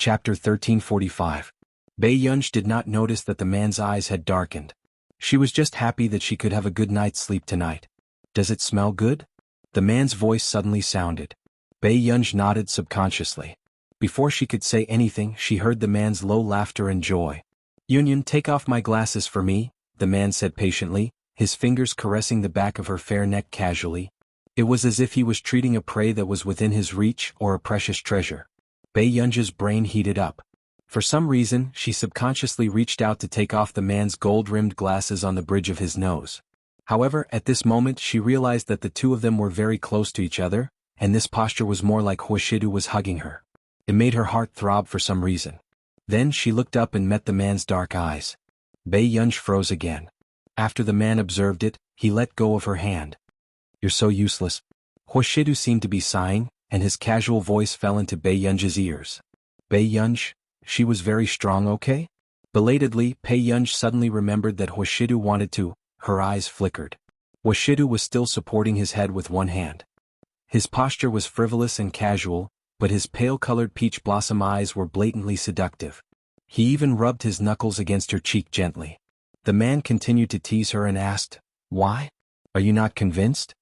Chapter 1345. Bei Yunj did not notice that the man's eyes had darkened. She was just happy that she could have a good night's sleep tonight. Does it smell good? The man's voice suddenly sounded. Bei Yunj nodded subconsciously. Before she could say anything, she heard the man's low laughter and joy. "Yun, take off my glasses for me," the man said patiently, his fingers caressing the back of her fair neck casually. It was as if he was treating a prey that was within his reach or a precious treasure. Bei Yunj's brain heated up. For some reason, she subconsciously reached out to take off the man's gold-rimmed glasses on the bridge of his nose. However, at this moment she realized that the two of them were very close to each other, and this posture was more like Huashidu was hugging her. It made her heart throb for some reason. Then she looked up and met the man's dark eyes. Bei Yunj froze again. After the man observed it, he let go of her hand. "You're so useless." Huashidu seemed to be sighing, and his casual voice fell into Bei Yunj's ears. "Bei Yunj, she was very strong, okay?" Belatedly, Bei Yunj suddenly remembered that Huashidu wanted to. Her eyes flickered. Huashidu was still supporting his head with one hand. His posture was frivolous and casual, but his pale-colored peach blossom eyes were blatantly seductive. He even rubbed his knuckles against her cheek gently. The man continued to tease her and asked, "Why? Are you not convinced?"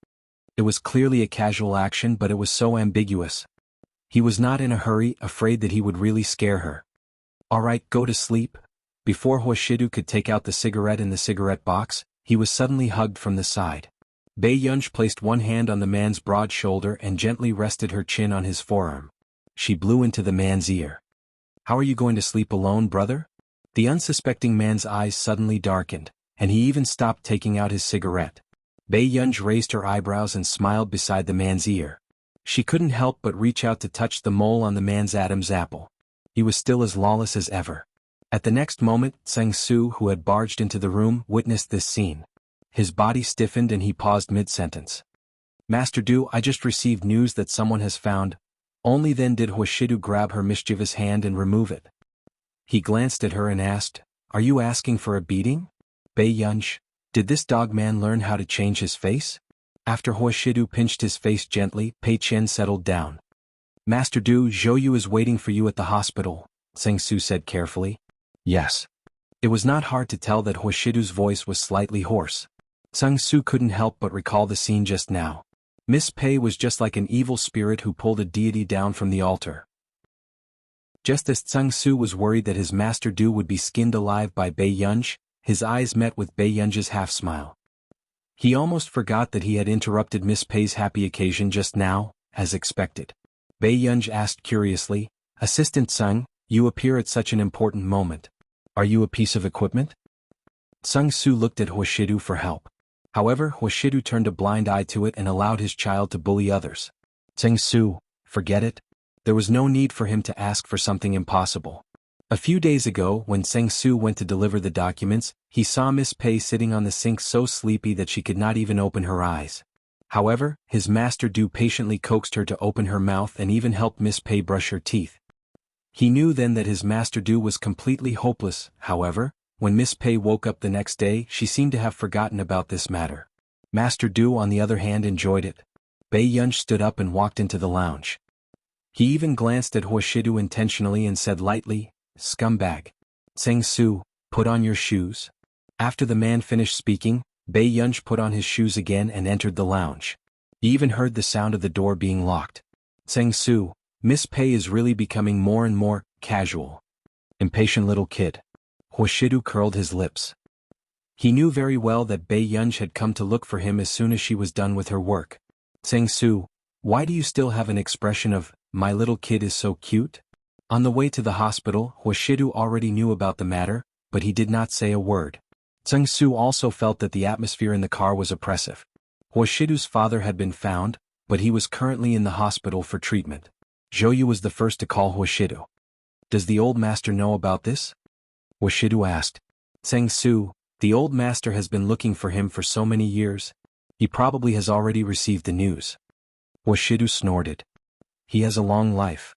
It was clearly a casual action, but it was so ambiguous. He was not in a hurry, afraid that he would really scare her. "All right, go to sleep." Before Huashidu could take out the cigarette in the cigarette box, he was suddenly hugged from the side. Bei Yunj placed one hand on the man's broad shoulder and gently rested her chin on his forearm. She blew into the man's ear. "How are you going to sleep alone, brother?" The unsuspecting man's eyes suddenly darkened, and he even stopped taking out his cigarette. Bei Yunj raised her eyebrows and smiled beside the man's ear. She couldn't help but reach out to touch the mole on the man's Adam's apple. He was still as lawless as ever. At the next moment, Sang Su, who had barged into the room, witnessed this scene. His body stiffened and he paused mid-sentence. "Master Du, I just received news that someone has found." Only then did Huashidu grab her mischievous hand and remove it. He glanced at her and asked, "Are you asking for a beating?" "Bei Yunj, did this dog man learn how to change his face?" After Huashidu pinched his face gently, Pei Chen settled down. "Master Du, Zhou Yu is waiting for you at the hospital," Sang Su said carefully. "Yes." It was not hard to tell that Huashidu's voice was slightly hoarse. Sang Su couldn't help but recall the scene just now. Miss Pei was just like an evil spirit who pulled a deity down from the altar. Just as Sang Su was worried that his Master Du would be skinned alive by Bei Yunj, his eyes met with Bei Yunj's half-smile. He almost forgot that he had interrupted Miss Pei's happy occasion just now, as expected. Bei Yunj asked curiously, "Assistant Sung, you appear at such an important moment. Are you a piece of equipment?" Sang Su looked at Huashidu for help. However, Huashidu turned a blind eye to it and allowed his child to bully others. Sang Su, forget it. There was no need for him to ask for something impossible. A few days ago, when Sang Su went to deliver the documents, he saw Miss Pei sitting on the sink so sleepy that she could not even open her eyes. However, his Master Du patiently coaxed her to open her mouth and even helped Miss Pei brush her teeth. He knew then that his Master Du was completely hopeless. However, when Miss Pei woke up the next day, she seemed to have forgotten about this matter. Master Du, on the other hand, enjoyed it. Bei Yunj stood up and walked into the lounge. He even glanced at Huashidu intentionally and said lightly, "Scumbag. Sang Su, put on your shoes." After the man finished speaking, Bei Yunj put on his shoes again and entered the lounge. He even heard the sound of the door being locked. "Sang Su, Miss Pei is really becoming more and more casual. Impatient little kid." Huashidu curled his lips. He knew very well that Bei Yunj had come to look for him as soon as she was done with her work. "Sang Su, why do you still have an expression of, 'My little kid is so cute'?" On the way to the hospital, Huashidu already knew about the matter, but he did not say a word. Sang Su also felt that the atmosphere in the car was oppressive. Huashidu's father had been found, but he was currently in the hospital for treatment. Zhou Yu was the first to call Huashidu. "Does the old master know about this?" Huashidu asked. "Sang Su, the old master has been looking for him for so many years. He probably has already received the news." Huashidu snorted. "He has a long life."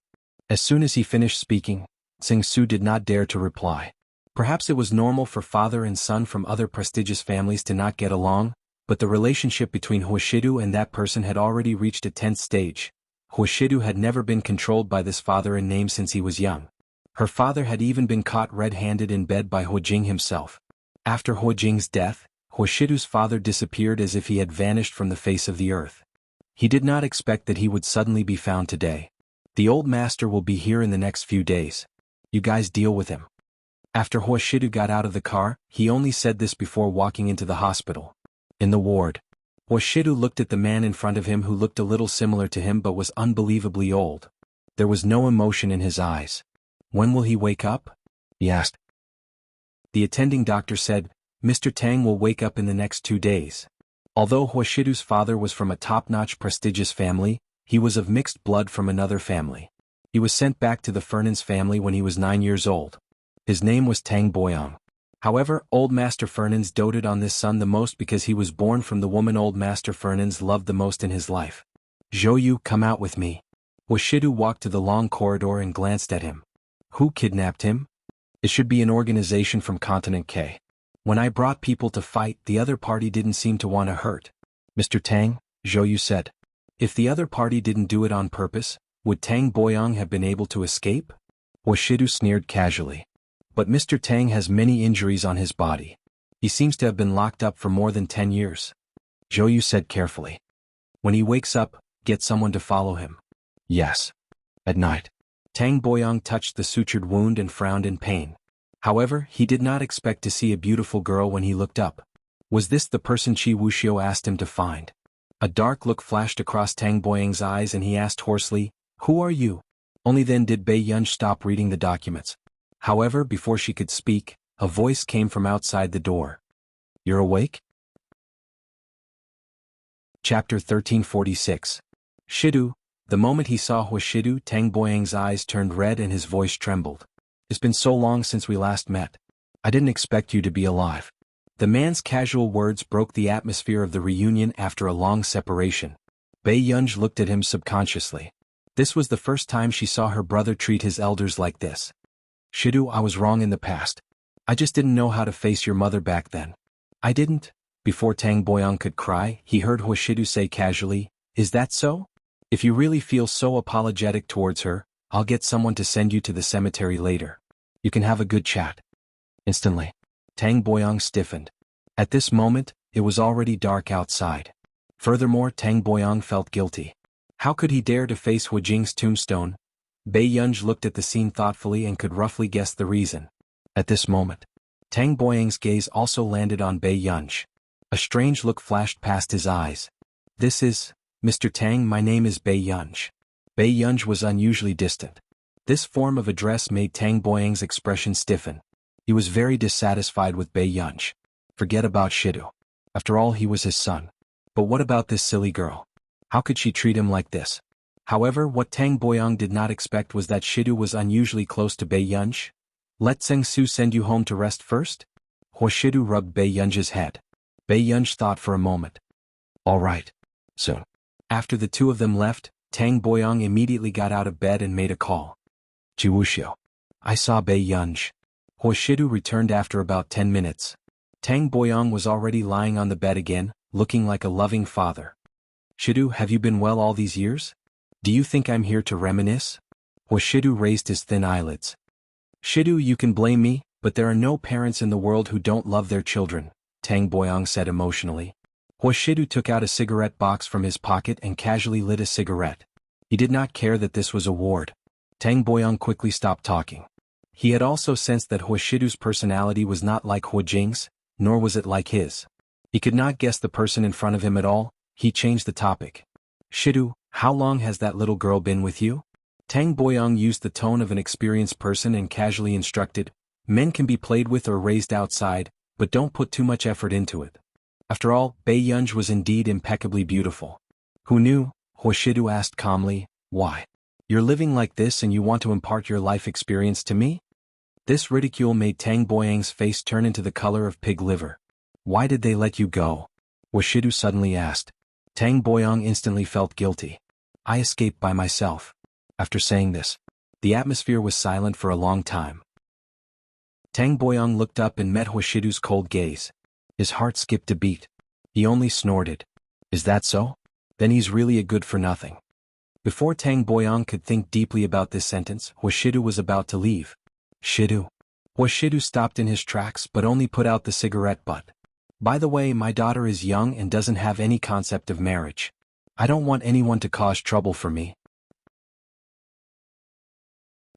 As soon as he finished speaking, Sang Su did not dare to reply. Perhaps it was normal for father and son from other prestigious families to not get along, but the relationship between Huashidu and that person had already reached a tense stage. Huashidu had never been controlled by this father in name since he was young. Her father had even been caught red-handed in bed by Huijing himself. After Huijing's death, Huishidu's father disappeared as if he had vanished from the face of the earth. He did not expect that he would suddenly be found today. The old master will be here in the next few days. You guys deal with him. After Huishidu got out of the car, he only said this before walking into the hospital. In the ward, Huishidu looked at the man in front of him who looked a little similar to him but was unbelievably old. There was no emotion in his eyes. When will he wake up? He asked. The attending doctor said, Mr. Tang will wake up in the next 2 days. Although Huishidu's father was from a top-notch prestigious family, he was of mixed blood from another family. He was sent back to the Fernan's family when he was 9 years old. His name was Tang Boyang. However, Old Master Fernan's doted on this son the most because he was born from the woman Old Master Fernan's loved the most in his life. Zhou, come out with me. Huishidu walked to the long corridor and glanced at him. Who kidnapped him? It should be an organization from Continent K. When I brought people to fight, the other party didn't seem to want to hurt. Mr. Tang, Zhou said. If the other party didn't do it on purpose, would Tang Boyang have been able to escape? Huishidu sneered casually. But Mr. Tang has many injuries on his body. He seems to have been locked up for more than 10 years. Zhou said carefully. When he wakes up, get someone to follow him. Yes. At night. Tang Boyang touched the sutured wound and frowned in pain. However, he did not expect to see a beautiful girl when he looked up. Was this the person Chi Wuxia asked him to find? A dark look flashed across Tang Boyang's eyes and he asked hoarsely, Who are you? Only then did Bei Yunj stop reading the documents. However, before she could speak, a voice came from outside the door. You're awake? Chapter 1346. Shidu. The moment he saw Huishidu, Tang Boyang's eyes turned red and his voice trembled. It's been so long since we last met. I didn't expect you to be alive. The man's casual words broke the atmosphere of the reunion after a long separation. Bei Yunj looked at him subconsciously. This was the first time she saw her brother treat his elders like this. Shidu, I was wrong in the past. I just didn't know how to face your mother back then. I didn't. Before Tang Boyang could cry, he heard Huishidu say casually, Is that so? If you really feel so apologetic towards her, I'll get someone to send you to the cemetery later. You can have a good chat. Instantly, Tang Boyang stiffened. At this moment, it was already dark outside. Furthermore, Tang Boyang felt guilty. How could he dare to face Huijing's tombstone? Bei Yunj looked at the scene thoughtfully and could roughly guess the reason. At this moment, Tang Boyang's gaze also landed on Bei Yunj. A strange look flashed past his eyes. This is, Mr. Tang, my name is Bei Yunj. Bei Yunj was unusually distant. This form of address made Tang Boyang's expression stiffen. He was very dissatisfied with Bei Yunj. Forget about Shidu. After all, he was his son. But what about this silly girl? How could she treat him like this? However, what Tang Boyang did not expect was that Shidu was unusually close to Bei Yunj. Let Zheng Su send you home to rest first? Huishidu rubbed Bei Yunj's head. Bei Yunj thought for a moment. All right. Soon. After the two of them left, Tang Boyang immediately got out of bed and made a call. Jiwuxiu. I saw Bei Yunj. Huishidu returned after about 10 minutes. Tang Boyang was already lying on the bed again, looking like a loving father. Shidu, have you been well all these years? Do you think I'm here to reminisce? Huishidu raised his thin eyelids. Shidu, you can blame me, but there are no parents in the world who don't love their children, Tang Boyang said emotionally. Huishidu took out a cigarette box from his pocket and casually lit a cigarette. He did not care that this was a ward. Tang Boyang quickly stopped talking. He had also sensed that Huishidu's personality was not like Huijing's, nor was it like his. He could not guess the person in front of him at all. He changed the topic. Shidu, how long has that little girl been with you? Tang Boyang used the tone of an experienced person and casually instructed, Men can be played with or raised outside, but don't put too much effort into it. After all, Bei Yunj was indeed impeccably beautiful. Who knew? Huishidu asked calmly. Why? You're living like this and you want to impart your life experience to me? This ridicule made Tang Boyang's face turn into the color of pig liver. Why did they let you go? Huishidu suddenly asked. Tang Boyang instantly felt guilty. I escaped by myself. After saying this, the atmosphere was silent for a long time. Tang Boyang looked up and met Huishidu's cold gaze. His heart skipped a beat. He only snorted. Is that so? Then he's really a good-for-nothing. Before Tang Boyang could think deeply about this sentence, Huishidu was about to leave. Shidu. Shidu stopped in his tracks but only put out the cigarette butt. By the way, my daughter is young and doesn't have any concept of marriage. I don't want anyone to cause trouble for me.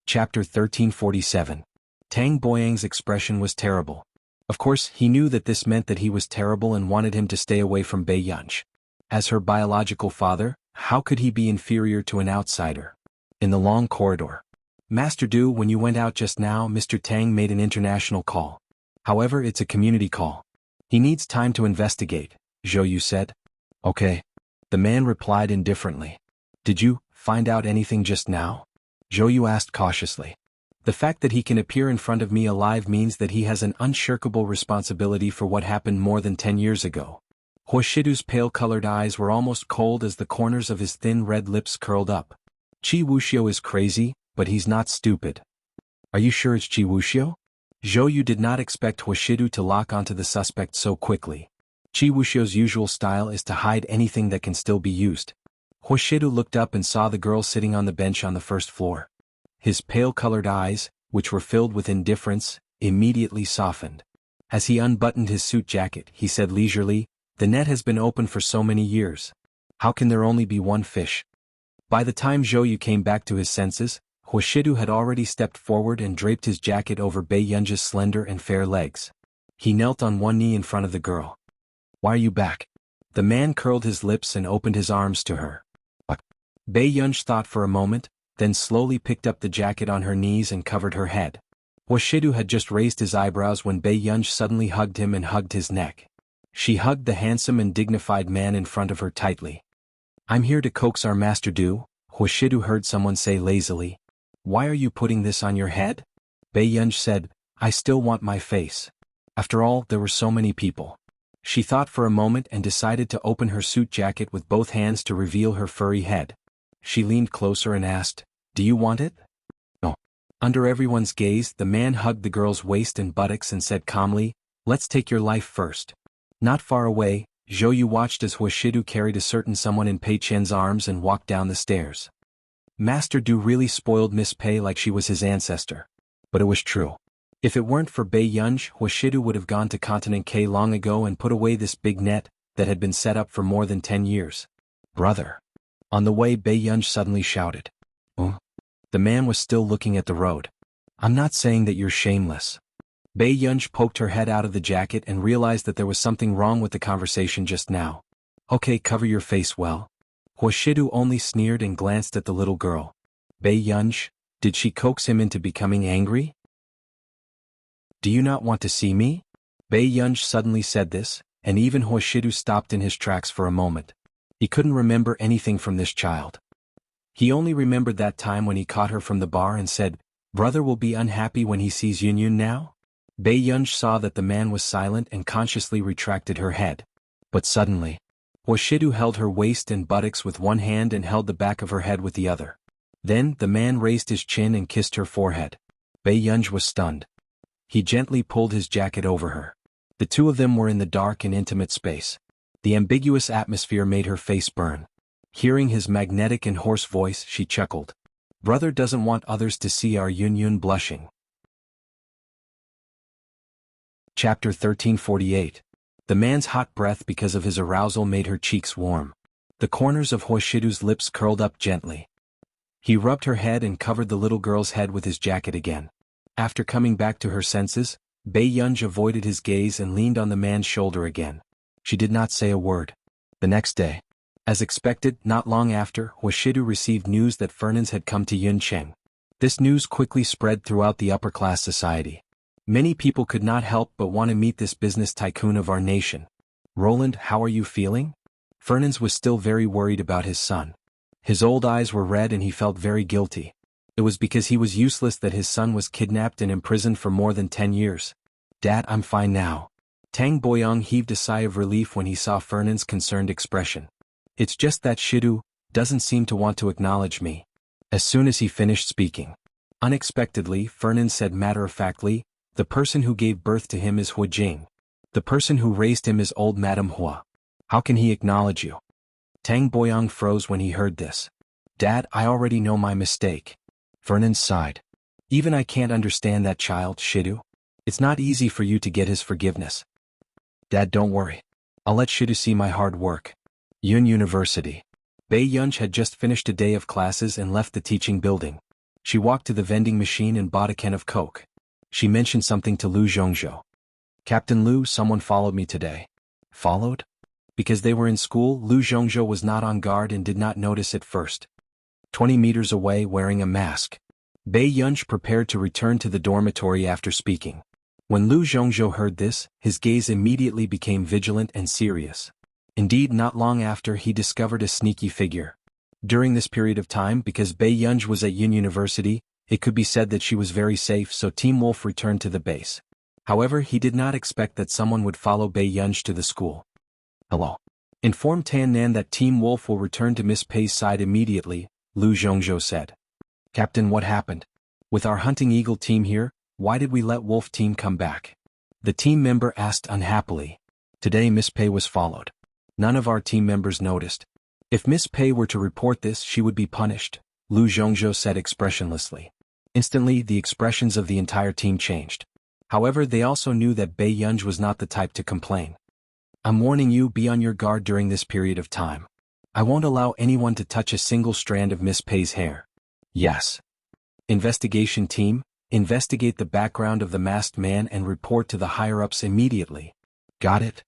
Chapter 1347. Tang Boyang's expression was terrible. Of course, he knew that this meant that he was terrible and wanted him to stay away from Bei Yunj. As her biological father, how could he be inferior to an outsider? In the long corridor. Master Du, when you went out just now, Mr. Tang made an international call. However, it's a community call. He needs time to investigate, Zhou Yu said. Okay. The man replied indifferently. Did you find out anything just now? Zhou Yu asked cautiously. The fact that he can appear in front of me alive means that he has an unshirkable responsibility for what happened more than 10 years ago. Huashidu's pale-colored eyes were almost cold as the corners of his thin red lips curled up. Qi Wuxia is crazy, but he's not stupid. Are you sure it's Qi Wuxia? Zhou Yu did not expect Huashidu to lock onto the suspect so quickly. Qi Wuxia's usual style is to hide anything that can still be used. Huashidu looked up and saw the girl sitting on the bench on the first floor. His pale-colored eyes, which were filled with indifference, immediately softened. As he unbuttoned his suit jacket, he said leisurely, "The net has been open for so many years. How can there only be one fish?" By the time Zhou Yu came back to his senses, Huashidu had already stepped forward and draped his jacket over Bei Yunj's slender and fair legs. He knelt on one knee in front of the girl. "Why are you back?" The man curled his lips and opened his arms to her. Bei Yunj thought for a moment, then slowly picked up the jacket on her knees and covered her head. Huashidu had just raised his eyebrows when Bei Yunj suddenly hugged him and hugged his neck. She hugged the handsome and dignified man in front of her tightly. "I'm here to coax our Master Du," Huashidu heard someone say lazily. "Why are you putting this on your head?" Bei Yunj said, "I still want my face. After all, there were so many people." She thought for a moment and decided to open her suit jacket with both hands to reveal her furry head. She leaned closer and asked, "Do you want it?" "No." Under everyone's gaze, the man hugged the girl's waist and buttocks and said calmly, "Let's take your life first." Not far away, Zhou Yu watched as Huashidu carried a certain someone in Pei Chen's arms and walked down the stairs. Master Du really spoiled Miss Pei like she was his ancestor. But it was true. If it weren't for Bei Yunj, Huashidu would have gone to Continent K long ago and put away this big net that had been set up for more than 10 years. "Brother." On the way, Bei Yunj suddenly shouted. "Oh?" The man was still looking at the road. "I'm not saying that you're shameless." Bei Yunj poked her head out of the jacket and realized that there was something wrong with the conversation just now. "Okay, cover your face well." Huashidu only sneered and glanced at the little girl. Bei Yunj, did she coax him into becoming angry? "Do you not want to see me?" Bei Yunj suddenly said this, and even Huashidu stopped in his tracks for a moment. He couldn't remember anything from this child. He only remembered that time when he caught her from the bar and said, "Brother will be unhappy when he sees Yunyun now?" Bei Yunj saw that the man was silent and consciously retracted her head. But suddenly, Huashidu held her waist and buttocks with one hand and held the back of her head with the other. Then the man raised his chin and kissed her forehead. Bei Yunj was stunned. He gently pulled his jacket over her. The two of them were in the dark and intimate space. The ambiguous atmosphere made her face burn. Hearing his magnetic and hoarse voice, she chuckled. "Brother doesn't want others to see our Yunyun blushing." Chapter 1348. The man's hot breath because of his arousal made her cheeks warm. The corners of Huashidu's lips curled up gently. He rubbed her head and covered the little girl's head with his jacket again. After coming back to her senses, Bei Yunj avoided his gaze and leaned on the man's shoulder again. She did not say a word. The next day, as expected, not long after, Huashidu received news that Fernans had come to Yuncheng. This news quickly spread throughout the upper-class society. Many people could not help but want to meet this business tycoon of our nation. "Roland, how are you feeling?" Fernans was still very worried about his son. His old eyes were red and he felt very guilty. It was because he was useless that his son was kidnapped and imprisoned for more than 10 years. "Dad, I'm fine now." Tang Boyang heaved a sigh of relief when he saw Fernand's concerned expression. "It's just that Shidu doesn't seem to want to acknowledge me." As soon as he finished speaking, unexpectedly, Fernand said matter-of-factly, "The person who gave birth to him is Hua Jing. The person who raised him is old Madame Hua. How can he acknowledge you?" Tang Boyang froze when he heard this. "Dad, I already know my mistake." Fernand sighed. Even I can't understand that child, Shidu. It's not easy for you to get his forgiveness. Dad, don't worry. I'll let Shidu see my hard work. Yun University. Bei Yunj had just finished a day of classes and left the teaching building. She walked to the vending machine and bought a can of Coke. She mentioned something to Lu Zhongzhou. Captain Lu, someone followed me today. Followed? Because they were in school, Lu Zhongzhou was not on guard and did not notice at first. 20 meters away, wearing a mask. Bei Yunj prepared to return to the dormitory after speaking. When Lu Zhongzhou heard this, his gaze immediately became vigilant and serious. Indeed, not long after, he discovered a sneaky figure. During this period of time, because Bei Yunj was at Yun University, it could be said that she was very safe, so Team Wolf returned to the base. However, he did not expect that someone would follow Bei Yunj to the school. Hello. Inform Tan Nan that Team Wolf will return to Miss Pei's side immediately, Lu Zhongzhou said. Captain, what happened? With our hunting eagle team here, why did we let Wolf team come back? The team member asked unhappily. Today Miss Pei was followed. None of our team members noticed. If Miss Pei were to report this, she would be punished, Lu Zhongzhou said expressionlessly. Instantly, the expressions of the entire team changed. However, they also knew that Bei Yunj was not the type to complain. I'm warning you, be on your guard during this period of time. I won't allow anyone to touch a single strand of Miss Pei's hair. Yes. Investigation team, investigate the background of the masked man and report to the higher-ups immediately. Got it?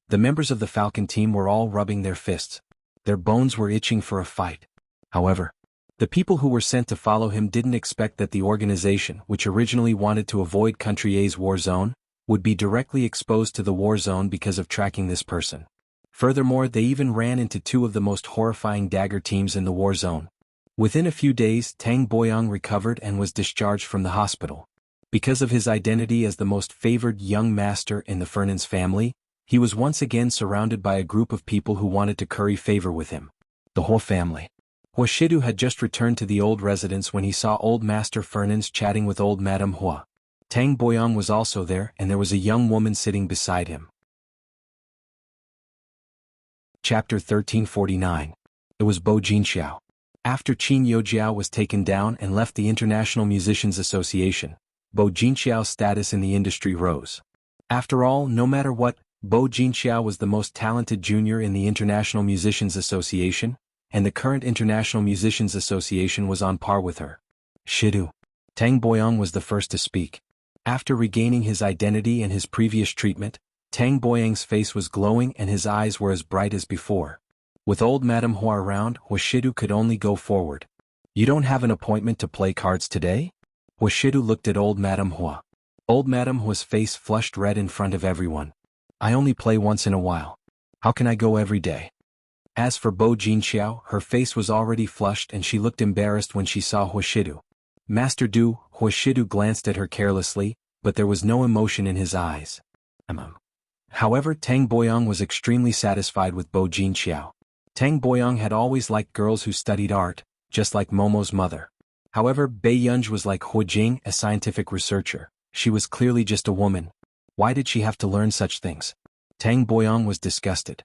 The members of the Falcon team were all rubbing their fists. Their bones were itching for a fight. However, the people who were sent to follow him didn't expect that the organization, which originally wanted to avoid Country A's war zone, would be directly exposed to the war zone because of tracking this person. Furthermore, they even ran into two of the most horrifying dagger teams in the war zone. Within a few days, Tang Boyang recovered and was discharged from the hospital. Because of his identity as the most favored young master in the Fernan's family, he was once again surrounded by a group of people who wanted to curry favor with him. The whole family. Hua Shidu had just returned to the old residence when he saw old Master Fernan's chatting with old Madame Hua. Tang Boyang was also there, and there was a young woman sitting beside him. Chapter 1349. It was Bo Jinxiao. After Qin Youjiao was taken down and left the International Musicians Association, Bo Jinxiao's status in the industry rose. After all, no matter what, Bo Jinxiao was the most talented junior in the International Musicians Association, and the current International Musicians Association was on par with her. Shidu. Tang Boyang was the first to speak. After regaining his identity and his previous treatment, Tang Boyang's face was glowing and his eyes were as bright as before. With old Madame Hua around, Hua Shidu could only go forward. You don't have an appointment to play cards today? Hua Shidu looked at old Madame Hua. Old Madame Hua's face flushed red in front of everyone. I only play once in a while. How can I go every day? As for Bo Jinxiao, her face was already flushed and she looked embarrassed when she saw Hua Shidu. Master Du, Hua Shidu glanced at her carelessly, but there was no emotion in his eyes. However, Tang Boyang was extremely satisfied with Bo Jinxiao. Tang Boyang had always liked girls who studied art, just like Momo's mother. However, Bei Yunj was like Hua Jing, a scientific researcher. She was clearly just a woman. Why did she have to learn such things? Tang Boyang was disgusted.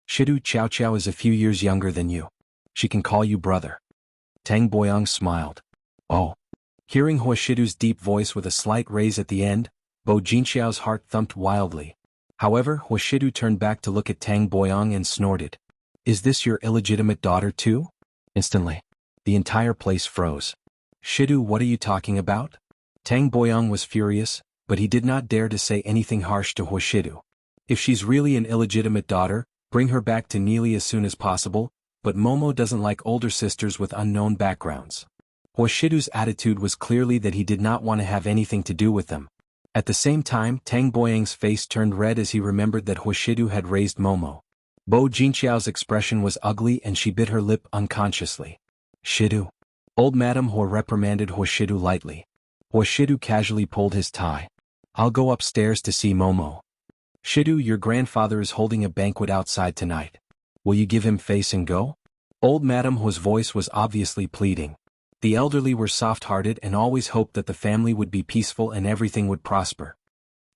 Shidu Chao Chao is a few years younger than you. She can call you brother. Tang Boyang smiled. Oh. Hearing Hua Shidu's deep voice with a slight raise at the end, Bo Jinxiao's heart thumped wildly. However, Hua Shidu turned back to look at Tang Boyang and snorted. Is this your illegitimate daughter too? Instantly, the entire place froze. Shidu, what are you talking about? Tang Boyang was furious, but he did not dare to say anything harsh to Hua Shidu. If she's really an illegitimate daughter, bring her back to Neely as soon as possible, but Momo doesn't like older sisters with unknown backgrounds. Hua Shidu's attitude was clearly that he did not want to have anything to do with them. At the same time, Tang Boyang's face turned red as he remembered that Hua Shidu had raised Momo. Bo Jinxiao's expression was ugly and she bit her lip unconsciously. Shidu. Old Madame Hua reprimanded Hua Shidu lightly. Hua Shidu casually pulled his tie. I'll go upstairs to see Momo. Shidu, your grandfather is holding a banquet outside tonight. Will you give him face and go? Old Madame Hua's voice was obviously pleading. The elderly were soft-hearted and always hoped that the family would be peaceful and everything would prosper.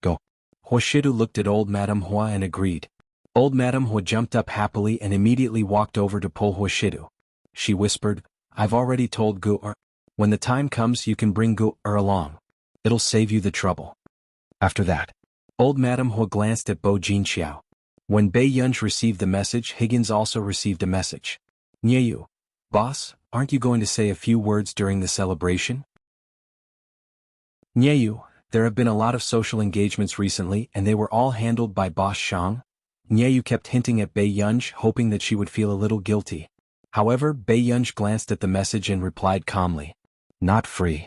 Go. Hua Shidu looked at old Madame Hua and agreed. Old Madame Hua jumped up happily and immediately walked over to pull Hua Shidu. She whispered, I've already told Gu. When the time comes you can bring Gu-er along. It'll save you the trouble. After that, old Madame Hua glanced at Bo Jinxiao. When Bei Yunj received the message, Higgins also received a message. Nyeyu, boss, aren't you going to say a few words during the celebration? Nyeyu, there have been a lot of social engagements recently and they were all handled by Boss Shang. Nyeyu kept hinting at Bei Yunj, hoping that she would feel a little guilty. However, Bei Yunj glanced at the message and replied calmly. Not free.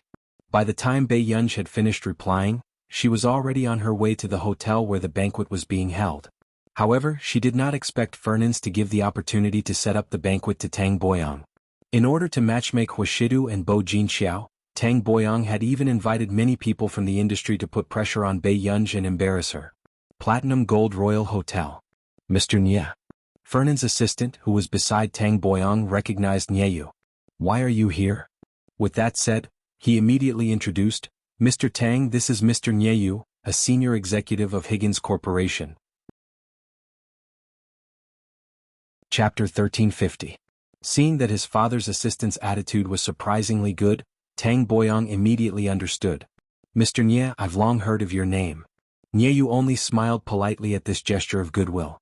By the time Bei Yunj had finished replying, she was already on her way to the hotel where the banquet was being held. However, she did not expect Fernans to give the opportunity to set up the banquet to Tang Boyang. In order to matchmake Huashidu and Bo Jinxiao, Tang Boyang had even invited many people from the industry to put pressure on Bei Yunj and embarrass her. Platinum Gold Royal Hotel. Mr. Nye. Fernan's assistant, who was beside Tang Boyang, recognized Nyeyu. Why are you here? With that said, he immediately introduced, Mr. Tang, this is Mr. Nyeyu, a senior executive of Higgins Corporation. Chapter 1350. Seeing that his father's assistant's attitude was surprisingly good, Tang Boyang immediately understood. Mr. Nye, I've long heard of your name. Nyeyu only smiled politely at this gesture of goodwill.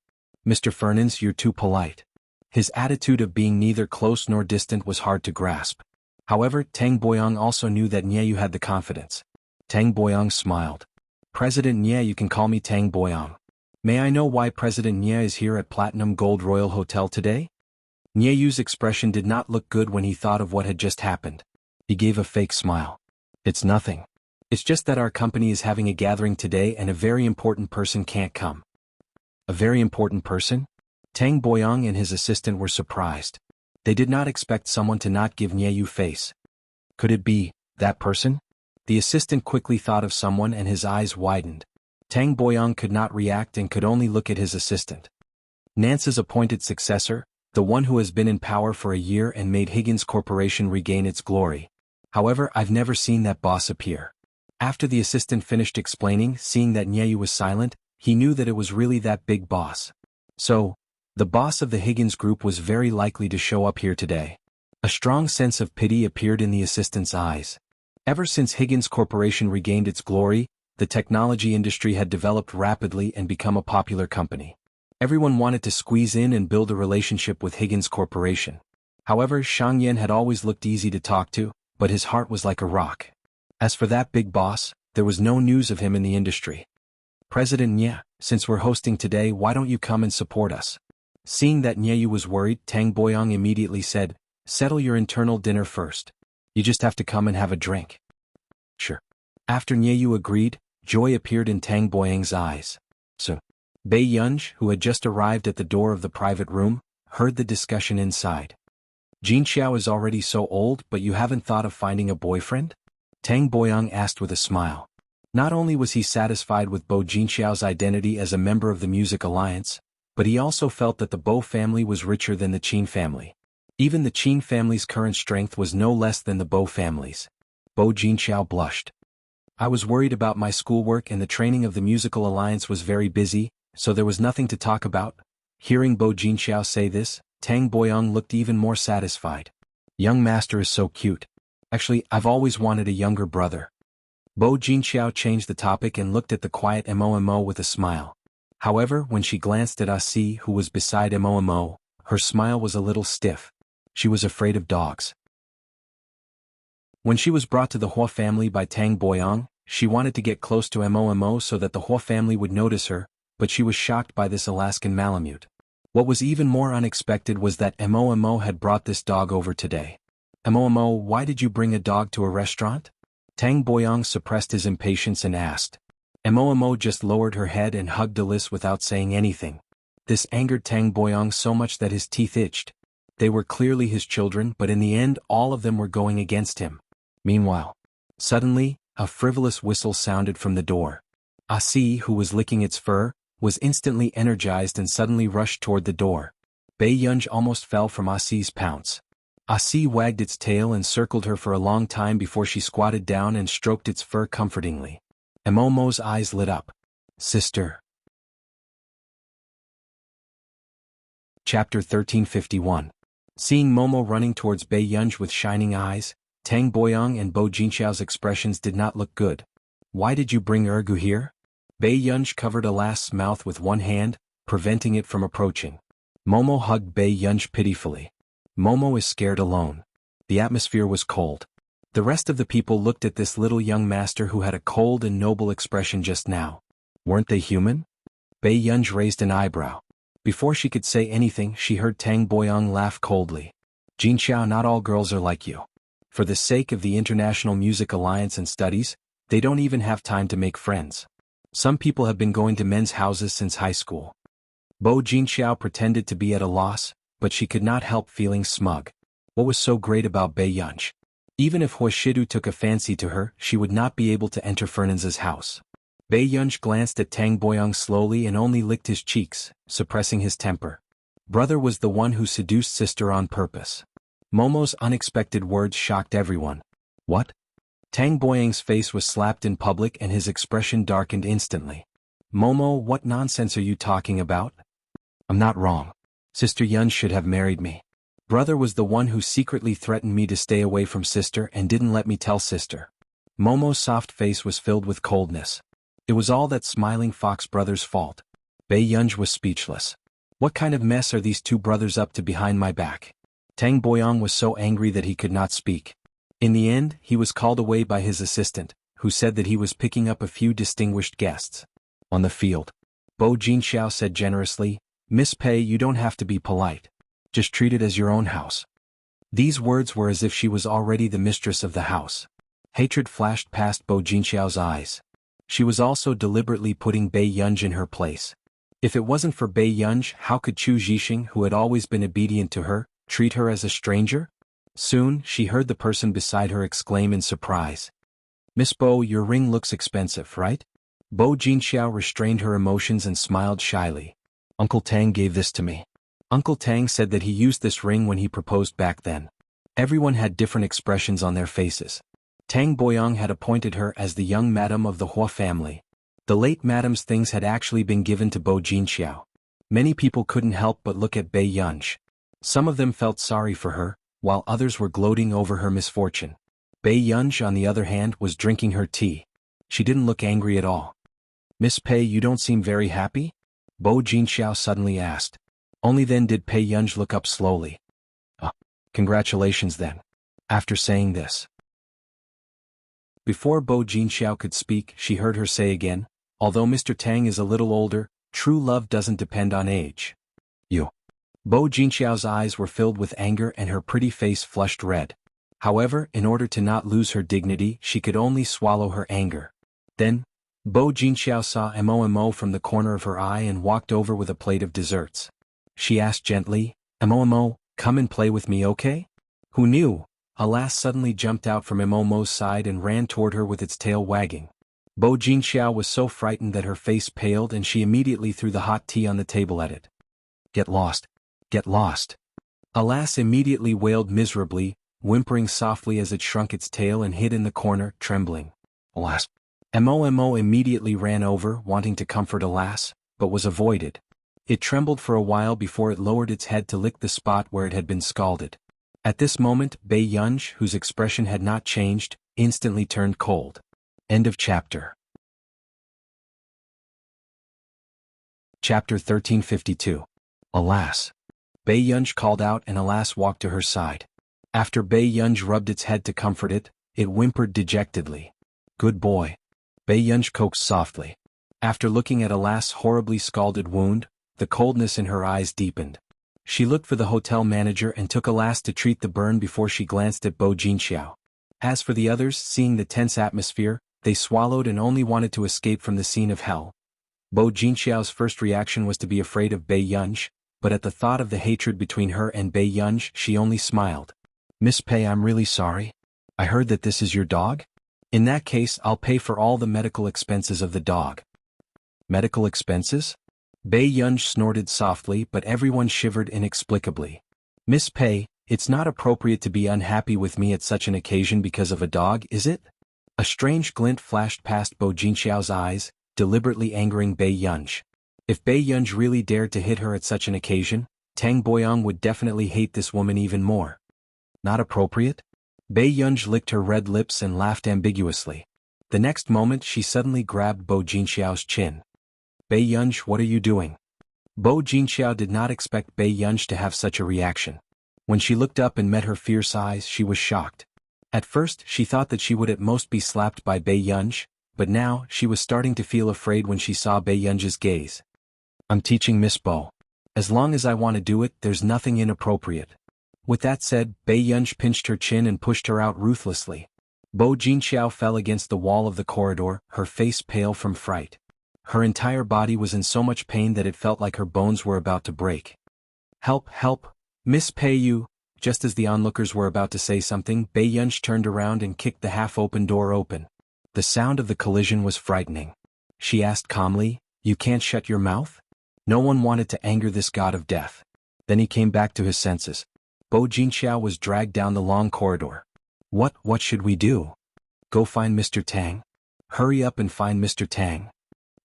Mr. Fernans, you're too polite. His attitude of being neither close nor distant was hard to grasp. However, Tang Boyang also knew that Nyeyu had the confidence. Tang Boyang smiled. President Nye, you can call me Tang Boyang. May I know why President Nye is here at Platinum Gold Royal Hotel today? Nyeyu's expression did not look good when he thought of what had just happened. He gave a fake smile. It's nothing. It's just that our company is having a gathering today and a very important person can't come. A very important person? Tang Boyang and his assistant were surprised. They did not expect someone to not give Nyeyu face. Could it be that person? The assistant quickly thought of someone and his eyes widened. Tang Boyang could not react and could only look at his assistant. Nance's appointed successor, the one who has been in power for a year and made Higgins Corporation regain its glory. However, I've never seen that boss appear. After the assistant finished explaining, seeing that Nyeyu was silent, he knew that it was really that big boss. So, the boss of the Higgins group was very likely to show up here today. A strong sense of pity appeared in the assistant's eyes. Ever since Higgins Corporation regained its glory, the technology industry had developed rapidly and become a popular company. Everyone wanted to squeeze in and build a relationship with Higgins Corporation. However, Shang Yan had always looked easy to talk to, but his heart was like a rock. As for that big boss, there was no news of him in the industry. President Nye, since we're hosting today, why don't you come and support us? Seeing that Nyeyu was worried, Tang Boyang immediately said, settle your internal dinner first. You just have to come and have a drink. Sure. After Nyeyu agreed, joy appeared in Tang Boyang's eyes. So, Bei Yunj, who had just arrived at the door of the private room, heard the discussion inside. Jinxiao is already so old, but you haven't thought of finding a boyfriend? Tang Boyang asked with a smile. Not only was he satisfied with Bo Jinxiao's identity as a member of the Music Alliance, but he also felt that the Bo family was richer than the Qin family. Even the Qin family's current strength was no less than the Bo family's. Bo Jinxiao blushed. I was worried about my schoolwork and the training of the Musical Alliance was very busy, so there was nothing to talk about. Hearing Bo Jinxiao say this, Tang Boyang looked even more satisfied. Young master is so cute. Actually, I've always wanted a younger brother. Bo Jinxiao changed the topic and looked at the quiet Mo with a smile. However, when she glanced at Asi, who was beside Mo, her smile was a little stiff. She was afraid of dogs. When she was brought to the Hua family by Tang Boyang, she wanted to get close to Mo so that the Hua family would notice her, but she was shocked by this Alaskan Malamute. What was even more unexpected was that Mo had brought this dog over today. Mo, why did you bring a dog to a restaurant? Tang Boyang suppressed his impatience and asked. Mo just lowered her head and hugged Alice without saying anything. This angered Tang Boyang so much that his teeth itched. They were clearly his children, but in the end all of them were going against him. Meanwhile, suddenly, a frivolous whistle sounded from the door. Asi, who was licking its fur, was instantly energized and suddenly rushed toward the door. Bei Yunj almost fell from Asi's pounce. Asi wagged its tail and circled her for a long time before she squatted down and stroked its fur comfortingly. Mo's eyes lit up. Sister. Chapter 1351. Seeing Momo running towards Bei Yunj with shining eyes, Tang Boyang and Bo Jinxiao's expressions did not look good. Why did you bring Ergu here? Bei Yunj covered Alas's mouth with one hand, preventing it from approaching. Momo hugged Bei Yunj pitifully. Momo is scared alone. The atmosphere was cold. The rest of the people looked at this little young master who had a cold and noble expression just now. Weren't they human? Bei Yunj raised an eyebrow. Before she could say anything, she heard Tang Boyang laugh coldly. Jinxiao, not all girls are like you. For the sake of the International Music Alliance and studies, they don't even have time to make friends. Some people have been going to men's houses since high school. Bo Jinxiao pretended to be at a loss, but she could not help feeling smug. What was so great about Bei Yunj? Even if Huashidu took a fancy to her, she would not be able to enter Fernanz's house. Bei Yunj glanced at Tang Boyang slowly and only licked his cheeks, suppressing his temper. Brother was the one who seduced sister on purpose. Momo's unexpected words shocked everyone. What? Tang Boyang's face was slapped in public and his expression darkened instantly. Momo, what nonsense are you talking about? I'm not wrong. Sister Yunj should have married me. Brother was the one who secretly threatened me to stay away from sister and didn't let me tell sister. Momo's soft face was filled with coldness. It was all that smiling fox brother's fault. Bei Yunj was speechless. What kind of mess are these two brothers up to behind my back? Tang Boyang was so angry that he could not speak. In the end, he was called away by his assistant, who said that he was picking up a few distinguished guests. On the field, Bo Jinxiao said generously, Miss Pei, you don't have to be polite. Just treat it as your own house. These words were as if she was already the mistress of the house. Hatred flashed past Bo Jinxiao's eyes. She was also deliberately putting Bei Yunj in her place. If it wasn't for Bei Yunj, how could Chu Zhixing, who had always been obedient to her, treat her as a stranger? Soon, she heard the person beside her exclaim in surprise. Miss Bo, your ring looks expensive, right? Bo Jinxiao restrained her emotions and smiled shyly. Uncle Tang gave this to me. Uncle Tang said that he used this ring when he proposed back then. Everyone had different expressions on their faces. Tang Boyang had appointed her as the young madam of the Hua family. The late madam's things had actually been given to Bo Jinxiao. Many people couldn't help but look at Bei Yunj. Some of them felt sorry for her, while others were gloating over her misfortune. Bei Yunj, on the other hand, was drinking her tea. She didn't look angry at all. Miss Pei, you don't seem very happy? Bo Jinxiao suddenly asked. Only then did Bei Yunj look up slowly. Congratulations then. After saying this. Before Bo Jinxiao could speak, she heard her say again, although Mr. Tang is a little older, true love doesn't depend on age. You. Bo Jinxiao's eyes were filled with anger and her pretty face flushed red. However, in order to not lose her dignity, she could only swallow her anger. Then, Bo Jinxiao saw Mo from the corner of her eye and walked over with a plate of desserts. She asked gently, Mo, come and play with me, okay? Who knew? Alas suddenly jumped out from Mo's side and ran toward her with its tail wagging. Bo Jinxiao was so frightened that her face paled and she immediately threw the hot tea on the table at it. Get lost. Get lost. Alas immediately wailed miserably, whimpering softly as it shrunk its tail and hid in the corner, trembling. Alas. Mo immediately ran over, wanting to comfort Alas, but was avoided. It trembled for a while before it lowered its head to lick the spot where it had been scalded. At this moment, Bei Yunj, whose expression had not changed, instantly turned cold. End of chapter. Chapter 1352. Alas. Bei Yunj called out and Alas walked to her side. After Bei Yunj rubbed its head to comfort it, it whimpered dejectedly. Good boy. Bei Yunj coaxed softly. After looking at Alas' horribly scalded wound, the coldness in her eyes deepened. She looked for the hotel manager and took Alas to treat the burn before she glanced at Bo Jinxiao. As for the others, seeing the tense atmosphere, they swallowed and only wanted to escape from the scene of hell. Bo Jinxiao's first reaction was to be afraid of Bei Yunj, but at the thought of the hatred between her and Bei Yunj, she only smiled. Miss Pei, I'm really sorry. I heard that this is your dog? In that case, I'll pay for all the medical expenses of the dog. Medical expenses? Bei Yunj snorted softly, but everyone shivered inexplicably. Miss Pei, it's not appropriate to be unhappy with me at such an occasion because of a dog, is it? A strange glint flashed past Bo Jinxiao's eyes, deliberately angering Bei Yunj. If Bei Yunj really dared to hit her at such an occasion, Tang Boyang would definitely hate this woman even more. Not appropriate? Bei Yunj licked her red lips and laughed ambiguously. The next moment she suddenly grabbed Bo Jinxiao's chin. Bei Yunj, what are you doing? Bo Jinxiao did not expect Bei Yunj to have such a reaction. When she looked up and met her fierce eyes, she was shocked. At first, she thought that she would at most be slapped by Bei Yunj, but now, she was starting to feel afraid when she saw Bei Yunj's gaze. I'm teaching Miss Bo. As long as I want to do it, there's nothing inappropriate. With that said, Bei Yunj pinched her chin and pushed her out ruthlessly. Bo Jinxiao fell against the wall of the corridor, her face pale from fright. Her entire body was in so much pain that it felt like her bones were about to break. Help, help, Miss Pei Yu. Just as the onlookers were about to say something, Bei Yunj turned around and kicked the half-open door open. The sound of the collision was frightening. She asked calmly, "You can't shut your mouth?" No one wanted to anger this god of death. Then he came back to his senses. Bo Jinxiao was dragged down the long corridor. What should we do? Go find Mr. Tang? Hurry up and find Mr. Tang.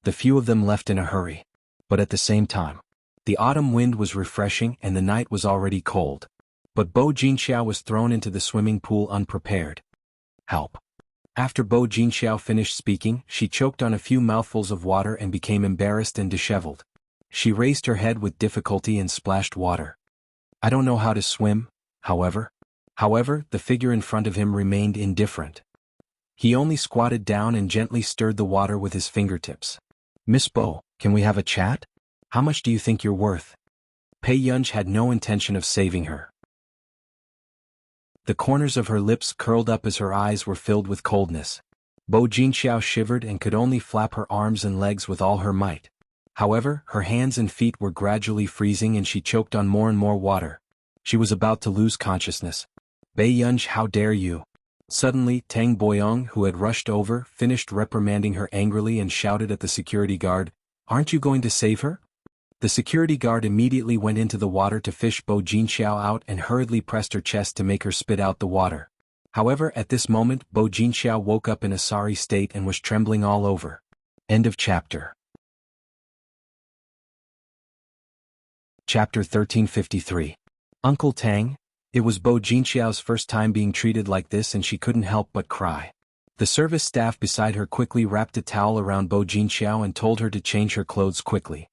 The few of them left in a hurry. But at the same time, the autumn wind was refreshing and the night was already cold. But Bo Jinxiao was thrown into the swimming pool unprepared. Help. After Bo Jinxiao finished speaking, she choked on a few mouthfuls of water and became embarrassed and disheveled. She raised her head with difficulty and splashed water. I don't know how to swim, however. However, the figure in front of him remained indifferent. He only squatted down and gently stirred the water with his fingertips. Miss Bo, can we have a chat? How much do you think you're worth? Bei Yunj had no intention of saving her. The corners of her lips curled up as her eyes were filled with coldness. Bo Jinxiao shivered and could only flap her arms and legs with all her might. However, her hands and feet were gradually freezing and she choked on more and more water. She was about to lose consciousness. Bei Yunj, how dare you? Suddenly, Tang Boyong, who had rushed over, finished reprimanding her angrily and shouted at the security guard, "Aren't you going to save her?" The security guard immediately went into the water to fish Bo Jinxiao out and hurriedly pressed her chest to make her spit out the water. However, at this moment, Bo Jinxiao woke up in a sorry state and was trembling all over. End of chapter. Chapter 1353. Uncle Tang. It was Bo Jinxiao's first time being treated like this and she couldn't help but cry. The service staff beside her quickly wrapped a towel around Bo Jinxiao and told her to change her clothes quickly.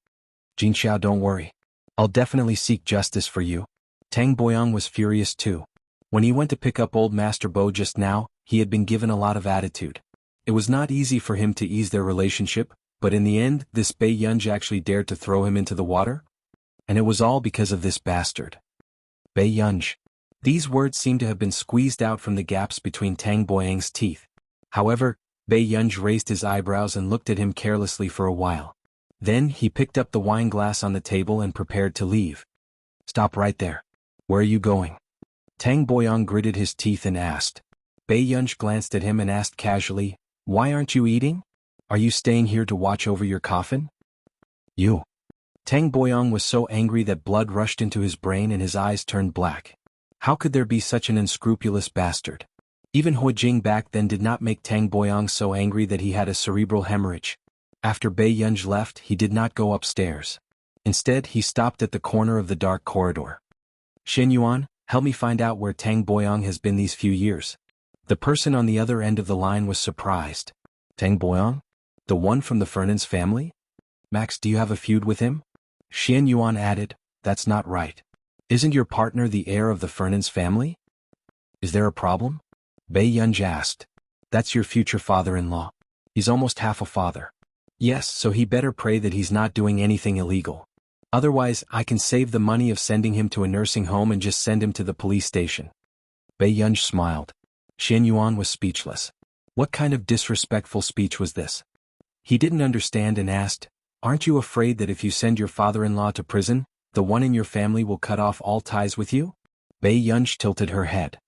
Jinxiao, don't worry. I'll definitely seek justice for you. Tang Boyong was furious too. When he went to pick up old Master Bo just now, he had been given a lot of attitude. It was not easy for him to ease their relationship, but in the end, this Bei Yunj actually dared to throw him into the water? And it was all because of this bastard. Bei Yunj. These words seemed to have been squeezed out from the gaps between Tang Boyong's teeth. However, Bei Yunj raised his eyebrows and looked at him carelessly for a while. Then he picked up the wine glass on the table and prepared to leave. Stop right there. Where are you going? Tang Boyong gritted his teeth and asked. Bei Yunj glanced at him and asked casually, "Why aren't you eating? Are you staying here to watch over your coffin?" You. Tang Boyong was so angry that blood rushed into his brain and his eyes turned black. How could there be such an unscrupulous bastard? Even Hu Jing back then did not make Tang Boyong so angry that he had a cerebral hemorrhage. After Bei Yunj left, he did not go upstairs. Instead, he stopped at the corner of the dark corridor. Shen Yuan, help me find out where Tang Boyong has been these few years. The person on the other end of the line was surprised. Tang Boyong? The one from the Fernan's family? Max, do you have a feud with him? Shen Yuan added, that's not right. Isn't your partner the heir of the Fernan's family? Is there a problem? Bei Yunj asked. That's your future father-in-law. He's almost half a father. Yes, so he better pray that he's not doing anything illegal. Otherwise, I can save the money of sending him to a nursing home and just send him to the police station. Bei Yunj smiled. Shen Yuan was speechless. What kind of disrespectful speech was this? He didn't understand and asked, aren't you afraid that if you send your father-in-law to prison, the one in your family will cut off all ties with you? Bei Yunj tilted her head.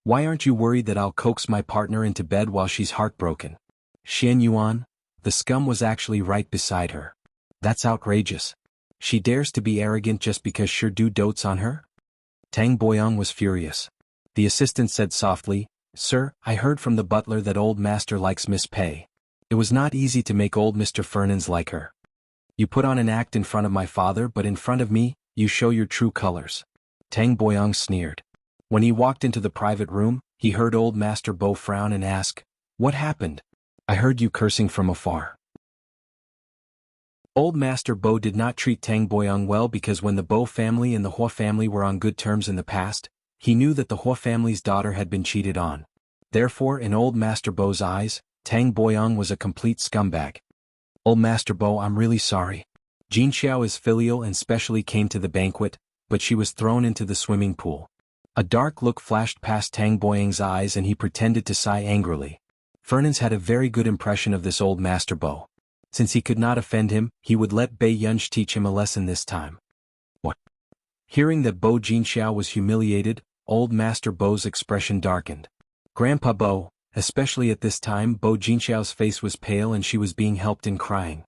Why aren't you worried that I'll coax my partner into bed while she's heartbroken? Shen Yuan, the scum was actually right beside her. That's outrageous. She dares to be arrogant just because Shirdu dotes on her? Tang Boyong was furious. The assistant said softly, Sir, I heard from the butler that old master likes Miss Pei. It was not easy to make old Mr. Fernan's like her. You put on an act in front of my father, but in front of me, you show your true colors. Tang Boyong sneered. When he walked into the private room, He heard Old Master Bo frown and ask, "What happened? I heard you cursing from afar." Old Master Bo did not treat Tang Boyang well because when the Bo family and the Hua family were on good terms in the past, he knew that the Hua family's daughter had been cheated on. Therefore, in Old Master Bo's eyes, Tang Boyang was a complete scumbag. "Old Master Bo, I'm really sorry. Jin Xiao is filial and specially came to the banquet, but she was thrown into the swimming pool." A dark look flashed past Tang Boyang's eyes and he pretended to sigh angrily. Fernans had a very good impression of this Old Master Bo. Since he could not offend him, he would let Bei Yunj teach him a lesson this time. What? Hearing that Bo Jinxiao was humiliated, Old Master Bo's expression darkened. Grandpa Bo, especially at this time, Bo Jinxiao's face was pale and she was being helped in crying.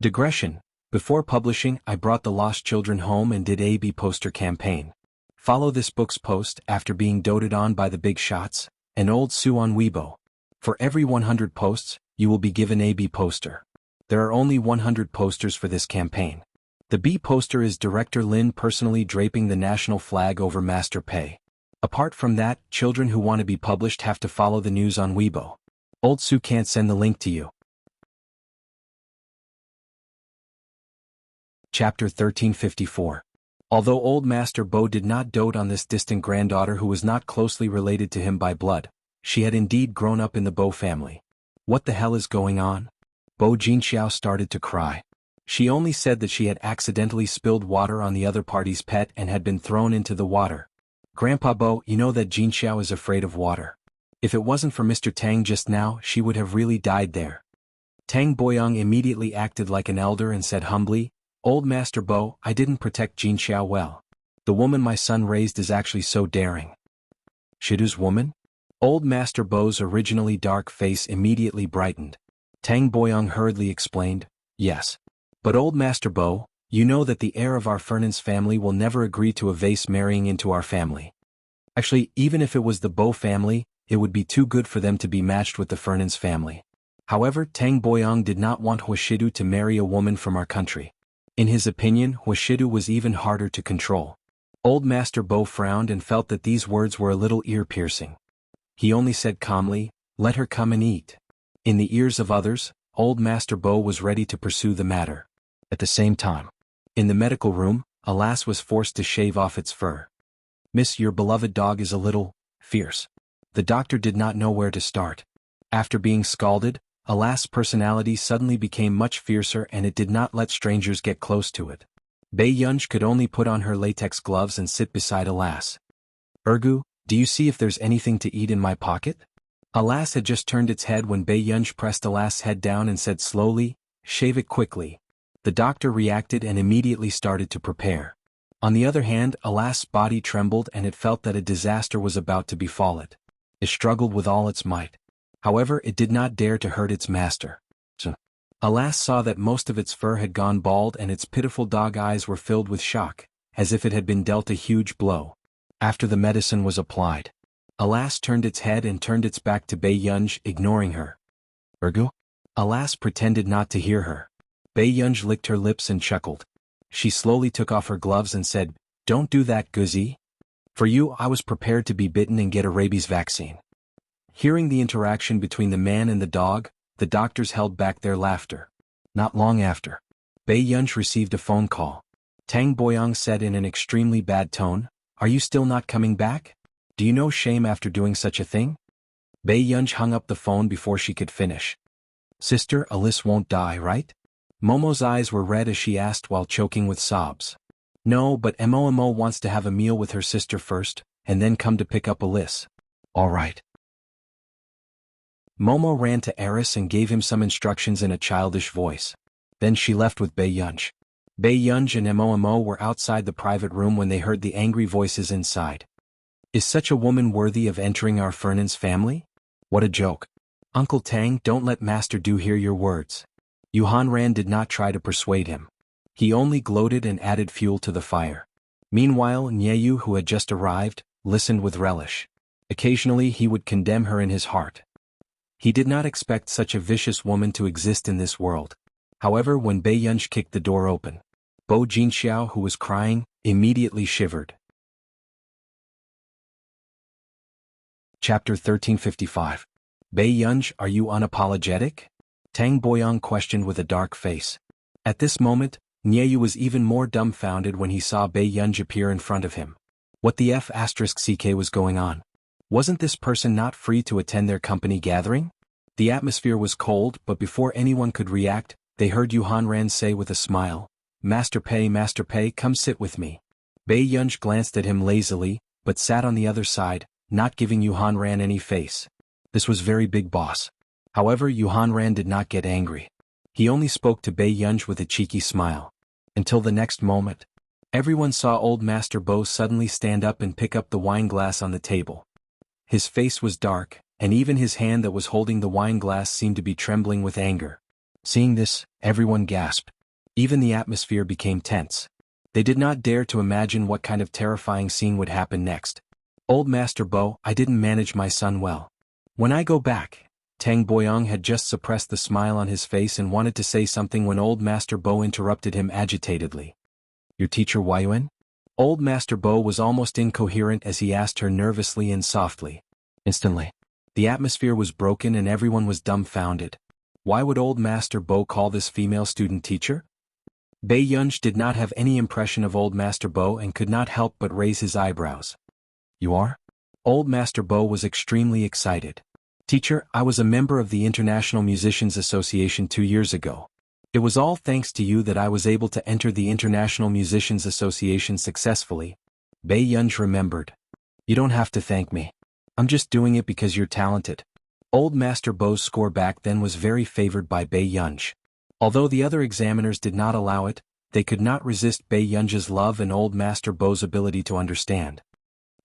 Digression. Before publishing, I brought the Lost Children home and did a poster campaign. Follow this book's post after being doted on by the big shots, an old Sue on Weibo. For every 100 posts, you will be given a poster. There are only 100 posters for this campaign. The B poster is Director Lin personally draping the national flag over Master Pei. Apart from that, children who want to be published have to follow the news on Weibo. Old Sue can't send the link to you. Chapter 1354. Although Old Master Bo did not dote on this distant granddaughter who was not closely related to him by blood, she had indeed grown up in the Bo family. What the hell is going on? Bo Jinxiao started to cry. She only said that she had accidentally spilled water on the other party's pet and had been thrown into the water. Grandpa Bo, you know that Jinxiao is afraid of water. If it wasn't for Mr. Tang just now, she would have really died there. Tang Boyang immediately acted like an elder and said humbly, "Old Master Bo, I didn't protect Jinxiao well. The woman my son raised is actually so daring." Shidu's woman? Old Master Bo's originally dark face immediately brightened. Tang Boyang hurriedly explained, "Yes. But Old Master Bo, you know that the heir of our Fernan's family will never agree to a vase marrying into our family. Actually, even if it was the Bo family, it would be too good for them to be matched with the Fernan's family." However, Tang Boyang did not want Huashidu to marry a woman from our country. In his opinion, Huashidu was even harder to control. Old Master Bo frowned and felt that these words were a little ear-piercing. He only said calmly, "Let her come and eat." In the ears of others, Old Master Bo was ready to pursue the matter. At the same time, in the medical room, a lass was forced to shave off its fur. "Miss, your beloved dog is a little fierce." The doctor did not know where to start. After being scalded, a lass' personality suddenly became much fiercer and it did not let strangers get close to it. Bei Yunj could only put on her latex gloves and sit beside a lass. "Ergu, do you see if there's anything to eat in my pocket?" A lass had just turned its head when Bei Yunj pressed a lass' head down and said slowly, "Shave it quickly." The doctor reacted and immediately started to prepare. On the other hand, a lass' body trembled and it felt that a disaster was about to befall it. It struggled with all its might. However, it did not dare to hurt its master. A lass saw that most of its fur had gone bald and its pitiful dog eyes were filled with shock, as if it had been dealt a huge blow. After the medicine was applied, a lass turned its head and turned its back to Bei Yunj, ignoring her. "Ergu?" A lass pretended not to hear her. Bei Yunj licked her lips and chuckled. She slowly took off her gloves and said, "Don't do that, Guzi. For you, I was prepared to be bitten and get a rabies vaccine." Hearing the interaction between the man and the dog, the doctors held back their laughter. Not long after, Bei Yunj received a phone call. Tang Boyang said in an extremely bad tone, "Are you still not coming back? Do you know shame after doing such a thing?" Bei Yunj hung up the phone before she could finish. "Sister, Alice won't die, right?" Momo's eyes were red as she asked while choking with sobs. "No, but Mo wants to have a meal with her sister first, and then come to pick up Alice." "All right." Momo ran to Eris and gave him some instructions in a childish voice. Then she left with Bei Yunj. Bei Yunj and Mo were outside the private room when they heard the angry voices inside. "Is such a woman worthy of entering our Fernan's family? What a joke. Uncle Tang, don't let Master Du hear your words." Yuhan Ran did not try to persuade him. He only gloated and added fuel to the fire. Meanwhile, Nyeyu, who had just arrived, listened with relish. Occasionally he would condemn her in his heart. He did not expect such a vicious woman to exist in this world. However, when Bei Yunj kicked the door open, Bo Jinxiao, who was crying, immediately shivered. Chapter 1355. Bei Yunj, are you unapologetic? Tang Boyang questioned with a dark face. At this moment, Nieyu was even more dumbfounded when he saw Bei Yunj appear in front of him. What the F***ck was going on? Wasn't this person not free to attend their company gathering? The atmosphere was cold, but before anyone could react, they heard Yuhan Ran say with a smile, Master Pei, come sit with me. Bei Yunj glanced at him lazily, but sat on the other side, not giving Yuhan Ran any face. This was very big boss. However, Yuhan Ran did not get angry. He only spoke to Bei Yunj with a cheeky smile. Until the next moment. Everyone saw old Master Bo suddenly stand up and pick up the wine glass on the table. His face was dark, and even his hand that was holding the wine glass seemed to be trembling with anger. Seeing this, everyone gasped. Even the atmosphere became tense. They did not dare to imagine what kind of terrifying scene would happen next. Old Master Bo, I didn't manage my son well. When I go back, Tang Boyang had just suppressed the smile on his face and wanted to say something when Old Master Bo interrupted him agitatedly. Your teacher Huayuan? Old Master Bo was almost incoherent as he asked her nervously and softly. Instantly, the atmosphere was broken and everyone was dumbfounded. Why would Old Master Bo call this female student teacher? Bei Yunj did not have any impression of Old Master Bo and could not help but raise his eyebrows. You are? Old Master Bo was extremely excited. Teacher, I was a member of the International Musicians Association 2 years ago. It was all thanks to you that I was able to enter the International Musicians Association successfully. Bei Yunj remembered. You don't have to thank me. I'm just doing it because you're talented. Old Master Bo's score back then was very favored by Bei Yunj. Although the other examiners did not allow it, they could not resist Bei Yunj's love and Old Master Bo's ability to understand.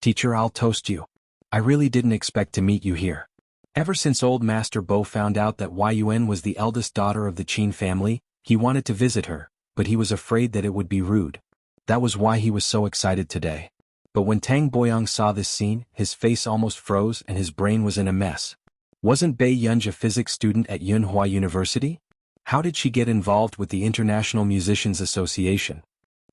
Teacher, I'll toast you. I really didn't expect to meet you here. Ever since Old Master Bo found out that Yuan was the eldest daughter of the Qin family, he wanted to visit her, but he was afraid that it would be rude. That was why he was so excited today. But when Tang Boyang saw this scene, his face almost froze and his brain was in a mess. Wasn't Bei Yunj a physics student at Yunhua University? How did she get involved with the International Musicians Association?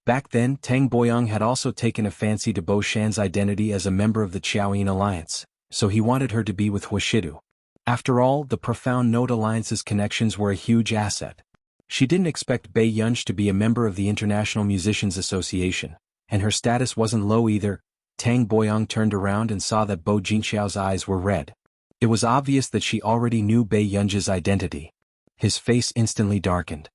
Back then, Tang Boyang had also taken a fancy to Bo Shan's identity as a member of the Qiaoyin Alliance, so he wanted her to be with Huashidu. After all, the Profound Note Alliance's connections were a huge asset. She didn't expect Bei Yunj to be a member of the International Musicians Association, and her status wasn't low either. Tang Boyang turned around and saw that Bo Jinxiao's eyes were red. It was obvious that she already knew Bei Yunj's identity. His face instantly darkened.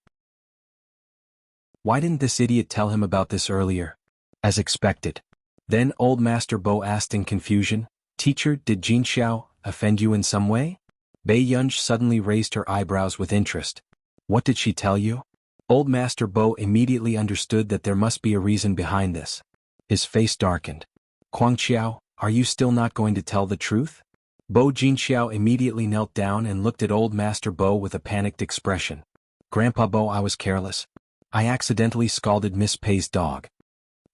Why didn't this idiot tell him about this earlier? As expected. Then Old Master Bo asked in confusion, Teacher, did Jinxiao offend you in some way? Bei Yunj suddenly raised her eyebrows with interest. What did she tell you? Old Master Bo immediately understood that there must be a reason behind this. His face darkened. Guangqiao, are you still not going to tell the truth? Bo Jinxiao immediately knelt down and looked at Old Master Bo with a panicked expression. Grandpa Bo, I was careless. I accidentally scalded Miss Pei's dog.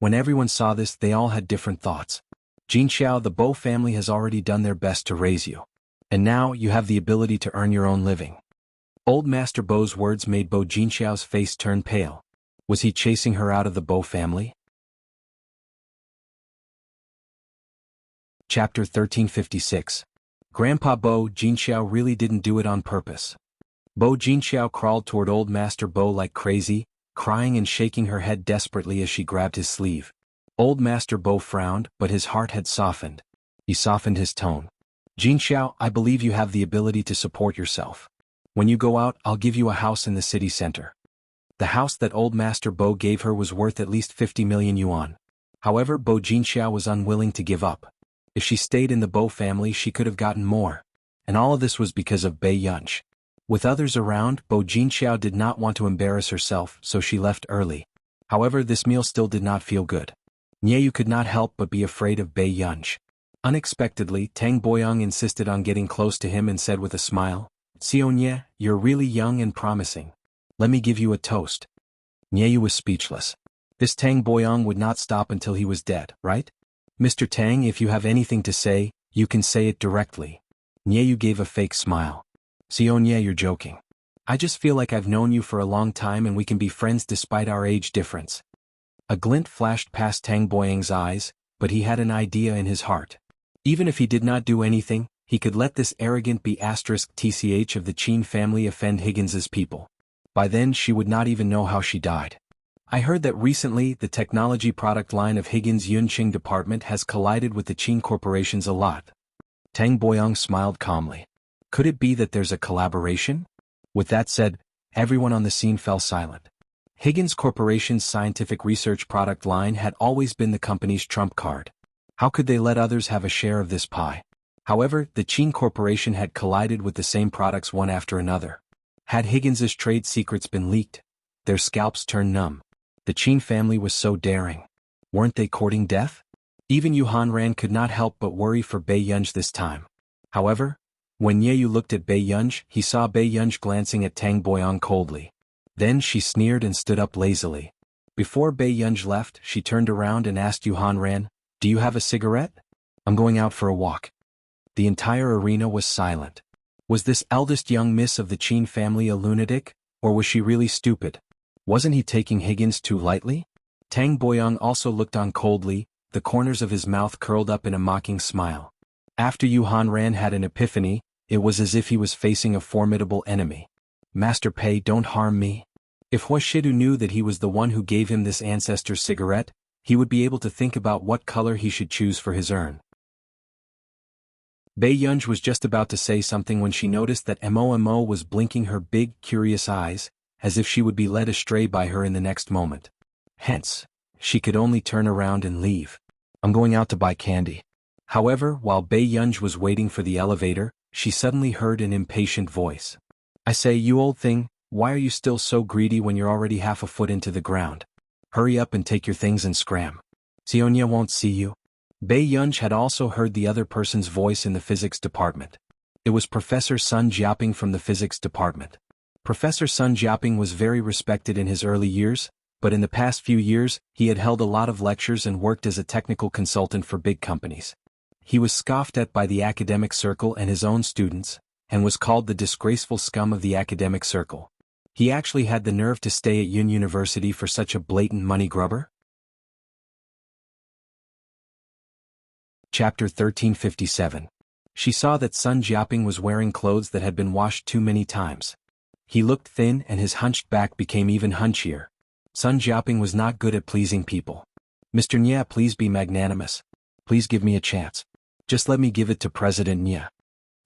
When everyone saw this, they all had different thoughts. Jinxiao, the Bo family has already done their best to raise you. And now you have the ability to earn your own living. Old Master Bo's words made Bo Jinxiao's face turn pale. Was he chasing her out of the Bo family? Chapter 1356. Grandpa Bo Jinxiao really didn't do it on purpose. Bo Jinxiao crawled toward Old Master Bo like crazy, crying and shaking her head desperately as she grabbed his sleeve. Old Master Bo frowned, but his heart had softened. He softened his tone. Jinxiao, I believe you have the ability to support yourself. When you go out, I'll give you a house in the city center. The house that Old Master Bo gave her was worth at least 50 million yuan. However, Bo Jinxiao was unwilling to give up. If she stayed in the Bo family, she could have gotten more. And all of this was because of Bei Yunj. With others around, Bo Jinxiao did not want to embarrass herself, so she left early. However, this meal still did not feel good. Nieyu could not help but be afraid of Bei Yunj. Unexpectedly, Tang Boyang insisted on getting close to him and said with a smile, Xiaonie, you're really young and promising. Let me give you a toast. Nieyu was speechless. This Tang Boyang would not stop until he was dead, right? Mr. Tang, if you have anything to say, you can say it directly. Nieyu gave a fake smile. Xiaonie, you're joking. I just feel like I've known you for a long time and we can be friends despite our age difference. A glint flashed past Tang Boyang's eyes, but he had an idea in his heart. Even if he did not do anything, he could let this arrogant B*TCH of the Qin family offend Higgins's people. By then she would not even know how she died. I heard that recently the technology product line of Higgins' Yunqing department has collided with the Qin corporations a lot. Tang Boyang smiled calmly. Could it be that there's a collaboration? With that said, everyone on the scene fell silent. Higgins Corporation's scientific research product line had always been the company's trump card. How could they let others have a share of this pie? However, the Qin Corporation had collided with the same products one after another. Had Higgins's trade secrets been leaked, their scalps turned numb. The Qin family was so daring. Weren't they courting death? Even Yu Hanran could not help but worry for Bei Yunj this time. However, when Ye Yu looked at Bei Yunj, he saw Bei Yunj glancing at Tang Boyang coldly. Then she sneered and stood up lazily. Before Bei Yunj left, she turned around and asked Yu Hanran, "Do you have a cigarette? I'm going out for a walk." The entire arena was silent. Was this eldest young miss of the Qin family a lunatic, or was she really stupid? Wasn't he taking Higgins too lightly? Tang Boyang also looked on coldly, the corners of his mouth curled up in a mocking smile. After Yu Hanran had an epiphany, it was as if he was facing a formidable enemy. "Master Pei, don't harm me." If Hua Shidu knew that he was the one who gave him this ancestor's cigarette, he would be able to think about what color he should choose for his urn. Bei Yunj was just about to say something when she noticed that Mo was blinking her big, curious eyes, as if she would be led astray by her in the next moment. Hence, she could only turn around and leave. "I'm going out to buy candy." However, while Bei Yunj was waiting for the elevator, she suddenly heard an impatient voice. "I say, you old thing, why are you still so greedy when you're already half a foot into the ground? Hurry up and take your things and scram. Sionia won't see you." Bei Yunj had also heard the other person's voice in the physics department. It was Professor Sun Jiaping from the physics department. Professor Sun Jiaping was very respected in his early years, but in the past few years, he had held a lot of lectures and worked as a technical consultant for big companies. He was scoffed at by the academic circle and his own students, and was called the disgraceful scum of the academic circle. He actually had the nerve to stay at Yun University for such a blatant money grubber? Chapter 1357. She saw that Sun Jiaping was wearing clothes that had been washed too many times. He looked thin and his hunched back became even hunchier. Sun Jiaping was not good at pleasing people. "Mr. Nya, please be magnanimous. Please give me a chance. Just let me give it to President Nya."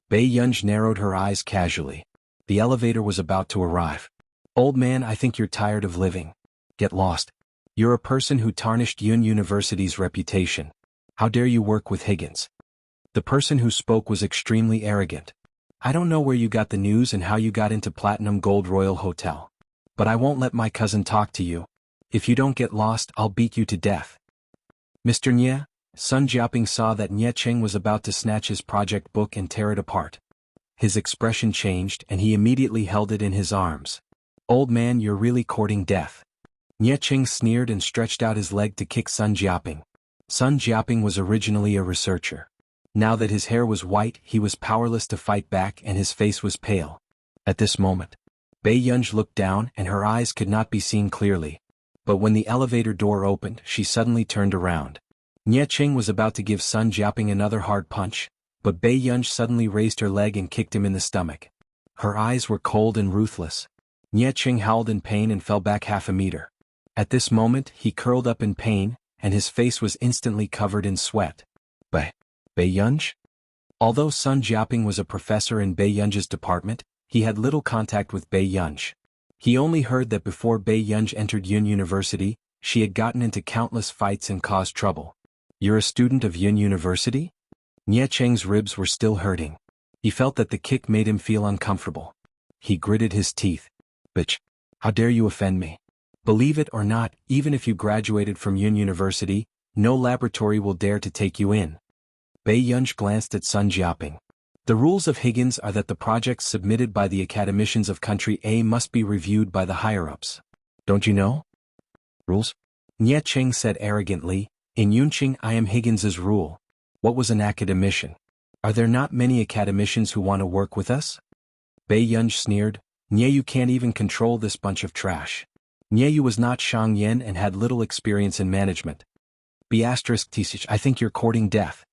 Bei Yunj narrowed her eyes casually. The elevator was about to arrive. "Old man, I think you're tired of living. Get lost. You're a person who tarnished Yun University's reputation. How dare you work with Higgins?" The person who spoke was extremely arrogant. "I don't know where you got the news and how you got into Platinum Gold Royal Hotel. But I won't let my cousin talk to you. If you don't get lost, I'll beat you to death." "Mr. Nye," Sun Jiaping saw that Nye Cheng was about to snatch his project book and tear it apart. His expression changed and he immediately held it in his arms. "Old man, you're really courting death." Nye Cheng sneered and stretched out his leg to kick Sun Jiaping. Sun Jiaping was originally a researcher. Now that his hair was white, he was powerless to fight back and his face was pale. At this moment, Bei Yunj looked down and her eyes could not be seen clearly. But when the elevator door opened, she suddenly turned around. Nye Cheng was about to give Sun Jiaping another hard punch, but Bei Yunj suddenly raised her leg and kicked him in the stomach. Her eyes were cold and ruthless. Nye Cheng howled in pain and fell back half a meter. At this moment, he curled up in pain, and his face was instantly covered in sweat. Bei Yunj? Although Sun Jiaping was a professor in Bei Yunj's department, he had little contact with Bei Yunj. He only heard that before Bei Yunj entered Yun University, she had gotten into countless fights and caused trouble. "You're a student of Yun University?" Nye Cheng's ribs were still hurting. He felt that the kick made him feel uncomfortable. He gritted his teeth. "Bitch, how dare you offend me? Believe it or not, even if you graduated from Yun University, no laboratory will dare to take you in." Bei Yunj glanced at Sun Jiaping. "The rules of Higgins are that the projects submitted by the academicians of Country A must be reviewed by the higher-ups. Don't you know? Rules?" Nye Cheng said arrogantly, "In Yunqing I am Higgins's rule. What was an academician? Are there not many academicians who want to work with us?" Bei Yunj sneered, "Nye, you can't even control this bunch of trash." Nye was not Shang Yen and had little experience in management. B*TCH, I think you're courting death.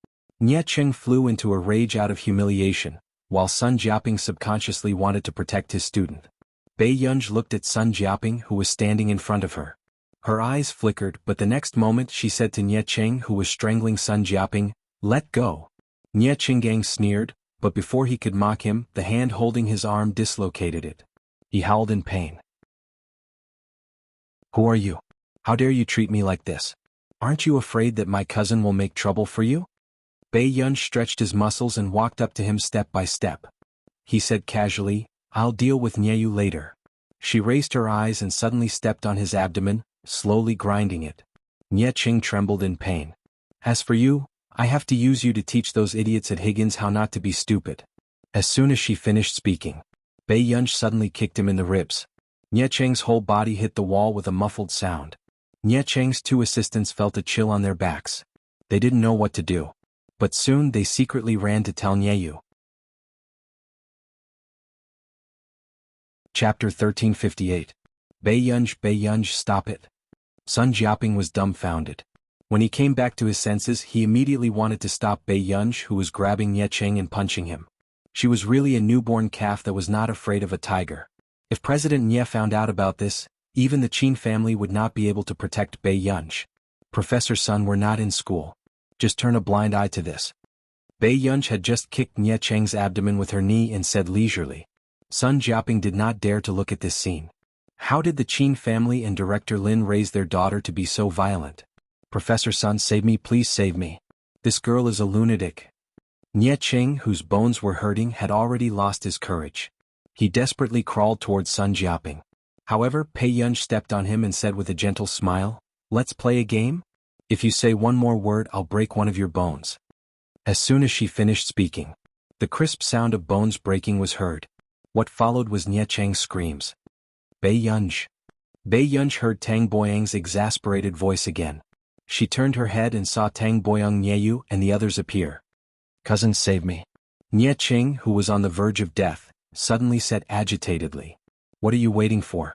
Nie Cheng flew into a rage out of humiliation, while Sun Jiaping subconsciously wanted to protect his student. Bei Yunj looked at Sun Jiaping, who was standing in front of her. Her eyes flickered, but the next moment she said to Nie Cheng, who was strangling Sun Jiaping, "Let go." Nie Chenggang sneered, but before he could mock him, the hand holding his arm dislocated it. He howled in pain. "Who are you? How dare you treat me like this? Aren't you afraid that my cousin will make trouble for you?" Bei Yunj stretched his muscles and walked up to him step by step. He said casually, "I'll deal with Nyeyu later." She raised her eyes and suddenly stepped on his abdomen, slowly grinding it. Nie Cheng trembled in pain. "As for you, I have to use you to teach those idiots at Higgins how not to be stupid." As soon as she finished speaking, Bei Yunj suddenly kicked him in the ribs. Nie Cheng's whole body hit the wall with a muffled sound. Nie Cheng's two assistants felt a chill on their backs. They didn't know what to do. But soon they secretly ran to tell Nyeyu. Chapter 1358. Bei Yunj, stop it. Sun Jiaping was dumbfounded. When he came back to his senses, he immediately wanted to stop Bei Yunj, who was grabbing Nie Cheng and punching him. She was really a newborn calf that was not afraid of a tiger. If President Nie found out about this, even the Qin family would not be able to protect Bei Yunj. Professor Sun were not in school. Just turn a blind eye to this. Bei Yunj had just kicked Nie Cheng's abdomen with her knee and said leisurely. Sun Jiaping did not dare to look at this scene. How did the Qin family and Director Lin raise their daughter to be so violent? "Professor Sun, save me, please save me. This girl is a lunatic." Nie Cheng, whose bones were hurting, had already lost his courage. He desperately crawled towards Sun Jiaping. However, Bei Yunj stepped on him and said with a gentle smile, "Let's play a game? If you say one more word, I'll break one of your bones." As soon as she finished speaking, the crisp sound of bones breaking was heard. What followed was Nie Cheng's screams. "Bei Yunj." Bei Yunj heard Tang Boyang's exasperated voice again. She turned her head and saw Tang Boyang, Nyeyu, and the others appear. "Cousin, save me." Nie Cheng, who was on the verge of death, suddenly said agitatedly. "What are you waiting for?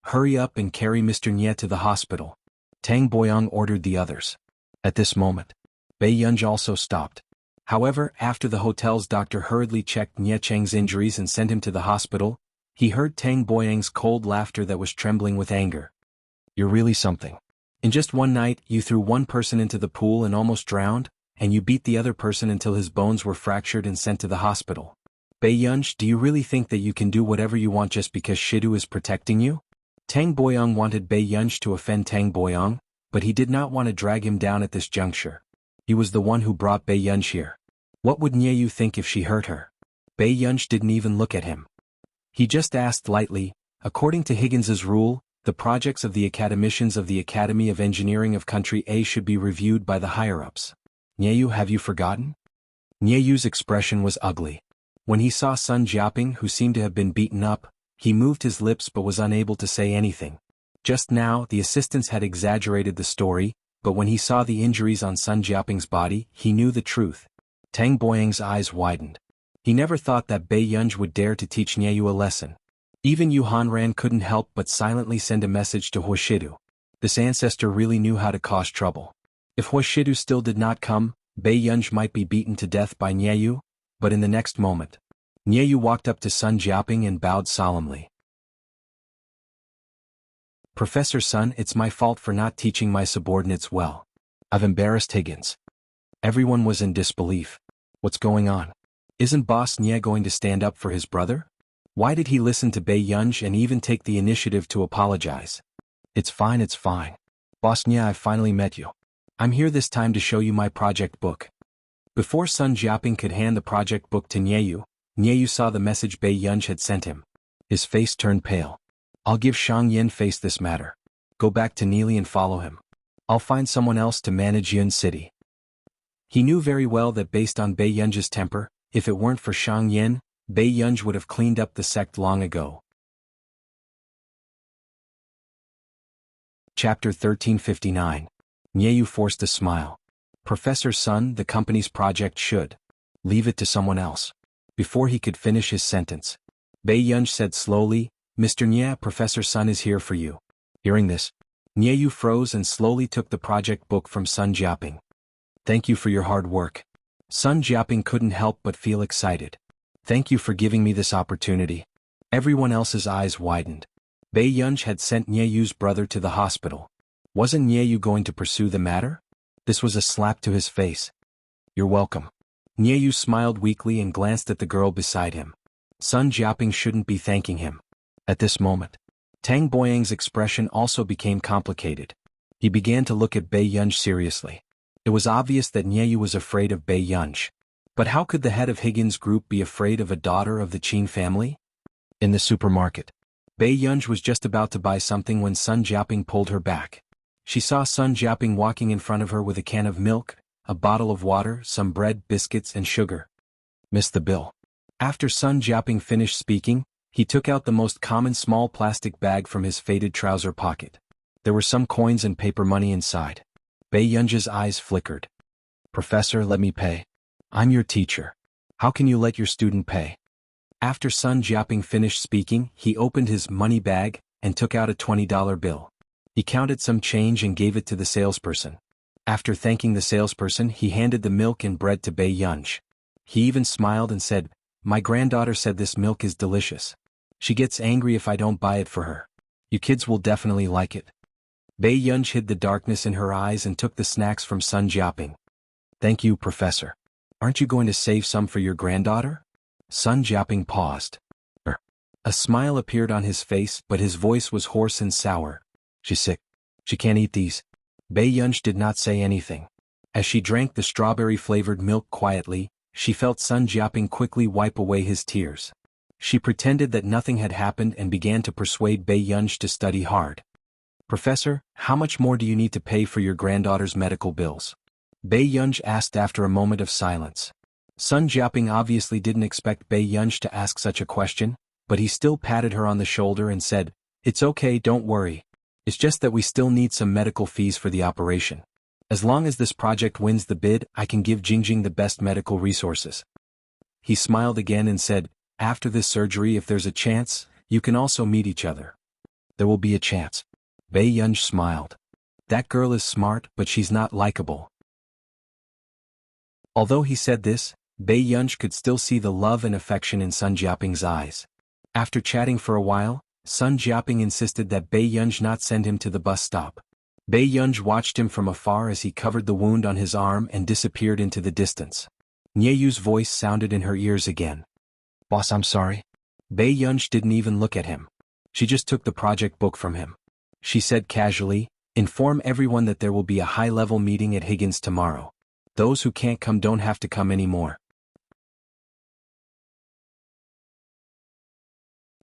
Hurry up and carry Mr. Nie to the hospital." Tang Boyang ordered the others. At this moment, Bei Yunj also stopped. However, after the hotel's doctor hurriedly checked Nie Cheng's injuries and sent him to the hospital, he heard Tang Boyang's cold laughter that was trembling with anger. "You're really something. In just one night, you threw one person into the pool and almost drowned, and you beat the other person until his bones were fractured and sent to the hospital. Bei Yunj, do you really think that you can do whatever you want just because Shidu is protecting you?" Tang Boyang wanted Bei Yunj to offend Tang Boyang, but he did not want to drag him down at this juncture. He was the one who brought Bei Yunj here. What would Nyeyu think if she hurt her? Bei Yunj didn't even look at him. He just asked lightly, "According to Higgins's rule, the projects of the academicians of the Academy of Engineering of Country A should be reviewed by the higher-ups. Nyeyu, have you forgotten?" Nyeyu's expression was ugly. When he saw Sun Jiaping, who seemed to have been beaten up, he moved his lips but was unable to say anything. Just now, the assistants had exaggerated the story, but when he saw the injuries on Sun Jiaping's body, he knew the truth. Tang Boyang's eyes widened. He never thought that Bei Yunj would dare to teach Nyeyu a lesson. Even Yu Hanran couldn't help but silently send a message to Huashidu. This ancestor really knew how to cause trouble. If Huashidu still did not come, Bei Yunj might be beaten to death by Nyeyu, but in the next moment, Nyeyu walked up to Sun Jiaping and bowed solemnly. "Professor Sun, it's my fault for not teaching my subordinates well. I've embarrassed Higgins." Everyone was in disbelief. What's going on? Isn't Boss Nye going to stand up for his brother? Why did he listen to Bei Yunj and even take the initiative to apologize? It's fine. Boss Nye, I've finally met you. I'm here this time to show you my project book." Before Sun Jiaping could hand the project book to Nyeyu, Nyeyu saw the message Bei Yunj had sent him. His face turned pale. "I'll give Shang Yin face this matter. Go back to Neely and follow him. I'll find someone else to manage Yun City." He knew very well that based on Bei Yunj's temper, if it weren't for Shang Yin, Bei Yunj would have cleaned up the sect long ago. Chapter 1359. Nyeyu forced a smile. "Professor Sun, the company's project should leave it to someone else." Before he could finish his sentence, Bei Yunj said slowly, "Mr. Nye, Professor Sun is here for you." Hearing this, Nyeyu froze and slowly took the project book from Sun Jiaping. "Thank you for your hard work. Sun Jiaping couldn't help but feel excited. Thank you for giving me this opportunity. Everyone else's eyes widened. Bei Yunj had sent Nieyu's brother to the hospital. Wasn't Nieyu going to pursue the matter? This was a slap to his face. You're welcome. Nieyu smiled weakly and glanced at the girl beside him. Sun Jiaping shouldn't be thanking him. At this moment, Tang Boyang's expression also became complicated. He began to look at Bei Yunj seriously. It was obvious that Nieyu was afraid of Bei Yunj. But how could the head of Higgins Group be afraid of a daughter of the Qin family? In the supermarket, Bei Yunj was just about to buy something when Sun Jiaping pulled her back. She saw Sun Jiaping walking in front of her with a can of milk, a bottle of water, some bread, biscuits, and sugar. Miss the bill. After Sun Jiaping finished speaking, he took out the most common small plastic bag from his faded trouser pocket. There were some coins and paper money inside. Bei Yunj's eyes flickered. Professor, let me pay. I'm your teacher. How can you let your student pay? After Sun Jiaping finished speaking, he opened his money bag and took out a $20 bill. He counted some change and gave it to the salesperson. After thanking the salesperson, he handed the milk and bread to Bei Yunj. He even smiled and said, My granddaughter said this milk is delicious. She gets angry if I don't buy it for her. You kids will definitely like it. Bei Yunj hid the darkness in her eyes and took the snacks from Sun Jiaping. Thank you, Professor. Aren't you going to save some for your granddaughter? Sun Jiaping paused. A smile appeared on his face, but his voice was hoarse and sour. She's sick. She can't eat these. Bei Yunj did not say anything. As she drank the strawberry-flavored milk quietly, she felt Sun Jiaping quickly wipe away his tears. She pretended that nothing had happened and began to persuade Bei Yunj to study hard. Professor, how much more do you need to pay for your granddaughter's medical bills? Bei Yunj asked after a moment of silence. Sun Jiaping obviously didn't expect Bei Yunj to ask such a question, but he still patted her on the shoulder and said, It's okay, don't worry. It's just that we still need some medical fees for the operation. As long as this project wins the bid, I can give Jingjing the best medical resources. He smiled again and said, After this surgery, if there's a chance, you can also meet each other. There will be a chance. Bei Yunj smiled. That girl is smart, but she's not likable. Although he said this, Bei Yunj could still see the love and affection in Sun Jiaping's eyes. After chatting for a while, Sun Jiaping insisted that Bei Yunj not send him to the bus stop. Bei Yunj watched him from afar as he covered the wound on his arm and disappeared into the distance. Nieyu's voice sounded in her ears again. Boss, I'm sorry. Bei Yunj didn't even look at him. She just took the project book from him. She said casually, Inform everyone that there will be a high-level meeting at Higgins tomorrow. Those who can't come don't have to come anymore.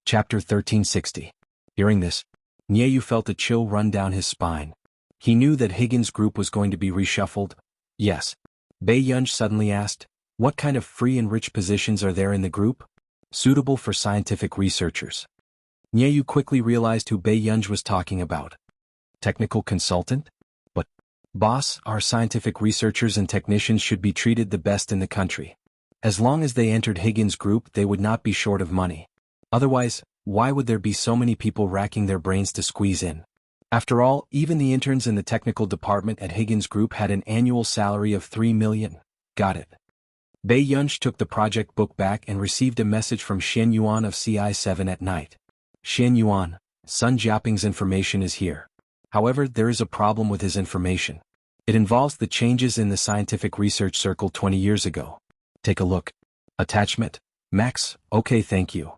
Chapter 1360. Hearing this, Nieyu felt a chill run down his spine. He knew that Higgins Group was going to be reshuffled. Yes. Bei Yunj suddenly asked, What kind of free and rich positions are there in the group? Suitable for scientific researchers. Nieyu quickly realized who Bei Yunj was talking about. Technical consultant? But, boss, our scientific researchers and technicians should be treated the best in the country. As long as they entered Higgins Group, they would not be short of money. Otherwise, why would there be so many people racking their brains to squeeze in? After all, even the interns in the technical department at Higgins Group had an annual salary of 3 million. Got it. Bei Yunj took the project book back and received a message from Xian Yuan of CI7 at night. Xian Yuan, Sun Jiaping's information is here. However, there is a problem with his information. It involves the changes in the scientific research circle 20 years ago. Take a look. Attachment. Max, okay, thank you.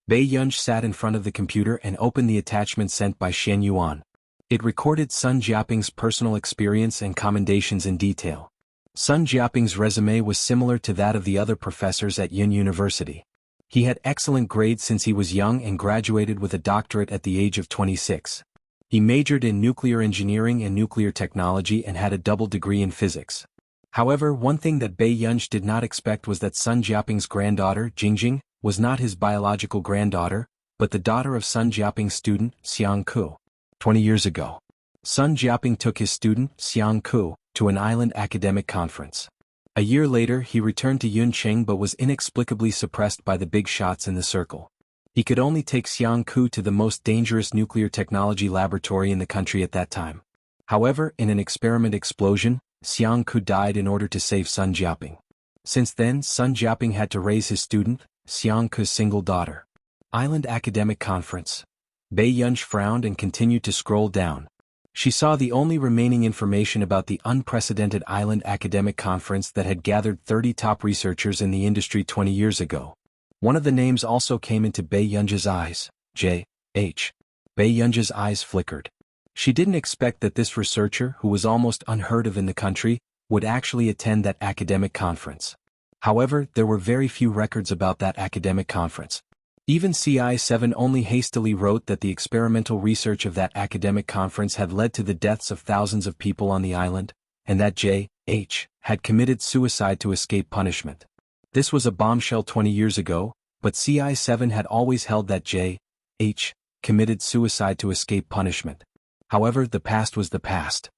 Bei Yunj sat in front of the computer and opened the attachment sent by Xian Yuan. It recorded Sun Jiaping's personal experience and commendations in detail. Sun Jiaping's resume was similar to that of the other professors at Yin University. He had excellent grades since he was young and graduated with a doctorate at the age of 26. He majored in nuclear engineering and nuclear technology and had a double degree in physics. However, one thing that Bei Yunj did not expect was that Sun Jiaping's granddaughter, Jingjing, was not his biological granddaughter, but the daughter of Sun Jiaping's student, Jianghu. 20 years ago, Sun Jiaping took his student, Jianghu, to an island academic conference. A year later, he returned to Yuncheng but was inexplicably suppressed by the big shots in the circle. He could only take Jianghu to the most dangerous nuclear technology laboratory in the country at that time. However, in an experiment explosion, Jianghu died in order to save Sun Jiaping. Since then, Sun Jiaping had to raise his student, Xianghu's single daughter. Island Academic Conference. Bai Yunj frowned and continued to scroll down. She saw the only remaining information about the unprecedented Island Academic Conference that had gathered 30 top researchers in the industry 20 years ago. One of the names also came into Bai Yunj's eyes, J.H. Bai Yunj's eyes flickered. She didn't expect that this researcher, who was almost unheard of in the country, would actually attend that academic conference. However, there were very few records about that academic conference. Even CI7 only hastily wrote that the experimental research of that academic conference had led to the deaths of thousands of people on the island, and that J.H. had committed suicide to escape punishment. This was a bombshell 20 years ago, but CI7 had always held that J.H. committed suicide to escape punishment. However, the past was the past.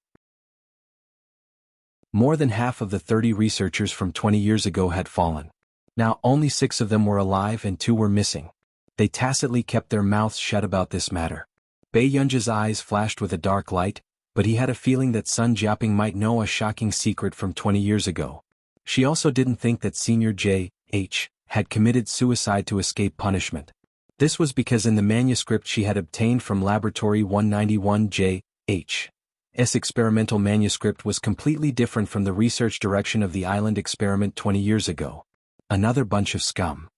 More than half of the 30 researchers from 20 years ago had fallen. Now only 6 of them were alive and 2 were missing. They tacitly kept their mouths shut about this matter. Bai Yunj's eyes flashed with a dark light, but he had a feeling that Sun Jiaping might know a shocking secret from 20 years ago. She also didn't think that Senior J.H. had committed suicide to escape punishment. This was because in the manuscript she had obtained from Laboratory 191 J.H.'s experimental manuscript was completely different from the research direction of the island experiment 20 years ago. Another bunch of scum.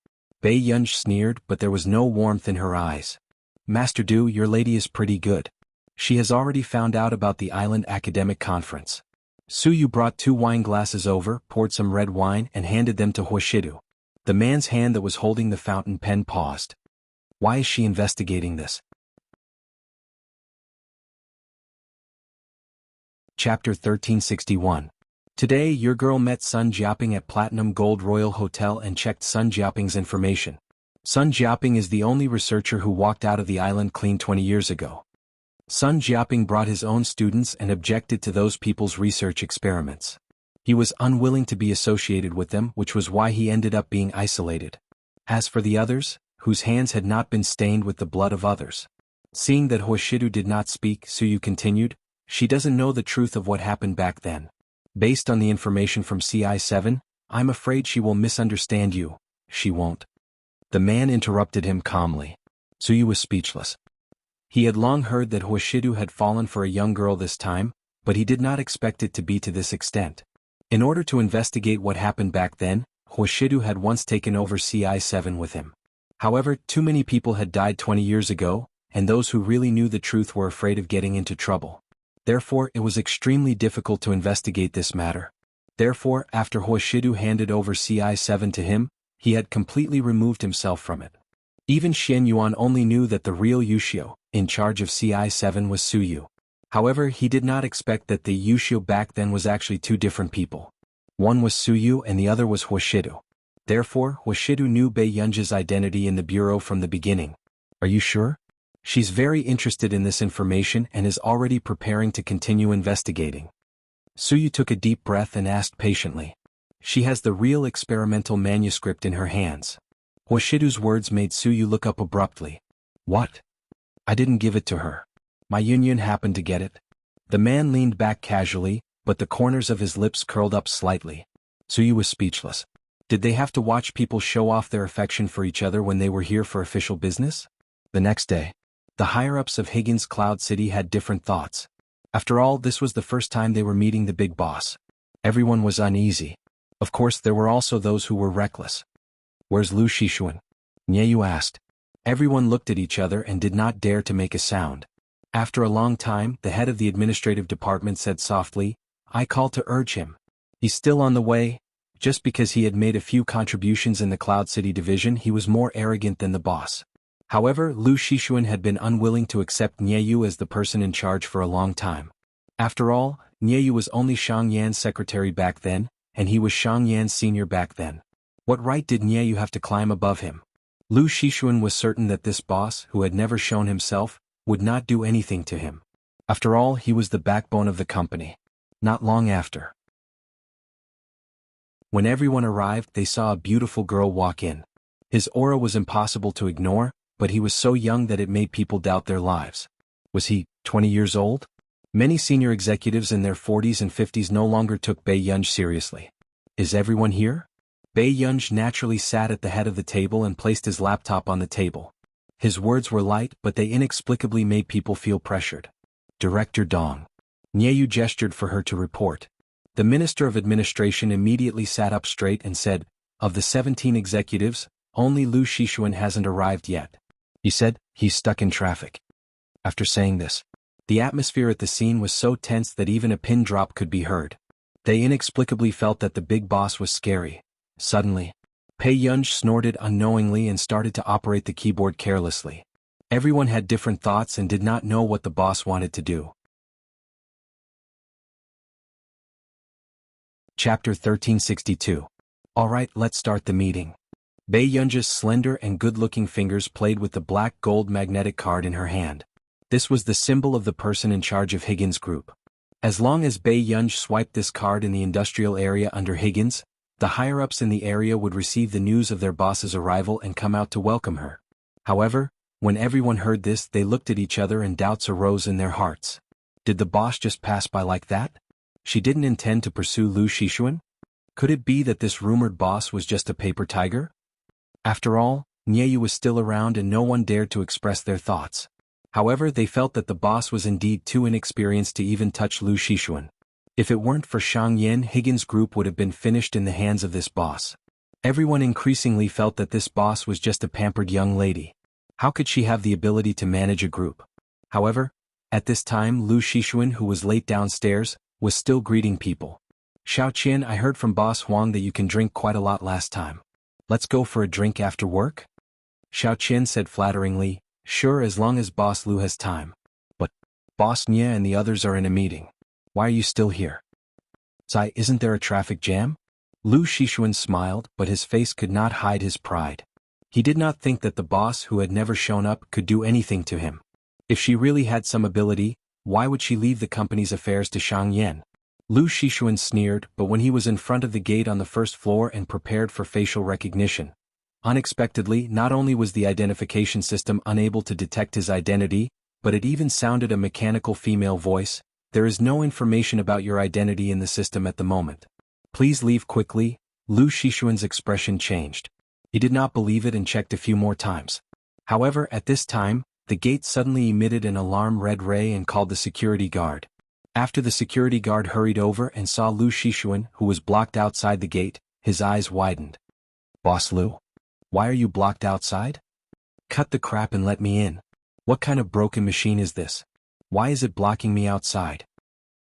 Bai Yunj sneered, but there was no warmth in her eyes. Master Du, your lady is pretty good. She has already found out about the island academic conference. Su Yu brought 2 wine glasses over, poured some red wine and handed them to Huashidu. The man's hand that was holding the fountain pen paused. Why is she investigating this? Chapter 1361. Today your girl met Sun Jiaping at Platinum Gold Royal Hotel and checked Sun Jiaping's information. Sun Jiaping is the only researcher who walked out of the island clean 20 years ago. Sun Jiaping brought his own students and objected to those people's research experiments. He was unwilling to be associated with them, which was why he ended up being isolated. As for the others, whose hands had not been stained with the blood of others. Seeing that Huashidu did not speak, Su Yu continued, she doesn't know the truth of what happened back then. Based on the information from CI7, I'm afraid she will misunderstand you. She won't. The man interrupted him calmly. Su Yu was speechless. He had long heard that Huashidu had fallen for a young girl this time, but he did not expect it to be to this extent. In order to investigate what happened back then, Huashidu had once taken over CI7 with him. However, too many people had died 20 years ago, and those who really knew the truth were afraid of getting into trouble. Therefore, it was extremely difficult to investigate this matter. Therefore, after Huashidu handed over CI7 to him, he had completely removed himself from it. Even Xian Yuan only knew that the real Yushio, in charge of CI7, was Su Yu. However, he did not expect that the Yushio back then was actually 2 different people. One was Su Yu and the other was Huashidu. Therefore, Huashidu knew Bai Yunj's identity in the bureau from the beginning. Are you sure? She's very interested in this information and is already preparing to continue investigating. Su Yu took a deep breath and asked patiently. She has the real experimental manuscript in her hands. Huashidu's words made Su Yu look up abruptly. What? I didn't give it to her. My Yunyun happened to get it. The man leaned back casually, but the corners of his lips curled up slightly. Su Yu was speechless. Did they have to watch people show off their affection for each other when they were here for official business? The next day, the higher-ups of Higgins Cloud City had different thoughts. After all, this was the first time they were meeting the big boss. Everyone was uneasy. Of course, there were also those who were reckless. Where's Lu Shishuan? Nieyu asked. Everyone looked at each other and did not dare to make a sound. After a long time, the head of the administrative department said softly, I called to urge him. He's still on the way. Just because he had made a few contributions in the Cloud City division, he was more arrogant than the boss. However, Lu Shishuan had been unwilling to accept Nieyu as the person in charge for a long time. After all, Nieyu was only Shang Yan's secretary back then, and he was Shang Yan's senior back then. What right did Nieyu have to climb above him? Lu Shishuan was certain that this boss, who had never shown himself, would not do anything to him. After all, he was the backbone of the company. Not long after. When everyone arrived, they saw a beautiful girl walk in. His aura was impossible to ignore, but he was so young that it made people doubt their lives. Was he 20 years old? Many senior executives in their 40s and 50s no longer took Bai Yunj seriously. Is everyone here? Bei Yunj naturally sat at the head of the table and placed his laptop on the table. His words were light, but they inexplicably made people feel pressured. Director Dong. Nieyu gestured for her to report. The Minister of Administration immediately sat up straight and said, "Of the 17 executives, only Lu Shixuan hasn't arrived yet." He said, "He's stuck in traffic." After saying this, the atmosphere at the scene was so tense that even a pin drop could be heard. They inexplicably felt that the big boss was scary. Suddenly, Bei Yunj snorted unknowingly and started to operate the keyboard carelessly. Everyone had different thoughts and did not know what the boss wanted to do. Chapter 1362. Alright, let's start the meeting. Bei Yunj's slender and good-looking fingers played with the black gold magnetic card in her hand. This was the symbol of the person in charge of Higgins Group. As long as Bei Yunj swiped this card in the industrial area under Higgins, the higher-ups in the area would receive the news of their boss's arrival and come out to welcome her. However, when everyone heard this, they looked at each other and doubts arose in their hearts. Did the boss just pass by like that? She didn't intend to pursue Lu Shixuan? Could it be that this rumored boss was just a paper tiger? After all, Nieyu was still around and no one dared to express their thoughts. However, they felt that the boss was indeed too inexperienced to even touch Lu Shixuan. If it weren't for Shang Yin, Higgins Group would have been finished in the hands of this boss. Everyone increasingly felt that this boss was just a pampered young lady. How could she have the ability to manage a group? However, at this time Lu Shixuan, who was late downstairs, was still greeting people. "Xiao Qian, I heard from Boss Huang that you can drink quite a lot last time. Let's go for a drink after work?" Xiao Qian said flatteringly, "Sure, as long as Boss Lu has time. But Boss Nye and the others are in a meeting. Why are you still here?" "Zai, isn't there a traffic jam?" Lu Shixuan smiled, but his face could not hide his pride. He did not think that the boss who had never shown up could do anything to him. If she really had some ability, why would she leave the company's affairs to Shang Yin? Lu Shixuan sneered, but when he was in front of the gate on the first floor and prepared for facial recognition, unexpectedly, not only was the identification system unable to detect his identity, but it even sounded a mechanical female voice. "There is no information about your identity in the system at the moment. Please leave quickly." Lu Shixuan's expression changed. He did not believe it and checked a few more times. However, at this time, the gate suddenly emitted an alarm red ray and called the security guard. After the security guard hurried over and saw Lu Shixuan, who was blocked outside the gate, his eyes widened. "Boss Lu? Why are you blocked outside? Cut the crap and let me in. What kind of broken machine is this? Why is it blocking me outside?"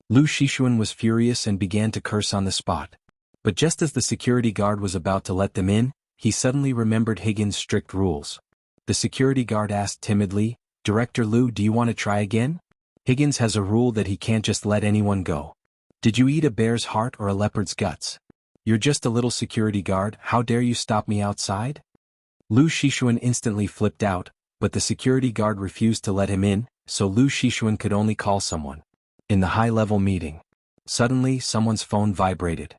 Lu Shixuan was furious and began to curse on the spot. But just as the security guard was about to let them in, he suddenly remembered Higgins' strict rules. The security guard asked timidly, "Director Lu, do you want to try again? Higgins has a rule that he can't just let anyone go. Did you eat a bear's heart or a leopard's guts? You're just a little security guard, how dare you stop me outside?" Lu Shixuan instantly flipped out, but the security guard refused to let him in, so Lu Shixuan could only call someone. In the high-level meeting, suddenly someone's phone vibrated.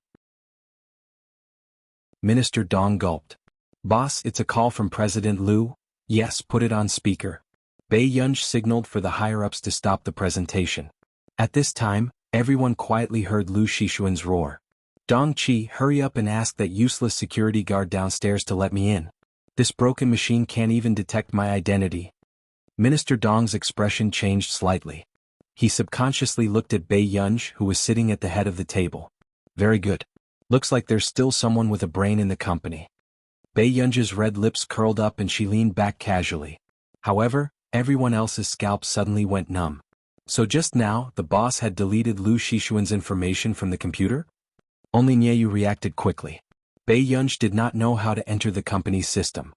Minister Dong gulped. "Boss, it's a call from President Lu." "Yes, put it on speaker." Bei Yunj signaled for the higher-ups to stop the presentation. At this time, everyone quietly heard Lu Shixuan's roar. "Dong Qi, hurry up and ask that useless security guard downstairs to let me in. This broken machine can't even detect my identity." Minister Dong's expression changed slightly. He subconsciously looked at Bei Yunj, who was sitting at the head of the table. "Very good. Looks like there's still someone with a brain in the company." Bei Yunj's red lips curled up and she leaned back casually. However, everyone else's scalp suddenly went numb. So just now, the boss had deleted Lu Shixuan's information from the computer? Only Nieyu reacted quickly. Bei Yunj did not know how to enter the company's system.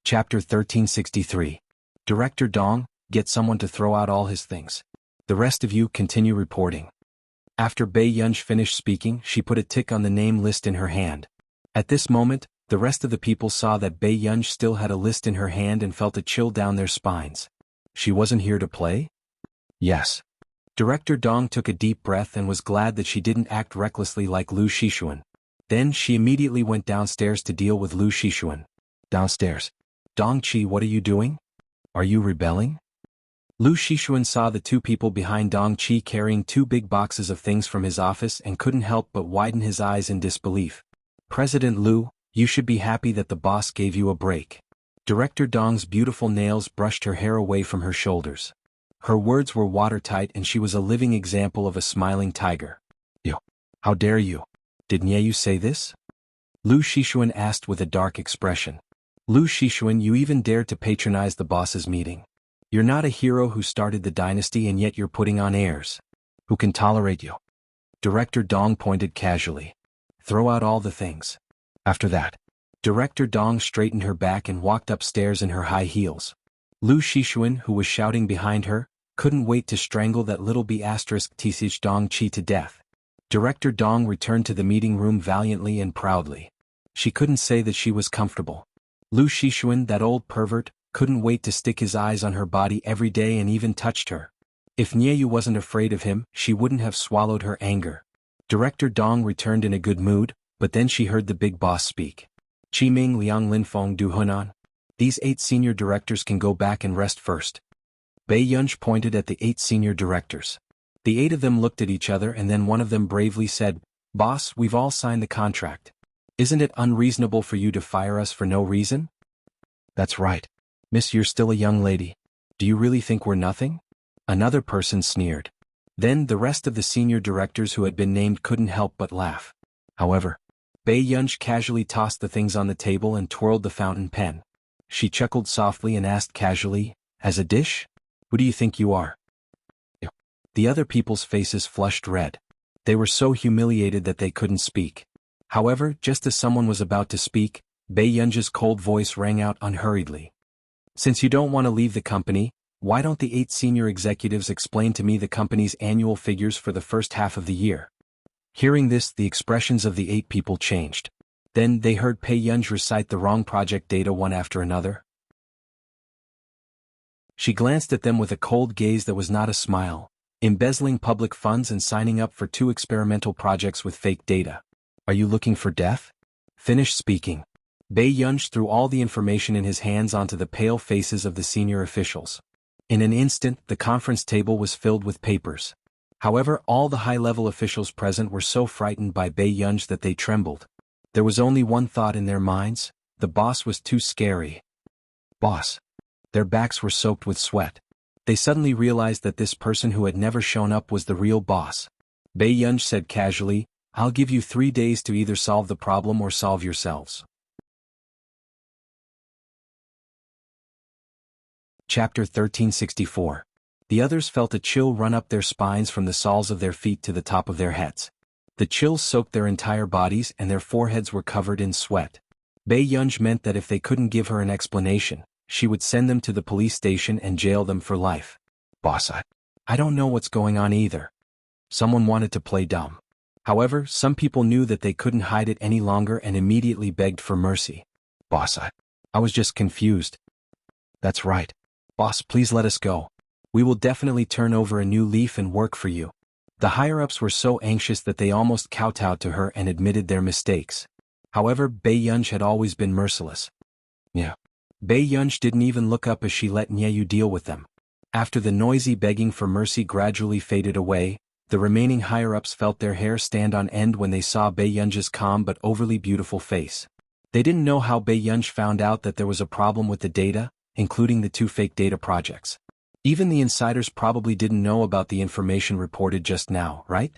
Chapter 1363. Director Dong, get someone to throw out all his things. The rest of you continue reporting. After Bei Yunj finished speaking, she put a tick on the name list in her hand. At this moment, the rest of the people saw that Bei Yunj still had a list in her hand and felt a chill down their spines. She wasn't here to play? Yes. Director Dong took a deep breath and was glad that she didn't act recklessly like Lu Shixuan. Then she immediately went downstairs to deal with Lu Shixuan. Downstairs. "Dong Qi, what are you doing? Are you rebelling?" Lu Shixuan saw the two people behind Dong Qi carrying two big boxes of things from his office and couldn't help but widen his eyes in disbelief. President Lu, you should be happy that the boss gave you a break. Director Dong's beautiful nails brushed her hair away from her shoulders. Her words were watertight and she was a living example of a smiling tiger. You. How dare you? Did Nieyu say this? Lu Shixuan asked with a dark expression. Lu Shixuan, you even dared to patronize the boss's meeting. You're not a hero who started the dynasty and yet you're putting on airs. Who can tolerate you? Director Dong pointed casually. Throw out all the things. After that, Director Dong straightened her back and walked upstairs in her high heels. Lu Shixuan, who was shouting behind her, couldn't wait to strangle that little B*TCH Dong Qi to death. Director Dong returned to the meeting room valiantly and proudly. She couldn't say that she was comfortable. Lu Shixuan, that old pervert, couldn't wait to stick his eyes on her body every day and even touched her. If Nieyu wasn't afraid of him, she wouldn't have swallowed her anger. Director Dong returned in a good mood, but then she heard the big boss speak. Qiming Liang Linfeng Du Hunan. These 8 senior directors can go back and rest first. Bei Yunj pointed at the 8 senior directors. The 8 of them looked at each other and then one of them bravely said, Boss, we've all signed the contract. Isn't it unreasonable for you to fire us for no reason? That's right. Miss, you're still a young lady. Do you really think we're nothing? Another person sneered. Then the rest of the senior directors who had been named couldn't help but laugh. However, Bei Yunj casually tossed the things on the table and twirled the fountain pen. She chuckled softly and asked casually, as a dish? Who do you think you are? The other people's faces flushed red. They were so humiliated that they couldn't speak. However, just as someone was about to speak, Bei Yunj's cold voice rang out unhurriedly. Since you don't want to leave the company, why don't the 8 senior executives explain to me the company's annual figures for the first half of the year? Hearing this, the expressions of the 8 people changed. Then they heard Bei Yunj recite the wrong project data one after another. She glanced at them with a cold gaze that was not a smile. Embezzling public funds and signing up for 2 experimental projects with fake data. Are you looking for death? Finish speaking. Bei Yunj threw all the information in his hands onto the pale faces of the senior officials. In an instant, the conference table was filled with papers. However, all the high-level officials present were so frightened by Bei Yunj that they trembled. There was only one thought in their minds: the boss was too scary. Boss. Their backs were soaked with sweat. They suddenly realized that this person who had never shown up was the real boss. Bei Yunj said casually, I'll give you 3 days to either solve the problem or solve yourselves. Chapter 1364. The others felt a chill run up their spines from the soles of their feet to the top of their heads. The chills soaked their entire bodies and their foreheads were covered in sweat. Bei Yunj meant that if they couldn't give her an explanation, she would send them to the police station and jail them for life. Boss, I don't know what's going on either. Someone wanted to play dumb. However, some people knew that they couldn't hide it any longer and immediately begged for mercy. Boss, I was just confused. That's right. Boss, please let us go. We will definitely turn over a new leaf and work for you. The higher-ups were so anxious that they almost kowtowed to her and admitted their mistakes. However, Bei Yunj had always been merciless. Yeah. Bei Yunj didn't even look up as she let Nieyu deal with them. After the noisy begging for mercy gradually faded away, the remaining higher-ups felt their hair stand on end when they saw Bei Yunj's calm but overly beautiful face. They didn't know how Bei Yunj found out that there was a problem with the data, including the 2 fake data projects. Even the insiders probably didn't know about the information reported just now, right?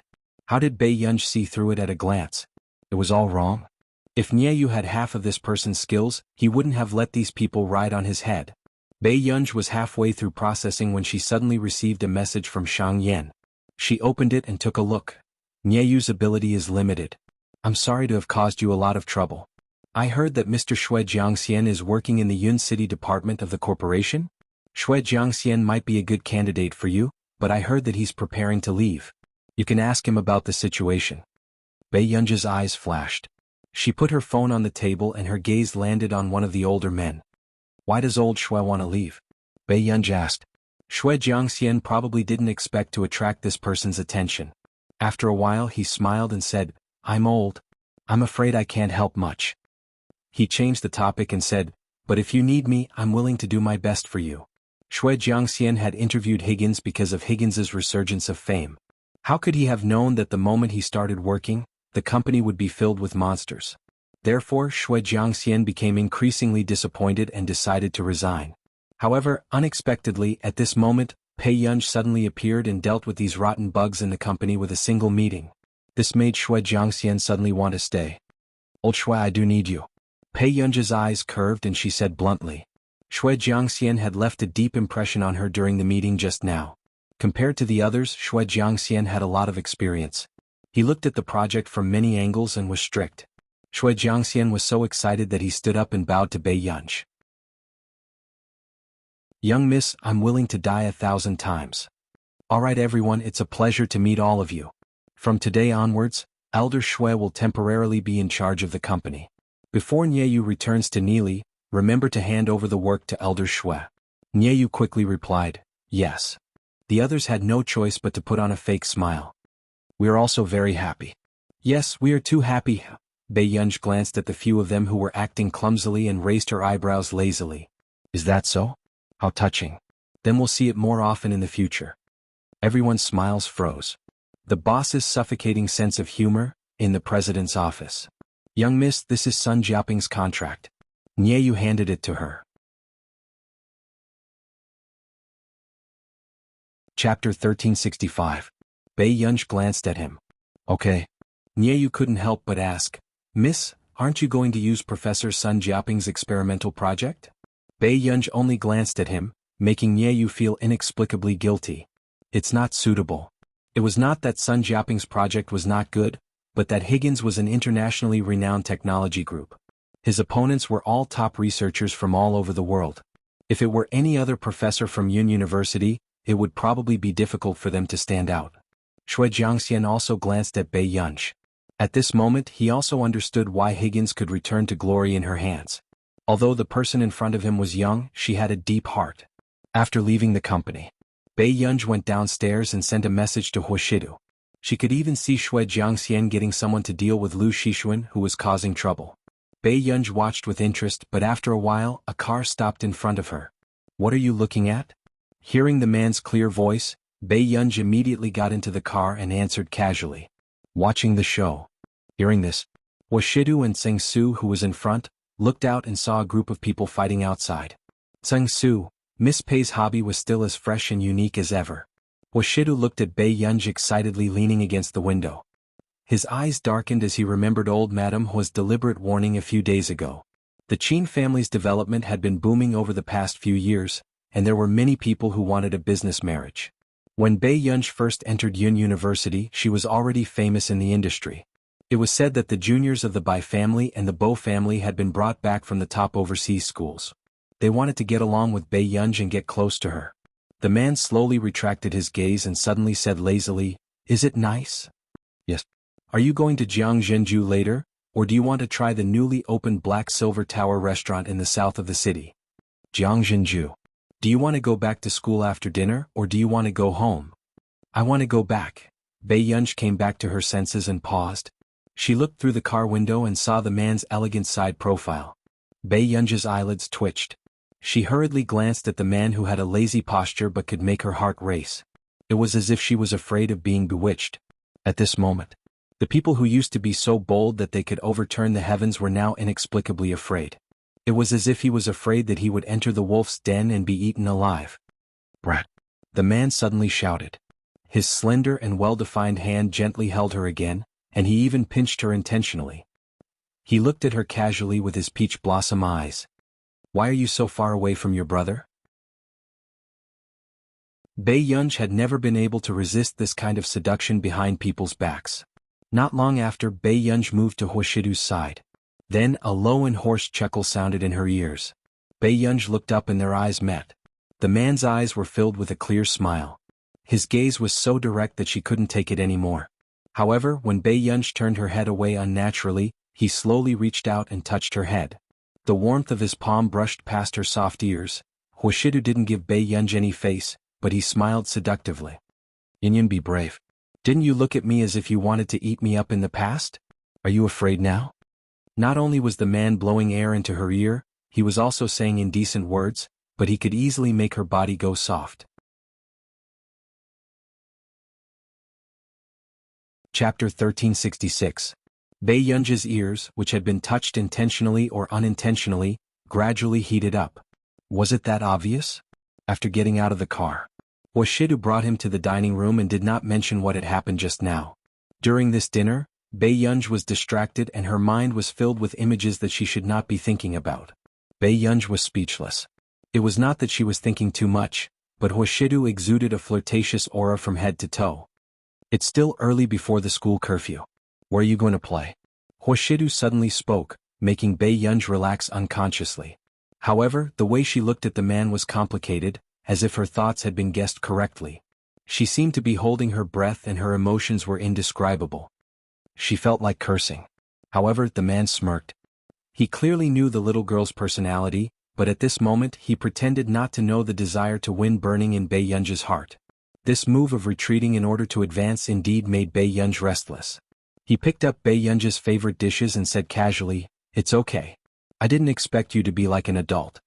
How did Bei Yunj see through it at a glance? It was all wrong. If Nieyu had half of this person's skills, he wouldn't have let these people ride on his head. Bei Yunj was halfway through processing when she suddenly received a message from Shang Yan. She opened it and took a look. Nieyu's ability is limited. I'm sorry to have caused you a lot of trouble. I heard that Mr. Shui Jiangxian is working in the Yun City department of the corporation? Shui Jiangxian might be a good candidate for you, but I heard that he's preparing to leave. You can ask him about the situation. Bei Yunj's eyes flashed. She put her phone on the table and her gaze landed on one of the older men. Why does old Shui want to leave? Bei Yunj asked. Shui Jiangxian probably didn't expect to attract this person's attention. After a while he smiled and said, I'm old. I'm afraid I can't help much. He changed the topic and said, but if you need me, I'm willing to do my best for you. Shui Jiangxian had interviewed Higgins because of Higgins's resurgence of fame. How could he have known that the moment he started working, the company would be filled with monsters? Therefore, Shui Jiangxian became increasingly disappointed and decided to resign. However, unexpectedly, at this moment, Pei Yunj suddenly appeared and dealt with these rotten bugs in the company with a single meeting. This made Shui Jiangxian suddenly want to stay. Old Shui, I do need you. Pei Yunj's eyes curved and she said bluntly. Shui Jiangxian had left a deep impression on her during the meeting just now. Compared to the others, Shui Jiangxian had a lot of experience. He looked at the project from many angles and was strict. Shui Jiangxian was so excited that he stood up and bowed to Pei Yunj. Young miss, I'm willing to die 1,000 times. Alright everyone, it's a pleasure to meet all of you. From today onwards, Elder Shui will temporarily be in charge of the company. Before Nieyu returns to Nili, remember to hand over the work to Elder Shui. Nieyu quickly replied, yes. The others had no choice but to put on a fake smile. We are also very happy. Yes, we are too happy. Pei Yunj glanced at the few of them who were acting clumsily and raised her eyebrows lazily. Is that so? How touching. Then we'll see it more often in the future. Everyone's smiles froze. The boss's suffocating sense of humor, in the president's office. Young miss, this is Sun Jiaoping's contract. Nieyu handed it to her. Chapter 1365. Pei Yunj glanced at him. Okay. Nieyu couldn't help but ask, Miss, aren't you going to use Professor Sun Jiaoping's experimental project? Pei Yunj only glanced at him, making Nieyu feel inexplicably guilty. It's not suitable. It was not that Sun Jiaoping's project was not good, but that Higgins was an internationally renowned technology group. His opponents were all top researchers from all over the world. If it were any other professor from Yun University, it would probably be difficult for them to stand out. Shui Jiangxian also glanced at Pei Yunj. At this moment he also understood why Higgins could return to glory in her hands. Although the person in front of him was young, she had a deep heart. After leaving the company, Pei Yunj went downstairs and sent a message to Huashidu. She could even see Shui Jiangxian getting someone to deal with Lu Shixuan who was causing trouble. Pei Yunj watched with interest, but after a while a car stopped in front of her. What are you looking at? Hearing the man's clear voice, Pei Yunj immediately got into the car and answered casually. Watching the show. Hearing this, Huashidu and Tseng Su, who was in front, looked out and saw a group of people fighting outside. Tseng Su, Miss Pei's hobby was still as fresh and unique as ever. Huashidu looked at Pei Yunj excitedly leaning against the window. His eyes darkened as he remembered old Madame Hua's deliberate warning a few days ago. The Qin family's development had been booming over the past few years, and there were many people who wanted a business marriage. When Pei Yunj first entered Yun University, she was already famous in the industry. It was said that the juniors of the Bai family and the Bo family had been brought back from the top overseas schools. They wanted to get along with Pei Yunj and get close to her. The man slowly retracted his gaze and suddenly said lazily, Is it nice? Yes. Are you going to Jianghu later, or do you want to try the newly opened Black Silver Tower restaurant in the south of the city? Jianghu. Do you want to go back to school after dinner, or do you want to go home? I want to go back. Pei Yunj came back to her senses and paused. She looked through the car window and saw the man's elegant side profile. Pei Yunj's eyelids twitched. She hurriedly glanced at the man who had a lazy posture but could make her heart race. It was as if she was afraid of being bewitched. At this moment, the people who used to be so bold that they could overturn the heavens were now inexplicably afraid. It was as if he was afraid that he would enter the wolf's den and be eaten alive. Brat! The man suddenly shouted. His slender and well-defined hand gently held her again, and he even pinched her intentionally. He looked at her casually with his peach blossom eyes. Why are you so far away from your brother? Pei Yunj had never been able to resist this kind of seduction behind people's backs. Not long after, Pei Yunj moved to Huashidu's side. Then a low and hoarse chuckle sounded in her ears. Pei Yunj looked up and their eyes met. The man's eyes were filled with a clear smile. His gaze was so direct that she couldn't take it anymore. However, when Pei Yunj turned her head away unnaturally, he slowly reached out and touched her head. The warmth of his palm brushed past her soft ears. Huashidu didn't give Pei Yunj any face, but he smiled seductively. Yinyan, be brave. Didn't you look at me as if you wanted to eat me up in the past? Are you afraid now? Not only was the man blowing air into her ear, he was also saying indecent words, but he could easily make her body go soft. Chapter 1366. Bei Yunji's ears, which had been touched intentionally or unintentionally, gradually heated up. Was it that obvious? After getting out of the car, Washidu brought him to the dining room and did not mention what had happened just now. During this dinner, Bei Yunji was distracted and her mind was filled with images that she should not be thinking about. Bei Yunji was speechless. It was not that she was thinking too much, but Washidu exuded a flirtatious aura from head to toe. It's still early before the school curfew. Where are you going to play? Washidu suddenly spoke, making Bei Yunji relax unconsciously. However, the way she looked at the man was complicated, as if her thoughts had been guessed correctly. She seemed to be holding her breath and her emotions were indescribable. She felt like cursing. However, the man smirked. He clearly knew the little girl's personality, but at this moment he pretended not to know the desire to win burning in Bei Yunji's heart. This move of retreating in order to advance indeed made Bei Yunji restless. He picked up Bei Yunji's favorite dishes and said casually, "It's okay. I didn't expect you to be like an adult."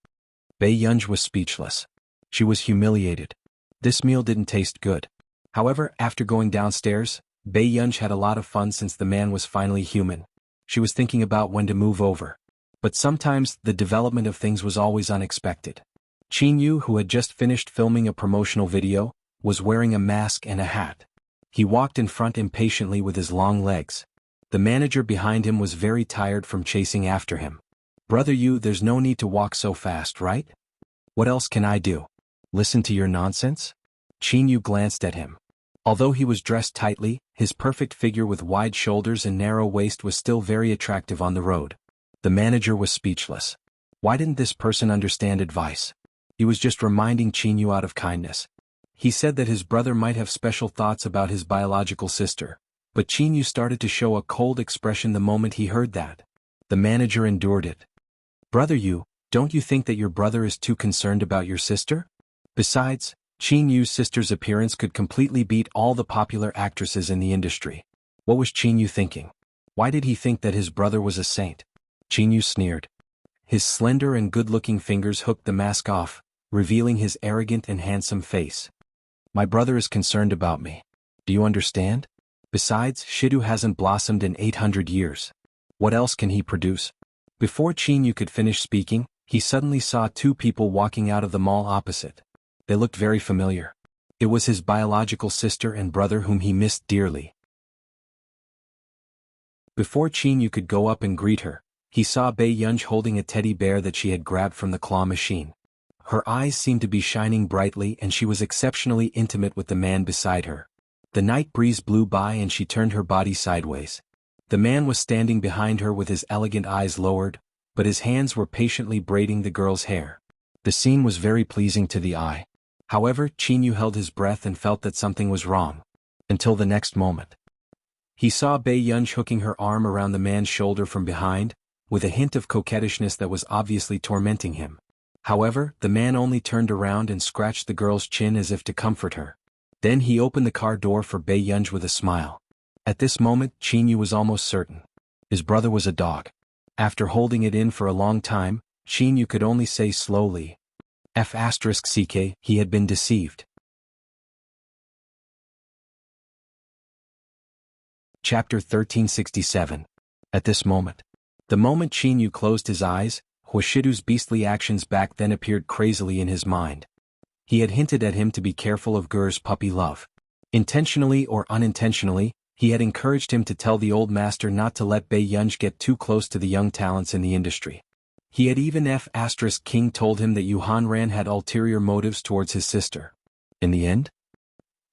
Bei Yunji was speechless. She was humiliated. This meal didn't taste good. However, after going downstairs, Bei Yunji had a lot of fun since the man was finally human. She was thinking about when to move over. But sometimes, the development of things was always unexpected. Jianghu, who had just finished filming a promotional video, was wearing a mask and a hat. He walked in front impatiently with his long legs. The manager behind him was very tired from chasing after him. "Brother Yu, there's no need to walk so fast, right? What else can I do? Listen to your nonsense?" Jianghu glanced at him. Although he was dressed tightly, his perfect figure with wide shoulders and narrow waist was still very attractive on the road. The manager was speechless. Why didn't this person understand advice? He was just reminding Jianghu out of kindness. He said that his brother might have special thoughts about his biological sister, but Jianghu started to show a cold expression the moment he heard that. The manager endured it. "Brother Yu, don't you think that your brother is too concerned about your sister? Besides, Jianghu's sister's appearance could completely beat all the popular actresses in the industry." What was Jianghu thinking? Why did he think that his brother was a saint? Jianghu sneered. His slender and good-looking fingers hooked the mask off, revealing his arrogant and handsome face. "My brother is concerned about me. Do you understand? Besides, Shidu hasn't blossomed in 800 years. What else can he produce?" Before Jianghu could finish speaking, he suddenly saw two people walking out of the mall opposite. They looked very familiar. It was his biological sister and brother whom he missed dearly. Before Jianghu could go up and greet her, he saw Bei Yunji holding a teddy bear that she had grabbed from the claw machine. Her eyes seemed to be shining brightly and she was exceptionally intimate with the man beside her. The night breeze blew by and she turned her body sideways. The man was standing behind her with his elegant eyes lowered, but his hands were patiently braiding the girl's hair. The scene was very pleasing to the eye. However, Jianghu held his breath and felt that something was wrong. Until the next moment. He saw Bei Yunji hooking her arm around the man's shoulder from behind, with a hint of coquettishness that was obviously tormenting him. However, the man only turned around and scratched the girl's chin as if to comfort her. Then he opened the car door for Bei Yunji with a smile. At this moment, Jianghu was almost certain. His brother was a dog. After holding it in for a long time, Jianghu could only say slowly, "F***ck, he had been deceived." Chapter 1367. At this moment. The moment Jianghu closed his eyes, Hoshidu's beastly actions back then appeared crazily in his mind. He had hinted at him to be careful of Ger's puppy love. Intentionally or unintentionally, he had encouraged him to tell the old master not to let Bei Yunji get too close to the young talents in the industry. He had even King told him that Yuhan Ran had ulterior motives towards his sister. In the end,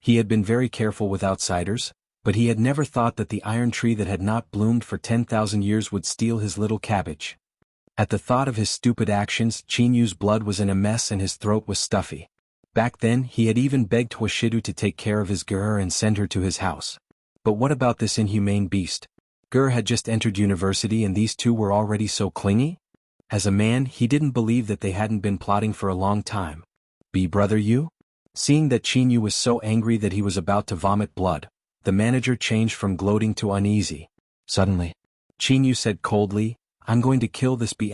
he had been very careful with outsiders, but he had never thought that the iron tree that had not bloomed for 10,000 years would steal his little cabbage. At the thought of his stupid actions, Jianghu's blood was in a mess and his throat was stuffy. Back then, he had even begged Hoshidu to take care of his Ger and send her to his house. But what about this inhumane beast? Ger had just entered university and these two were already so clingy? As a man, he didn't believe that they hadn't been plotting for a long time. "Be brother Yu?" Seeing that Jianghu was so angry that he was about to vomit blood, the manager changed from gloating to uneasy. Suddenly, Jianghu said coldly, "I'm going to kill this B*****.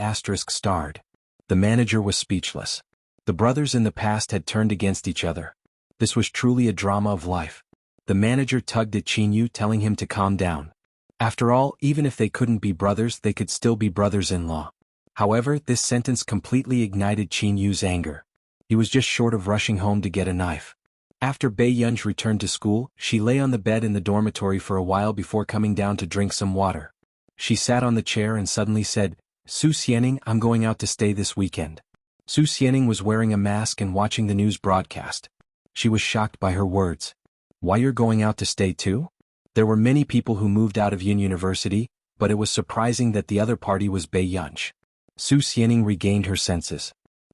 The manager was speechless. The brothers in the past had turned against each other. This was truly a drama of life. The manager tugged at Jianghu, telling him to calm down. After all, even if they couldn't be brothers, they could still be brothers-in-law. However, this sentence completely ignited Jianghu's anger. He was just short of rushing home to get a knife. After Bei Yunj returned to school, she lay on the bed in the dormitory for a while before coming down to drink some water. She sat on the chair and suddenly said, "Su Xianing, I'm going out to stay this weekend." Su Xianing was wearing a mask and watching the news broadcast. She was shocked by her words. "Why, you're going out to stay too?" There were many people who moved out of Yun University, but it was surprising that the other party was Bei Yunj. Su Xianing regained her senses.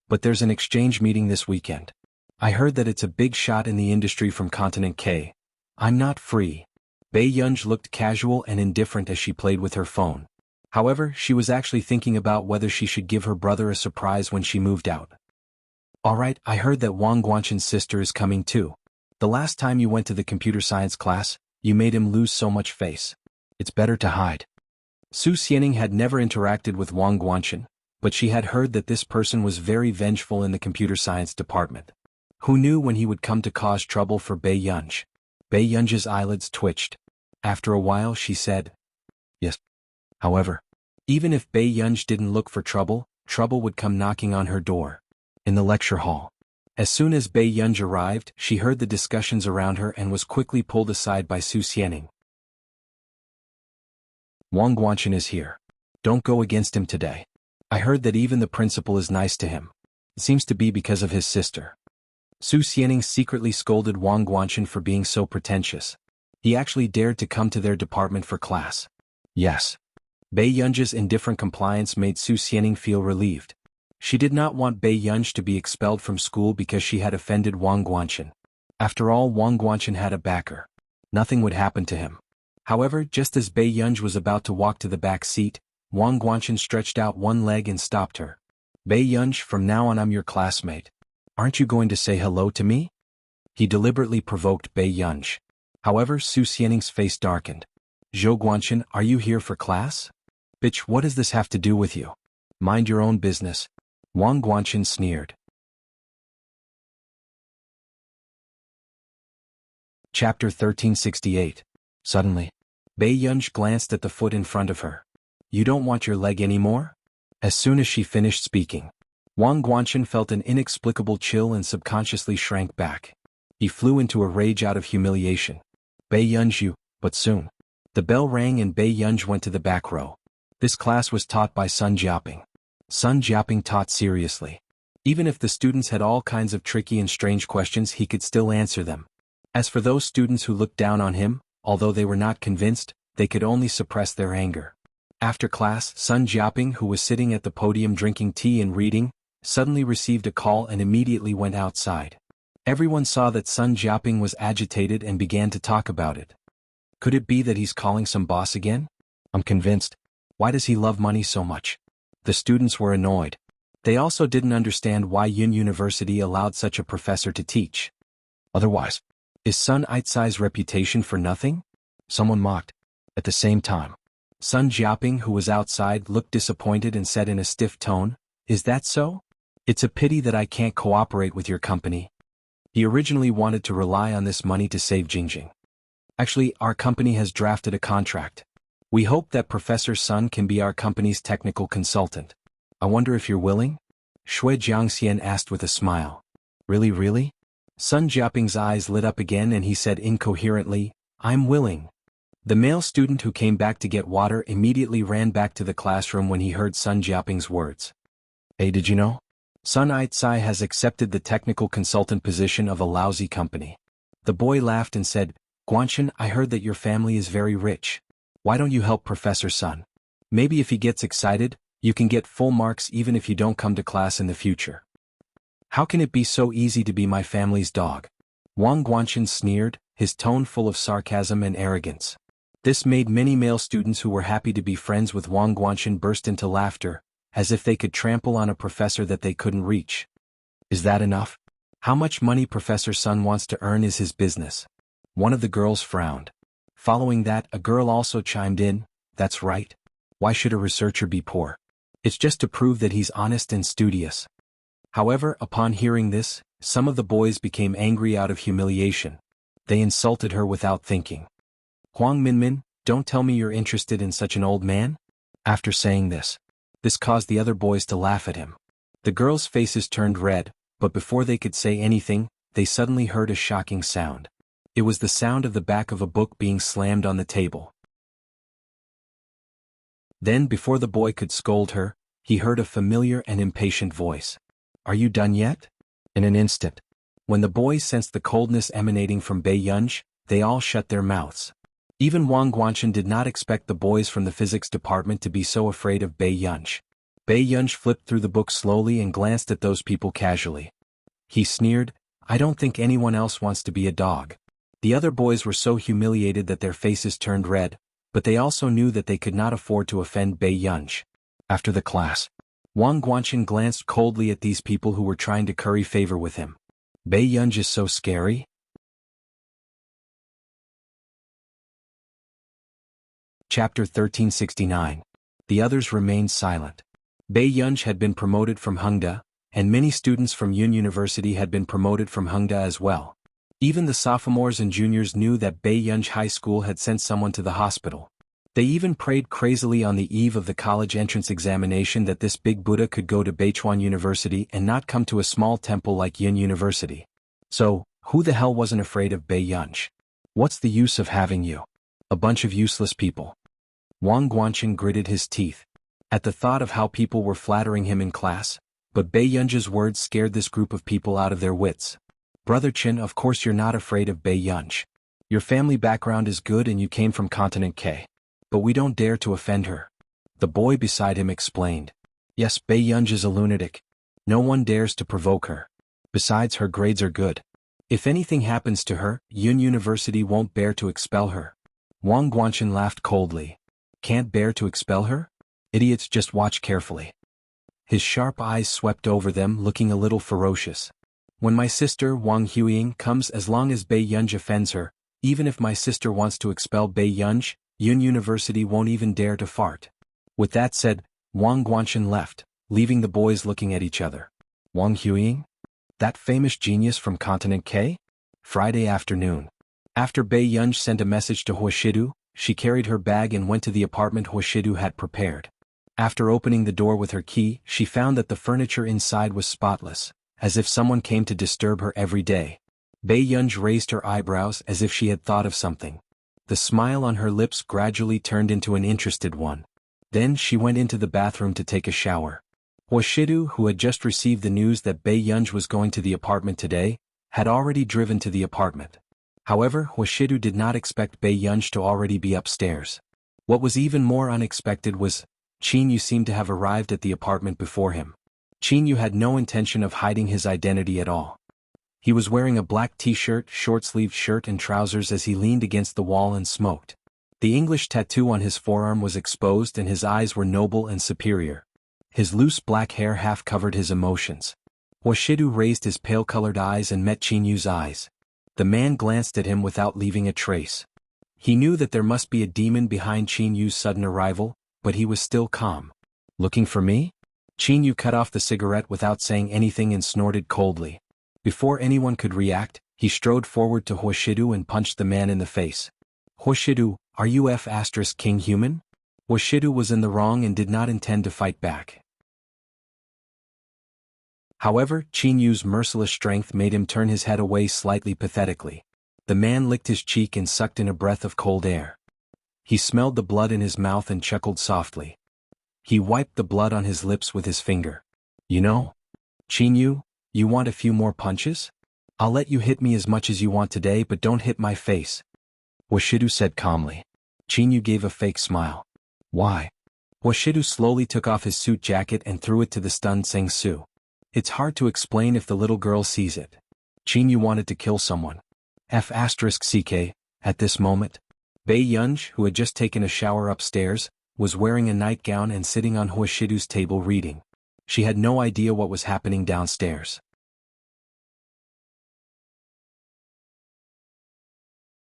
"But there's an exchange meeting this weekend. I heard that it's a big shot in the industry from Continent K. I'm not free." Bei Yunj looked casual and indifferent as she played with her phone. However, she was actually thinking about whether she should give her brother a surprise when she moved out. "Alright, I heard that Wang Guanshan's sister is coming too. The last time you went to the computer science class, you made him lose so much face. It's better to hide." Su Xianing had never interacted with Wang Guanshan, but she had heard that this person was very vengeful in the computer science department. Who knew when he would come to cause trouble for Bei Yunj? Bei Yunj's eyelids twitched. After a while she said, "Yes." However, even if Bei Yunj didn't look for trouble, trouble would come knocking on her door. In the lecture hall. As soon as Bei Yunj arrived, she heard the discussions around her and was quickly pulled aside by Su Xianing. "Wang Guanshan is here. Don't go against him today. I heard that even the principal is nice to him. It seems to be because of his sister." Su Xianing secretly scolded Wang Guanshan for being so pretentious. He actually dared to come to their department for class. Yes. Bei Yunj's indifferent compliance made Su Xianing feel relieved. She did not want Bei Yunj to be expelled from school because she had offended Wang Guanshan. After all, Wang Guanshan had a backer. Nothing would happen to him. However, just as Bei Yunj was about to walk to the back seat, Wang Guanshan stretched out one leg and stopped her. "Bei Yunj, from now on I'm your classmate. Aren't you going to say hello to me?" He deliberately provoked Bei Yunj. However, Su Xianing's face darkened. "Zhou Guanshan, are you here for class?" "Bitch, what does this have to do with you? Mind your own business." Wang Guanshan sneered. Chapter 1368. Suddenly, Bei Yunj glanced at the foot in front of her. "You don't want your leg anymore?" As soon as she finished speaking, Wang Guanshan felt an inexplicable chill and subconsciously shrank back. He flew into a rage out of humiliation. "Bei Yunj, you," but soon. The bell rang and Bei Yunj went to the back row. This class was taught by Sun Jiaping. Sun Jiaping taught seriously. Even if the students had all kinds of tricky and strange questions, he could still answer them. As for those students who looked down on him, although they were not convinced, they could only suppress their anger. After class, Sun Jiaping, who was sitting at the podium drinking tea and reading, suddenly received a call and immediately went outside. Everyone saw that Sun Jiaping was agitated and began to talk about it. Could it be that he's calling some boss again? I'm convinced. Why does he love money so much? The students were annoyed. They also didn't understand why Yun University allowed such a professor to teach. Otherwise, is Sun Aitzai's reputation for nothing? Someone mocked. At the same time, Sun Jiaping, who was outside, looked disappointed and said in a stiff tone, "Is that so? It's a pity that I can't cooperate with your company." He originally wanted to rely on this money to save Jingjing. "Actually, our company has drafted a contract. We hope that Professor Sun can be our company's technical consultant. I wonder if you're willing?" Shui Jiangxian asked with a smile. Really? Sun Jiaping's eyes lit up again and he said incoherently, "I'm willing." The male student who came back to get water immediately ran back to the classroom when he heard Sun Jiaping's words. "Hey, did you know? Sun Aitzai has accepted the technical consultant position of a lousy company." The boy laughed and said, "Guanshan, I heard that your family is very rich. Why don't you help Professor Sun? Maybe if he gets excited, you can get full marks even if you don't come to class in the future." "How can it be so easy to be my family's dog?" Wang Guanshan sneered, his tone full of sarcasm and arrogance. This made many male students who were happy to be friends with Wang Guanshan burst into laughter, as if they could trample on a professor that they couldn't reach. "Is that enough? How much money Professor Sun wants to earn is his business." One of the girls frowned. Following that, a girl also chimed in, "That's right. Why should a researcher be poor? It's just to prove that he's honest and studious." However, upon hearing this, some of the boys became angry out of humiliation. They insulted her without thinking. Huang Minmin, don't tell me you're interested in such an old man? After saying this caused the other boys to laugh at him. The girls' faces turned red, but before they could say anything, they suddenly heard a shocking sound. It was the sound of the back of a book being slammed on the table. Then, before the boy could scold her, he heard a familiar and impatient voice. Are you done yet? In an instant, when the boys sensed the coldness emanating from Bei Yunj, they all shut their mouths. Even Wang Guanchen did not expect the boys from the physics department to be so afraid of Bei Yunj. Bei Yunj flipped through the book slowly and glanced at those people casually. He sneered, I don't think anyone else wants to be a dog. The other boys were so humiliated that their faces turned red, but they also knew that they could not afford to offend Bei Yunj. After the class, Wang Guanchen glanced coldly at these people who were trying to curry favor with him. Bei Yunj is so scary? Chapter 1369. The others remained silent. Bei Yunj had been promoted from Hengda, and many students from Yun University had been promoted from Hengda as well. Even the sophomores and juniors knew that Bei Yunj High School had sent someone to the hospital. They even prayed crazily on the eve of the college entrance examination that this big Buddha could go to Beichuan University and not come to a small temple like Yun University. So, who the hell wasn't afraid of Bei Yunj? What's the use of having you? A bunch of useless people. Wang Guanchen gritted his teeth at the thought of how people were flattering him in class, but Bei Yunj's words scared this group of people out of their wits. Brother Chin, of course you're not afraid of Bei Yunj. Your family background is good and you came from Continent K. But we don't dare to offend her. The boy beside him explained. Yes, Bei Yunj is a lunatic. No one dares to provoke her. Besides, her grades are good. If anything happens to her, Yun University won't bear to expel her. Wang Guanchen laughed coldly. Can't bear to expel her? Idiots, just watch carefully. His sharp eyes swept over them, looking a little ferocious. When my sister Wang Huiying comes, as long as Bei Yunj offends her, even if my sister wants to expel Bei Yunj, Yun University won't even dare to fart. With that said, Wang Guanchen left, leaving the boys looking at each other. Wang Huiying? That famous genius from Continent K? Friday afternoon. After Bei Yunj sent a message to Huashidu, she carried her bag and went to the apartment Huashidu had prepared. After opening the door with her key, she found that the furniture inside was spotless, as if someone came to disturb her every day. Bei Yunj raised her eyebrows as if she had thought of something. The smile on her lips gradually turned into an interested one. Then she went into the bathroom to take a shower. Huashidu, who had just received the news that Bei Yunj was going to the apartment today, had already driven to the apartment. However, Huashidu did not expect Bei Yunj to already be upstairs. What was even more unexpected was, Qin seemed to have arrived at the apartment before him. Qin had no intention of hiding his identity at all. He was wearing a black t-shirt, short-sleeved shirt and trousers as he leaned against the wall and smoked. The English tattoo on his forearm was exposed and his eyes were noble and superior. His loose black hair half covered his emotions. Huashidu raised his pale-colored eyes and met Qinyu's eyes. The man glanced at him without leaving a trace. He knew that there must be a demon behind Qinyu's sudden arrival, but he was still calm. Looking for me? Qinyu cut off the cigarette without saying anything and snorted coldly. Before anyone could react, he strode forward to Huashidu and punched the man in the face. Huashidu, are you King human? Huashidu was in the wrong and did not intend to fight back. However, Qinyu's merciless strength made him turn his head away slightly pathetically. The man licked his cheek and sucked in a breath of cold air. He smelled the blood in his mouth and chuckled softly. He wiped the blood on his lips with his finger. You know, Qinyu, you want a few more punches? I'll let you hit me as much as you want today, but don't hit my face. Huashidu said calmly. Qinyu gave a fake smile. Why? Huashidu slowly took off his suit jacket and threw it to the stunned Seng Su. It's hard to explain if the little girl sees it. Qinyu wanted to kill someone. F***ck, at this moment. Bei Yunj, who had just taken a shower upstairs, was wearing a nightgown and sitting on Huashidu's table reading. She had no idea what was happening downstairs.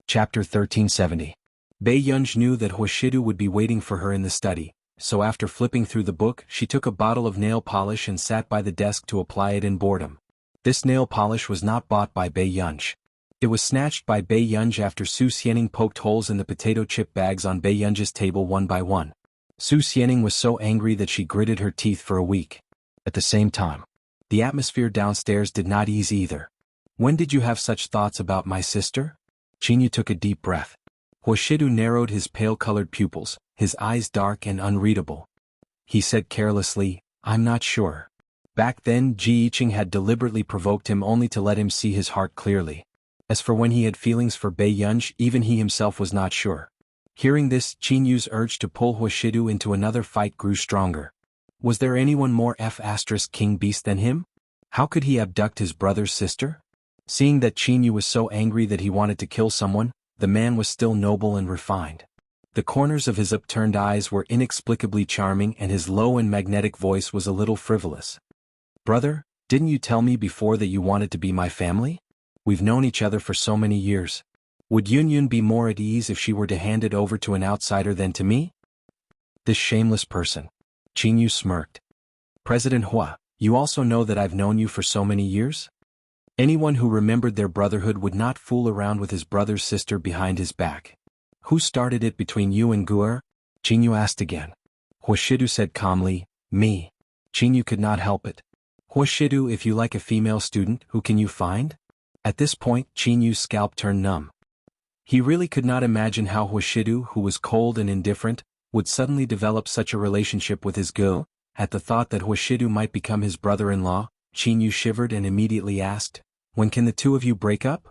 Chapter 1370. Bei Yunj knew that Huashidu would be waiting for her in the study, so after flipping through the book she took a bottle of nail polish and sat by the desk to apply it in boredom. This nail polish was not bought by Bei Yunji. It was snatched by Bei Yunji after Su Xianing poked holes in the potato chip bags on Bei Yunji's table one by one. Su Xianing was so angry that she gritted her teeth for a week. At the same time, the atmosphere downstairs did not ease either. When did you have such thoughts about my sister? Qingyu took a deep breath. Huashidu narrowed his pale-colored pupils, his eyes dark and unreadable. He said carelessly, I'm not sure. Back then Ji Yiqing had deliberately provoked him only to let him see his heart clearly. As for when he had feelings for Bei Yunji, even he himself was not sure. Hearing this, Qinyu's urge to pull Huashidu into another fight grew stronger. Was there anyone more king beast than him? How could he abduct his brother's sister? Seeing that Qinyu was so angry that he wanted to kill someone, the man was still noble and refined. The corners of his upturned eyes were inexplicably charming and his low and magnetic voice was a little frivolous. Brother, didn't you tell me before that you wanted to be my family? We've known each other for so many years. Would Yunyun be more at ease if she were to hand it over to an outsider than to me? This shameless person. Qinyu smirked. President Hua, you also know that I've known you for so many years? Anyone who remembered their brotherhood would not fool around with his brother's sister behind his back. Who started it between you and Guer? Qinyu asked again. Huashidu said calmly, me. Qinyu could not help it. Huashidu, if you like a female student, who can you find? At this point, Qinyu's scalp turned numb. He really could not imagine how Huashidu, who was cold and indifferent, would suddenly develop such a relationship with his girl. At the thought that Huashidu might become his brother-in-law, Qinyu shivered and immediately asked, when can the two of you break up?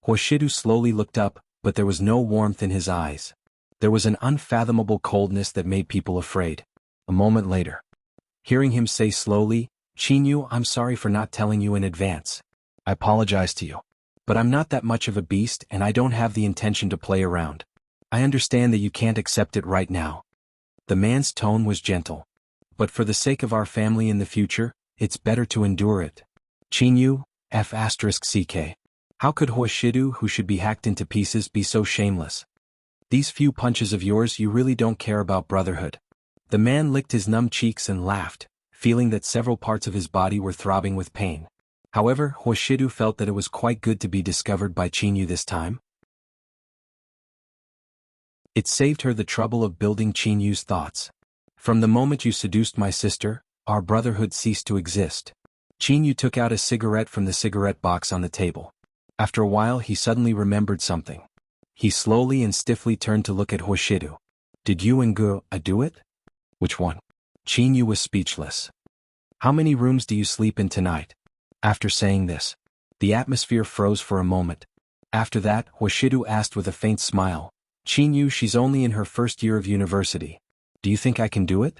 Huashidu slowly looked up, but there was no warmth in his eyes. There was an unfathomable coldness that made people afraid. A moment later, hearing him say slowly, Qinyu, I'm sorry for not telling you in advance. I apologize to you. But I'm not that much of a beast and I don't have the intention to play around. I understand that you can't accept it right now. The man's tone was gentle. But for the sake of our family in the future, it's better to endure it. Qinyu, F*ck. How could Huashidu, who should be hacked into pieces, be so shameless? These few punches of yours, you really don't care about brotherhood. The man licked his numb cheeks and laughed, feeling that several parts of his body were throbbing with pain. However, Huashidu felt that it was quite good to be discovered by Qinyu this time. It saved her the trouble of building Qinyu's thoughts. From the moment you seduced my sister, our brotherhood ceased to exist. Qinyu took out a cigarette from the cigarette box on the table. After a while he suddenly remembered something. He slowly and stiffly turned to look at Huashidu. Did you and Gu do it? Which one? Qinyu was speechless. How many rooms do you sleep in tonight? After saying this, the atmosphere froze for a moment. After that, Huashidu asked with a faint smile, Qinyu, she's only in her first year of university. Do you think I can do it?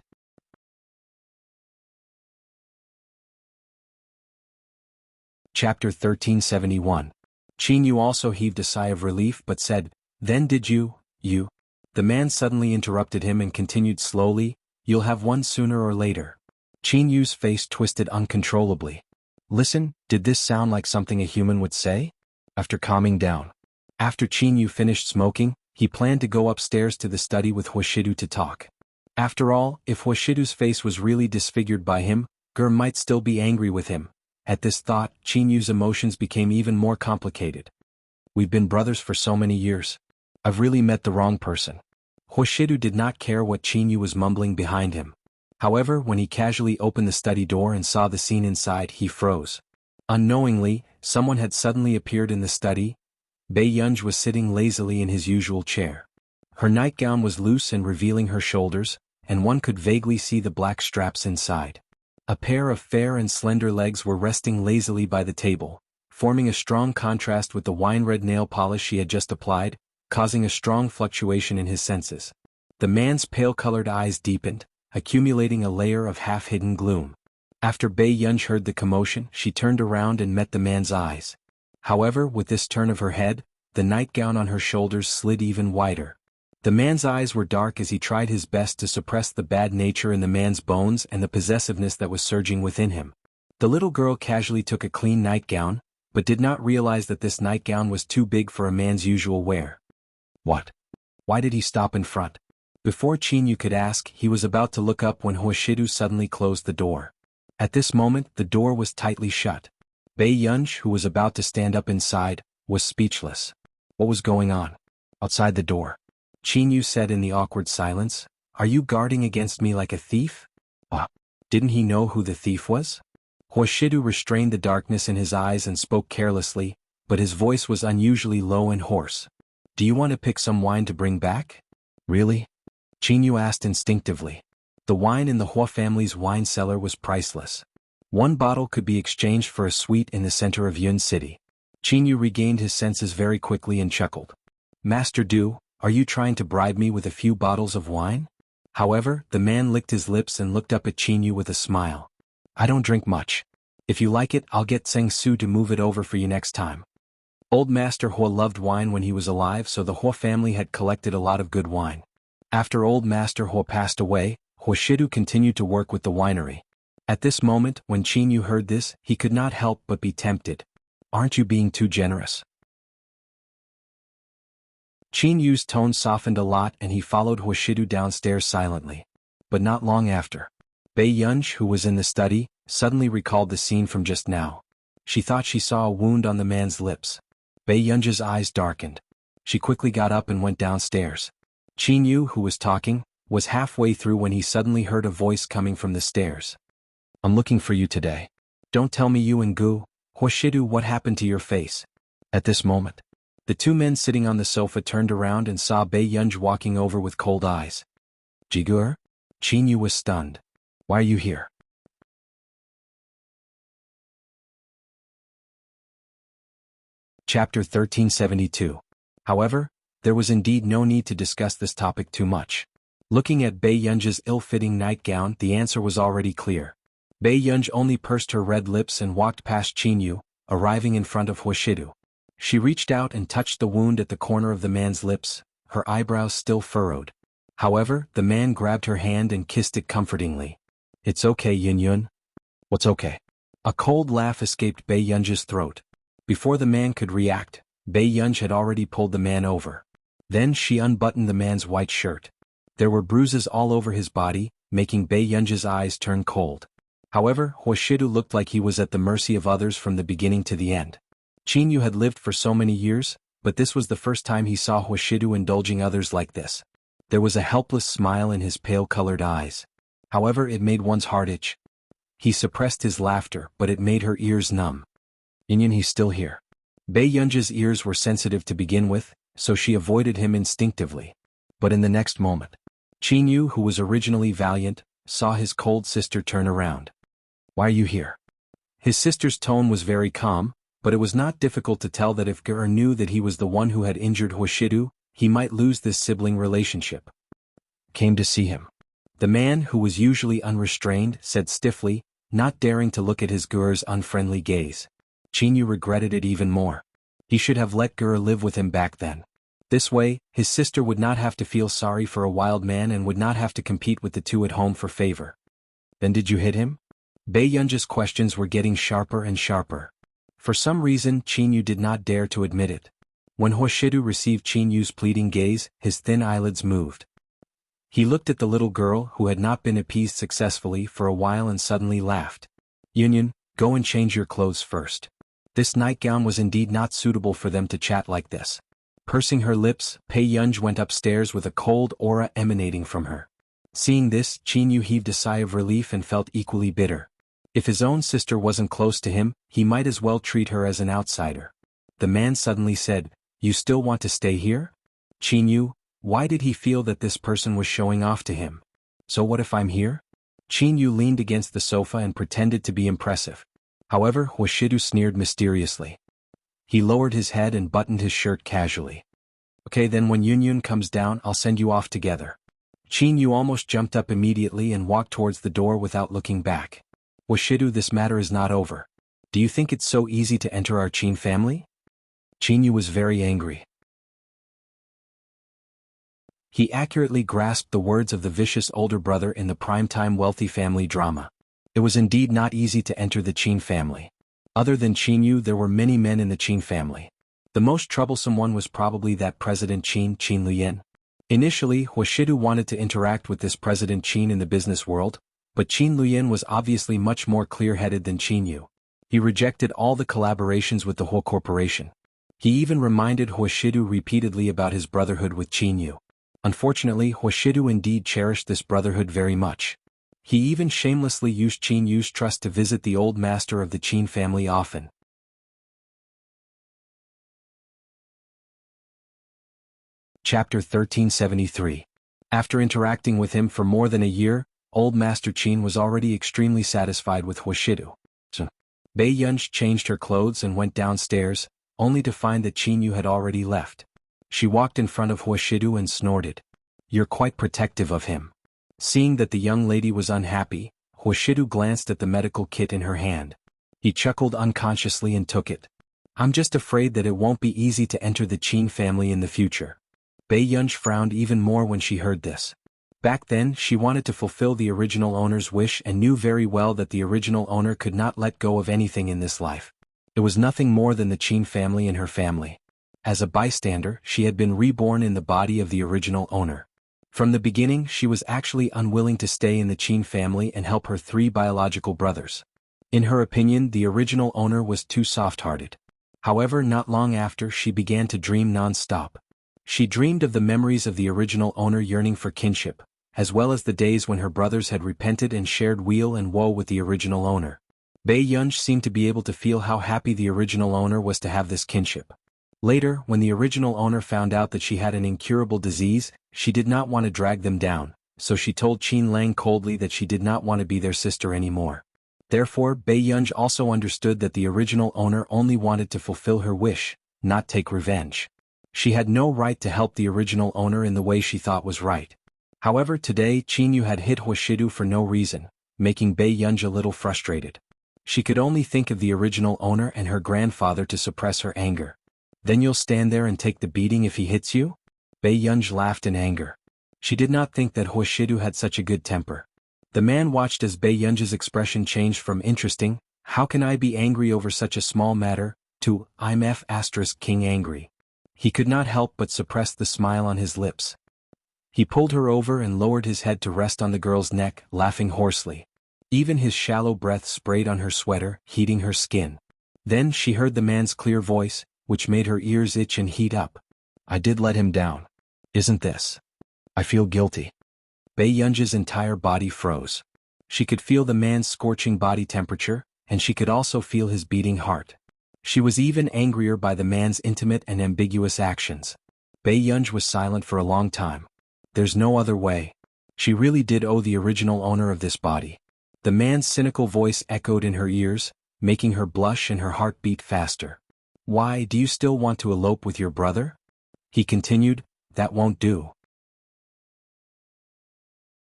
Chapter 1371. Qinyu also heaved a sigh of relief but said, then did you? The man suddenly interrupted him and continued slowly, you'll have one sooner or later. Qinyu's face twisted uncontrollably. Listen, did this sound like something a human would say? After calming down. After Qinyu finished smoking, he planned to go upstairs to the study with Huashidu to talk. After all, if Huashidu's face was really disfigured by him, Gur might still be angry with him. At this thought, Qinyu's emotions became even more complicated. We've been brothers for so many years. I've really met the wrong person. Huashidu did not care what Qinyu was mumbling behind him. However, when he casually opened the study door and saw the scene inside, he froze. Unknowingly, someone had suddenly appeared in the study. Bei Yunji was sitting lazily in his usual chair. Her nightgown was loose and revealing her shoulders, and one could vaguely see the black straps inside. A pair of fair and slender legs were resting lazily by the table, forming a strong contrast with the wine-red nail polish she had just applied, causing a strong fluctuation in his senses. The man's pale-colored eyes deepened, accumulating a layer of half-hidden gloom. After Bei Yunji heard the commotion, she turned around and met the man's eyes. However, with this turn of her head, the nightgown on her shoulders slid even wider. The man's eyes were dark as he tried his best to suppress the bad nature in the man's bones and the possessiveness that was surging within him. The little girl casually took a clean nightgown, but did not realize that this nightgown was too big for a man's usual wear. What? Why did he stop in front? Before Qin Yu could ask, he was about to look up when Huashidu suddenly closed the door. At this moment, the door was tightly shut. Bei Yunj, who was about to stand up inside, was speechless. What was going on? Outside the door. Qin Yu said in the awkward silence, "Are you guarding against me like a thief?" Didn't he know who the thief was? Huashidu restrained the darkness in his eyes and spoke carelessly, but his voice was unusually low and hoarse. "Do you want to pick some wine to bring back?" "Really?" Qin Yu asked instinctively. The wine in the Hua family's wine cellar was priceless. One bottle could be exchanged for a suite in the center of Yun City. Qin Yu regained his senses very quickly and chuckled. "Master Du, are you trying to bribe me with a few bottles of wine?" However, the man licked his lips and looked up at Qin Yu with a smile. "I don't drink much. If you like it, I'll get Zheng Su to move it over for you next time." Old Master Hua loved wine when he was alive, so the Hua family had collected a lot of good wine. After Old Master Hua passed away, Huashidu continued to work with the winery. At this moment, when Qin Yu heard this, he could not help but be tempted. "Aren't you being too generous?" Qin Yu's tone softened a lot and he followed Huashidu downstairs silently. But not long after. Bei Yunj, who was in the study, suddenly recalled the scene from just now. She thought she saw a wound on the man's lips. Bei Yunj's eyes darkened. She quickly got up and went downstairs. Qin Yu, who was talking, was halfway through when he suddenly heard a voice coming from the stairs. "I'm looking for you today. Don't tell me you and Gu, Huashidu, what happened to your face?" At this moment, the two men sitting on the sofa turned around and saw Bei Yunj walking over with cold eyes. "Jigur?" Qin Yu was stunned. "Why are you here?" Chapter 1372. However, there was indeed no need to discuss this topic too much. Looking at Bei Yunj's ill-fitting nightgown, the answer was already clear. Bei Yunj only pursed her red lips and walked past Qin Yu, arriving in front of Huashidu. She reached out and touched the wound at the corner of the man's lips, her eyebrows still furrowed. However, the man grabbed her hand and kissed it comfortingly. "It's okay, Yun Yun." "What's okay?" A cold laugh escaped Bei Yunj's throat. Before the man could react, Bei Yunj had already pulled the man over. Then she unbuttoned the man's white shirt. There were bruises all over his body, making Bei Yunj's eyes turn cold. However, Huashidu looked like he was at the mercy of others from the beginning to the end. Qin Yu had lived for so many years, but this was the first time he saw Huashidu indulging others like this. There was a helpless smile in his pale-colored eyes. However, it made one's heart itch. He suppressed his laughter, but it made her ears numb. "Yin, he's still here." Bei Yunj's ears were sensitive to begin with, so she avoided him instinctively. But in the next moment, Qin Yu, who was originally valiant, saw his cold sister turn around. "Why are you here?" His sister's tone was very calm, but it was not difficult to tell that if Gur knew that he was the one who had injured Huashidu, he might lose this sibling relationship. "Came to see him." The man, who was usually unrestrained, said stiffly, not daring to look at his Gur's unfriendly gaze. Qin Yu regretted it even more. He should have let Gur live with him back then. This way, his sister would not have to feel sorry for a wild man and would not have to compete with the two at home for favor. "Then did you hit him?" Bei Yunj's questions were getting sharper and sharper. For some reason, Qin Yu did not dare to admit it. When Huashidu received Qin Yu's pleading gaze, his thin eyelids moved. He looked at the little girl who had not been appeased successfully for a while and suddenly laughed. "Yun, go and change your clothes first." This nightgown was indeed not suitable for them to chat like this. Pursing her lips, Bei Yunj went upstairs with a cold aura emanating from her. Seeing this, Qin Yu heaved a sigh of relief and felt equally bitter. If his own sister wasn't close to him, he might as well treat her as an outsider. The man suddenly said, "You still want to stay here?" Qin Yu, why did he feel that this person was showing off to him? "So what if I'm here?" Qin Yu leaned against the sofa and pretended to be impressive. However, Huashidu sneered mysteriously. He lowered his head and buttoned his shirt casually. "Okay, then when Yun comes down, I'll send you off together." Qin Yu almost jumped up immediately and walked towards the door without looking back. "Huashidu, this matter is not over. Do you think it's so easy to enter our Qin family?" Qin Yu was very angry. He accurately grasped the words of the vicious older brother in the primetime wealthy family drama. It was indeed not easy to enter the Qin family. Other than Qin Yu, there were many men in the Qin family. The most troublesome one was probably that President Qin Luyan. Initially, Huashidu wanted to interact with this President Qin in the business world, but Qin Luyan was obviously much more clear-headed than Qin Yu. He rejected all the collaborations with the whole corporation. He even reminded Huashidu repeatedly about his brotherhood with Qin Yu. Unfortunately, Huashidu indeed cherished this brotherhood very much. He even shamelessly used Qin Yu's trust to visit the old master of the Qin family often. Chapter 1373. After interacting with him for more than a year, old Master Qin was already extremely satisfied with Huashidu. Bei Yunj changed her clothes and went downstairs, only to find that Qin Yu had already left. She walked in front of Huashidu and snorted. "You're quite protective of him." Seeing that the young lady was unhappy, Huashidu glanced at the medical kit in her hand. He chuckled unconsciously and took it. "I'm just afraid that it won't be easy to enter the Qin family in the future." Bei Yunj frowned even more when she heard this. Back then, she wanted to fulfill the original owner's wish and knew very well that the original owner could not let go of anything in this life. It was nothing more than the Qin family and her family. As a bystander, she had been reborn in the body of the original owner. From the beginning, she was actually unwilling to stay in the Qin family and help her 3 biological brothers. In her opinion, the original owner was too soft-hearted. However, not long after, she began to dream non-stop. She dreamed of the memories of the original owner yearning for kinship, as well as the days when her brothers had repented and shared weal and woe with the original owner. Bei Yunj seemed to be able to feel how happy the original owner was to have this kinship. Later, when the original owner found out that she had an incurable disease, she did not want to drag them down, so she told Qin Lang coldly that she did not want to be their sister anymore. Therefore, Bei Yunj also understood that the original owner only wanted to fulfill her wish, not take revenge. She had no right to help the original owner in the way she thought was right. However, today Qin Yu had hit Huashidu for no reason, making Bei Yunj a little frustrated. She could only think of the original owner and her grandfather to suppress her anger. "Then you'll stand there and take the beating if he hits you?" Bei Yunj laughed in anger. She did not think that Huashidu had such a good temper. The man watched as Bei Yunj's expression changed from interesting, "How can I be angry over such a small matter?" to "I'm King angry." He could not help but suppress the smile on his lips. He pulled her over and lowered his head to rest on the girl's neck, laughing hoarsely. Even his shallow breath sprayed on her sweater, heating her skin. Then she heard the man's clear voice, which made her ears itch and heat up. "I did let him down. Isn't this? I feel guilty." Bei Yunj's entire body froze. She could feel the man's scorching body temperature, and she could also feel his beating heart. She was even angrier by the man's intimate and ambiguous actions. Bei Yunj was silent for a long time. There's no other way. She really did owe the original owner of this body. The man's cynical voice echoed in her ears, making her blush and her heart beat faster. "Why, do you still want to elope with your brother?" He continued, "That won't do.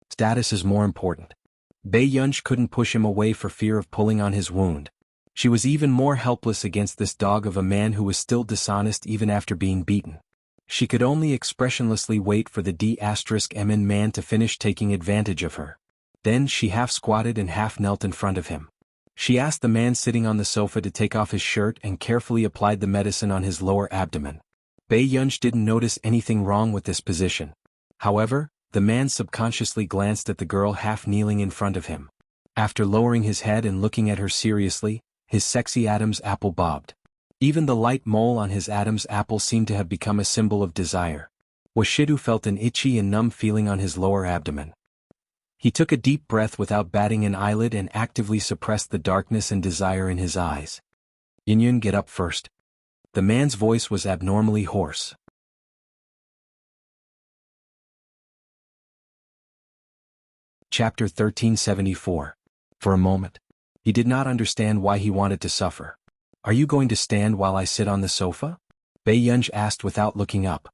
Status is more important." Bei Yunj couldn't push him away for fear of pulling on his wound. She was even more helpless against this dog of a man who was still dishonest even after being beaten. She could only expressionlessly wait for the D*MN man to finish taking advantage of her. Then she half squatted and half knelt in front of him. She asked the man sitting on the sofa to take off his shirt and carefully applied the medicine on his lower abdomen. Bei Yunj didn't notice anything wrong with this position. However, the man subconsciously glanced at the girl half kneeling in front of him. After lowering his head and looking at her seriously, his sexy Adam's apple bobbed. Even the light mole on his Adam's apple seemed to have become a symbol of desire. Huashidu felt an itchy and numb feeling on his lower abdomen. He took a deep breath without batting an eyelid and actively suppressed the darkness and desire in his eyes. "Yinyun, get up first." The man's voice was abnormally hoarse. Chapter 1374. For a moment, he did not understand why he wanted to suffer. "Are you going to stand while I sit on the sofa?" Bei Yunj asked without looking up.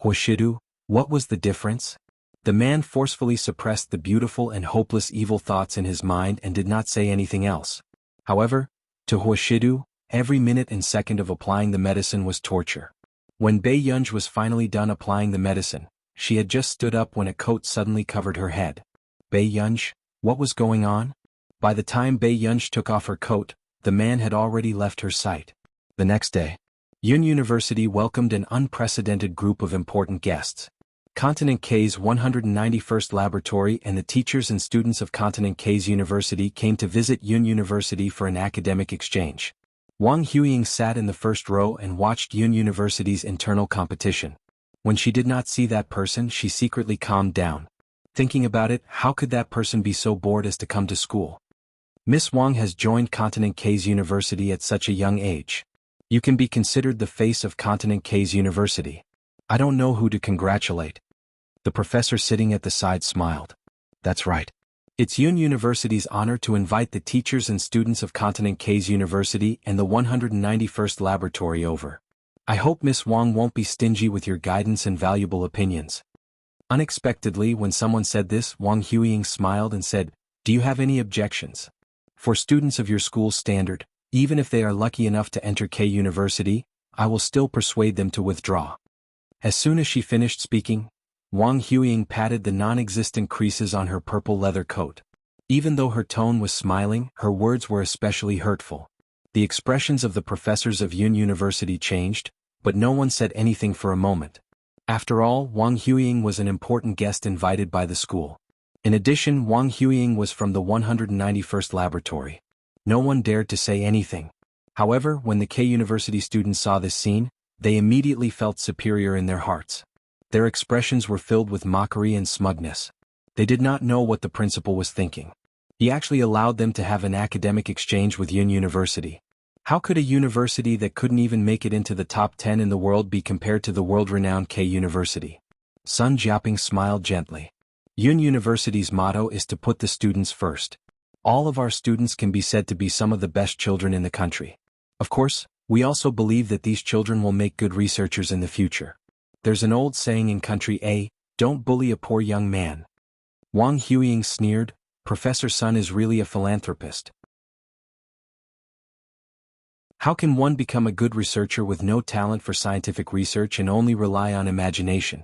"Huashidu, what was the difference?" The man forcefully suppressed the beautiful and hopeless evil thoughts in his mind and did not say anything else. However, to Huashidu, every minute and second of applying the medicine was torture. When Bei Yunj was finally done applying the medicine, she had just stood up when a coat suddenly covered her head. "Bei Yunj, what was going on?" By the time Bei Yunj took off her coat, the man had already left her sight. The next day, Yun University welcomed an unprecedented group of important guests. Continent K's 191st Laboratory and the teachers and students of Continent K's university came to visit Yun University for an academic exchange. Wang Huiying sat in the first row and watched Yun University's internal competition. When she did not see that person, she secretly calmed down. Thinking about it, how could that person be so bored as to come to school? Miss Wang has joined Continent K's university at such a young age. You can be considered the face of Continent K's university. I don't know who to congratulate. The professor sitting at the side smiled. That's right. It's Yun University's honor to invite the teachers and students of Continent K's university and the 191st laboratory over. I hope Miss Wang won't be stingy with your guidance and valuable opinions. Unexpectedly, when someone said this, Wang Huiying smiled and said, "Do you have any objections? For students of your school's standard, even if they are lucky enough to enter K University, I will still persuade them to withdraw." As soon as she finished speaking, Wang Huiying patted the non-existent creases on her purple leather coat. Even though her tone was smiling, her words were especially hurtful. The expressions of the professors of Yun University changed, but no one said anything for a moment. After all, Wang Huiying was an important guest invited by the school. In addition, Wang Huiying was from the 191st laboratory. No one dared to say anything. However, when the K University students saw this scene, they immediately felt superior in their hearts. Their expressions were filled with mockery and smugness. They did not know what the principal was thinking. He actually allowed them to have an academic exchange with Yun University. How could a university that couldn't even make it into the top 10 in the world be compared to the world-renowned K University? Sun Jiaping smiled gently. Yun University's motto is to put the students first. All of our students can be said to be some of the best children in the country. Of course, we also believe that these children will make good researchers in the future. There's an old saying in country A, "Don't bully a poor young man." Wang Huiying sneered, "Professor Sun is really a philanthropist. How can one become a good researcher with no talent for scientific research and only rely on imagination?"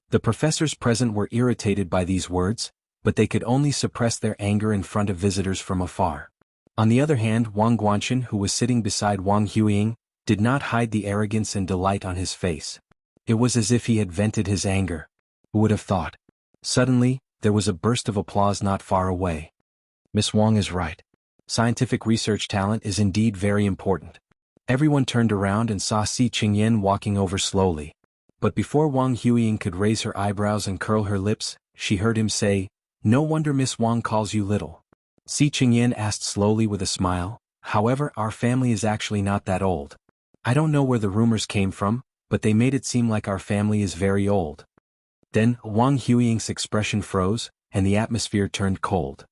The professors present were irritated by these words, but they could only suppress their anger in front of visitors from afar. On the other hand, Wang Guanchen, who was sitting beside Wang Huiying, did not hide the arrogance and delight on his face. It was as if he had vented his anger. Who would have thought? Suddenly, there was a burst of applause not far away. Miss Wang is right. Scientific research talent is indeed very important. Everyone turned around and saw Si Qingyan walking over slowly. But before Wang Huiying could raise her eyebrows and curl her lips, she heard him say, "No wonder Miss Wang calls you little." Si Qingyan asked slowly with a smile, "However, our family is actually not that old. I don't know where the rumors came from, but they made it seem like our family is very old." Then, Wang Huiying's expression froze, and the atmosphere turned cold.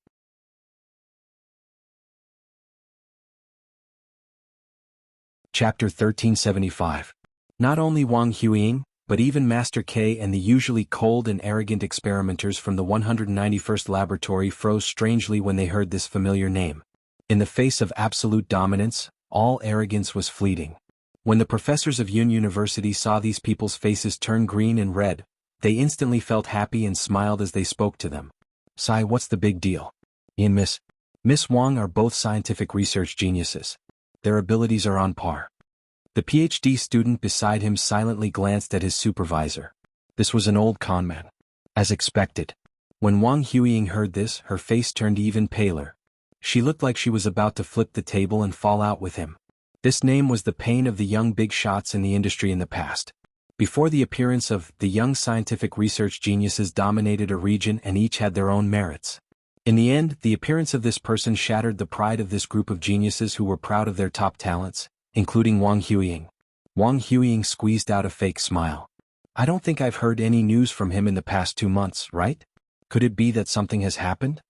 Chapter 1375. Not only Wang Huiying, but even Master K and the usually cold and arrogant experimenters from the 191st laboratory froze strangely when they heard this familiar name. In the face of absolute dominance, all arrogance was fleeting. When the professors of Yun University saw these people's faces turn green and red, they instantly felt happy and smiled as they spoke to them. "Sai, what's the big deal? And Miss Wang are both scientific research geniuses. Their abilities are on par." The PhD student beside him silently glanced at his supervisor. This was an old conman. As expected. When Wang Huiying heard this, her face turned even paler. She looked like she was about to flip the table and fall out with him. This name was the pain of the young big shots in the industry in the past. Before the appearance of the young scientific research geniuses dominated a region and each had their own merits. In the end, the appearance of this person shattered the pride of this group of geniuses who were proud of their top talents, including Wang Huiying. Wang Huiying squeezed out a fake smile. "I don't think I've heard any news from him in the past 2 months, right? Could it be that something has happened?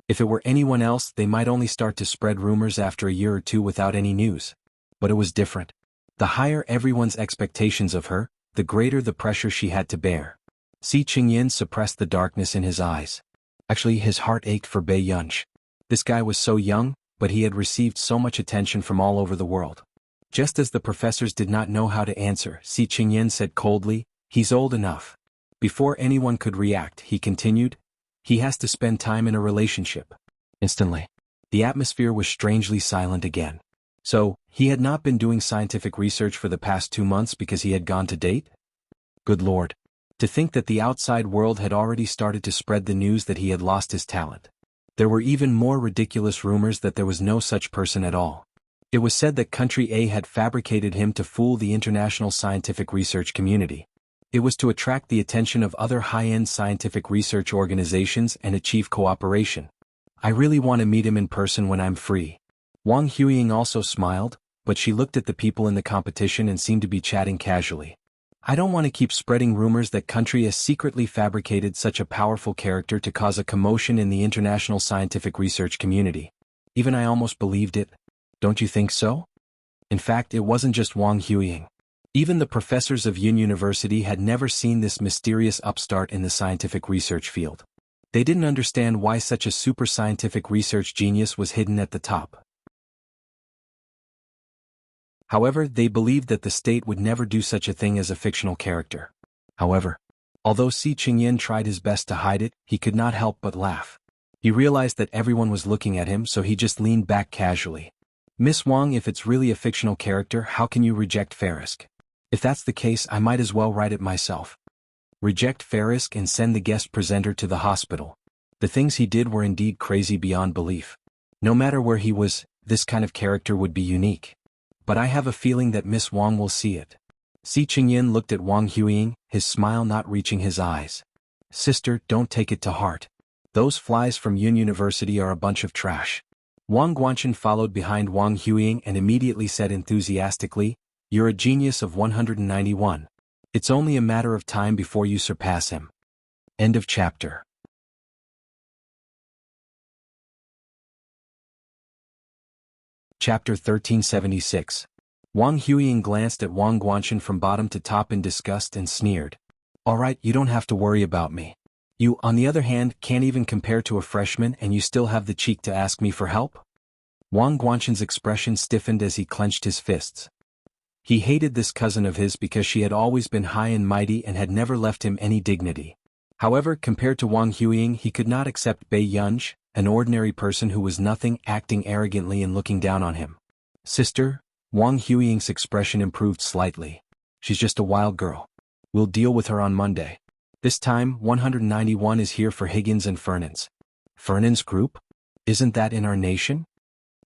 If it were anyone else, they might only start to spread rumors after a year or two without any news. But it was different. The higher everyone's expectations of her, the greater the pressure she had to bear." Si Qingyan suppressed the darkness in his eyes. Actually, his heart ached for Bei Yunsh. This guy was so young, but he had received so much attention from all over the world. Just as the professors did not know how to answer, Si Qingyan said coldly, "He's old enough." Before anyone could react, he continued, "He has to spend time in a relationship." Instantly, the atmosphere was strangely silent again. So, he had not been doing scientific research for the past 2 months because he had gone to date? Good Lord. To think that the outside world had already started to spread the news that he had lost his talent. There were even more ridiculous rumors that there was no such person at all. It was said that Country A had fabricated him to fool the international scientific research community. It was to attract the attention of other high-end scientific research organizations and achieve cooperation. I really want to meet him in person when I'm free. Wang Huiying also smiled, but she looked at the people in the competition and seemed to be chatting casually. I don't want to keep spreading rumors that Country A secretly fabricated such a powerful character to cause a commotion in the international scientific research community. Even I almost believed it. Don't you think so? In fact, it wasn't just Wang Huiying. Even the professors of Yun University had never seen this mysterious upstart in the scientific research field. They didn't understand why such a super scientific research genius was hidden at the top. However, they believed that the state would never do such a thing as a fictional character. However, although Si Qingyan tried his best to hide it, he could not help but laugh. He realized that everyone was looking at him, so he just leaned back casually. Miss Wang, if it's really a fictional character, how can you reject Farisk? If that's the case, I might as well write it myself. Reject Farisk and send the guest presenter to the hospital. The things he did were indeed crazy beyond belief. No matter where he was, this kind of character would be unique. But I have a feeling that Miss Wang will see it. Si Qingyan looked at Wang Huiying, his smile not reaching his eyes. Sister, don't take it to heart. Those flies from Yun University are a bunch of trash. Wang Guanchen followed behind Wang Huiying and immediately said enthusiastically, You're a genius of 191. It's only a matter of time before you surpass him. End of chapter. Chapter 1376. Wang Huiying glanced at Wang Guanchen from bottom to top in disgust and sneered. Alright, you don't have to worry about me. You, on the other hand, can't even compare to a freshman and you still have the cheek to ask me for help? Wang Guanchen's expression stiffened as he clenched his fists. He hated this cousin of his because she had always been high and mighty and had never left him any dignity. However, compared to Wang Huiying, he could not accept Bei Yunj, an ordinary person who was nothing, acting arrogantly and looking down on him. Sister, Wang Huiying's expression improved slightly. She's just a wild girl. We'll deal with her on Monday. This time, 191 is here for Higgins and Fernan's. Fernan's group? Isn't that in our nation?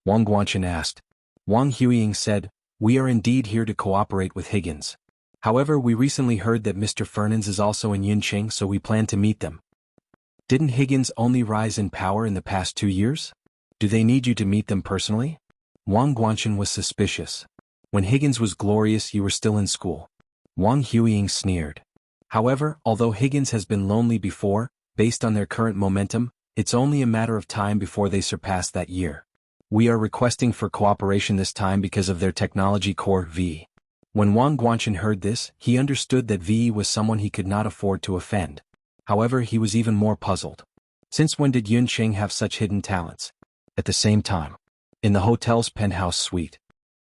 Wang Guanchen asked. Wang Huiying said, We are indeed here to cooperate with Higgins. However, we recently heard that Mr. Fernan's is also in Yunqing, so we plan to meet them. Didn't Higgins only rise in power in the past 2 years? Do they need you to meet them personally? Wang Guanchen was suspicious. When Higgins was glorious, you were still in school. Wang Huiying sneered. However, although Higgins has been lonely before, based on their current momentum, it's only a matter of time before they surpass that year. We are requesting for cooperation this time because of their technology core VE. When Wang Guanchen heard this, he understood that VE was someone he could not afford to offend. However, he was even more puzzled. Since when did Yunqing have such hidden talents? At the same time, in the hotel's penthouse suite.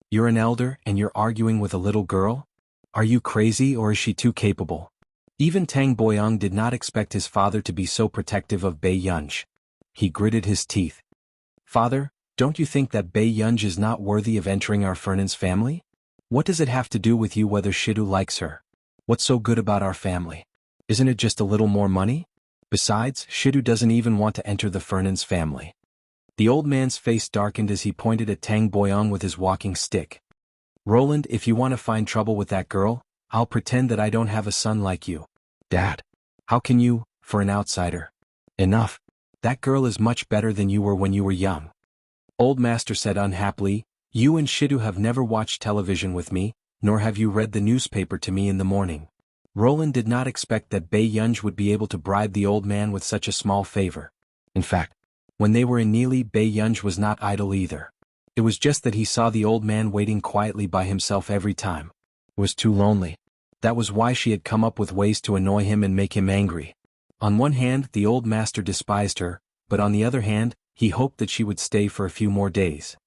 You're an elder and you're arguing with a little girl? Are you crazy or is she too capable? Even Tang Boyang did not expect his father to be so protective of Bei Yunj. He gritted his teeth. Father, don't you think that Bei Yunj is not worthy of entering our Fernan's family? What does it have to do with you whether Shidu likes her? What's so good about our family? Isn't it just a little more money? Besides, Shidu doesn't even want to enter the Fernan's family. The old man's face darkened as he pointed at Tang Boyang with his walking stick. Roland, if you want to find trouble with that girl, I'll pretend that I don't have a son like you. Dad, how can you, for an outsider? Enough. That girl is much better than you were when you were young. Old Master said unhappily, You and Shidu have never watched television with me, nor have you read the newspaper to me in the morning. Roland did not expect that Bei Yunj would be able to bribe the old man with such a small favor. In fact, when they were in Neely, Bei Yunj was not idle either. It was just that he saw the old man waiting quietly by himself every time. It was too lonely. That was why she had come up with ways to annoy him and make him angry. On one hand, the old master despised her, but on the other hand, he hoped that she would stay for a few more days.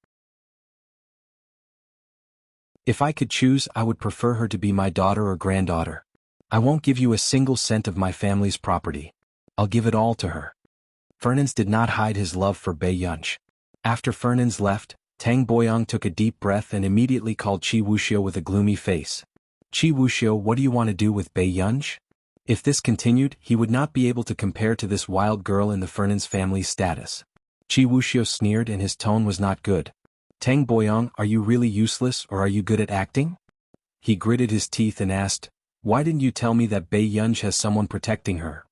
If I could choose, I would prefer her to be my daughter or granddaughter. I won't give you a single cent of my family's property. I'll give it all to her. Fernan's did not hide his love for Bei Yunj. After Fernan's left, Tang Boyang took a deep breath and immediately called Chi Wuxia with a gloomy face. Chi Wuxia, what do you want to do with Bei Yunj? If this continued, he would not be able to compare to this wild girl in the Fernan's family's status. Qi Wuxiu sneered and his tone was not good. Tang Boyang, are you really useless or are you good at acting? He gritted his teeth and asked, why didn't you tell me that Bei Yunj has someone protecting her?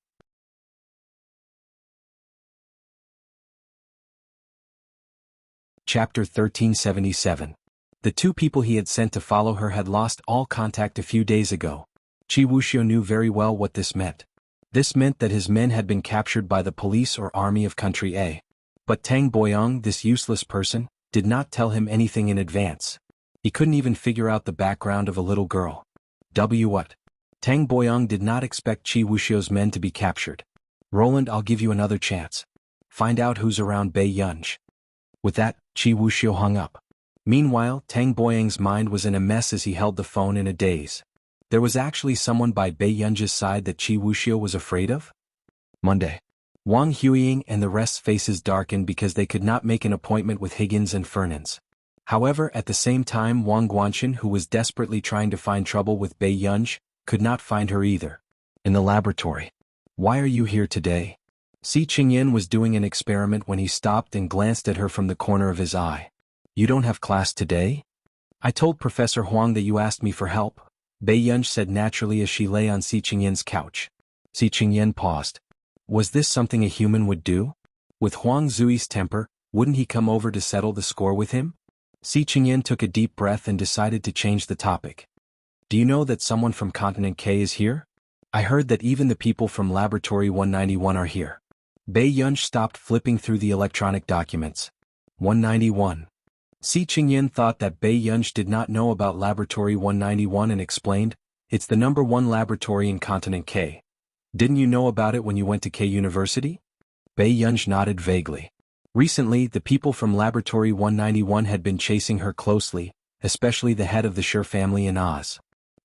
Chapter 1377. The two people he had sent to follow her had lost all contact a few days ago. Qi Wuxiu knew very well what this meant. This meant that his men had been captured by the police or army of Country A. But Tang Boyang, this useless person, did not tell him anything in advance. He couldn't even figure out the background of a little girl. What? Tang Boyang did not expect Qi Wuxiu's men to be captured. Roland, I'll give you another chance. Find out who's around Bei Yunj. With that, Qi Wuxiu hung up. Meanwhile, Tang Boyang's mind was in a mess as he held the phone in a daze. There was actually someone by Bei Yunj's side that Qi Wuxiu was afraid of? Monday. Wang Huiying and the rest's faces darkened because they could not make an appointment with Higgins and Fernan's. However, at the same time Wang Guanchen, who was desperately trying to find trouble with Bei Yunj, could not find her either. In the laboratory. Why are you here today? Si Qingyan was doing an experiment when he stopped and glanced at her from the corner of his eye. You don't have class today? I told Professor Huang that you asked me for help, Bei Yunj said naturally as she lay on Si Qingyan's couch. Si Qingyan paused. Was this something a human would do? With Huang Zui's temper, wouldn't he come over to settle the score with him? Si Qingyan took a deep breath and decided to change the topic. Do you know that someone from Continent K is here? I heard that even the people from Laboratory 191 are here. Bei Yunj stopped flipping through the electronic documents. 191. Si Qingyan thought that Bei Yunj did not know about Laboratory 191 and explained, it's the number 1 laboratory in Continent K. Didn't you know about it when you went to K University? Bei Yunj nodded vaguely. Recently, the people from Laboratory 191 had been chasing her closely, especially the head of the Shi family in Oz.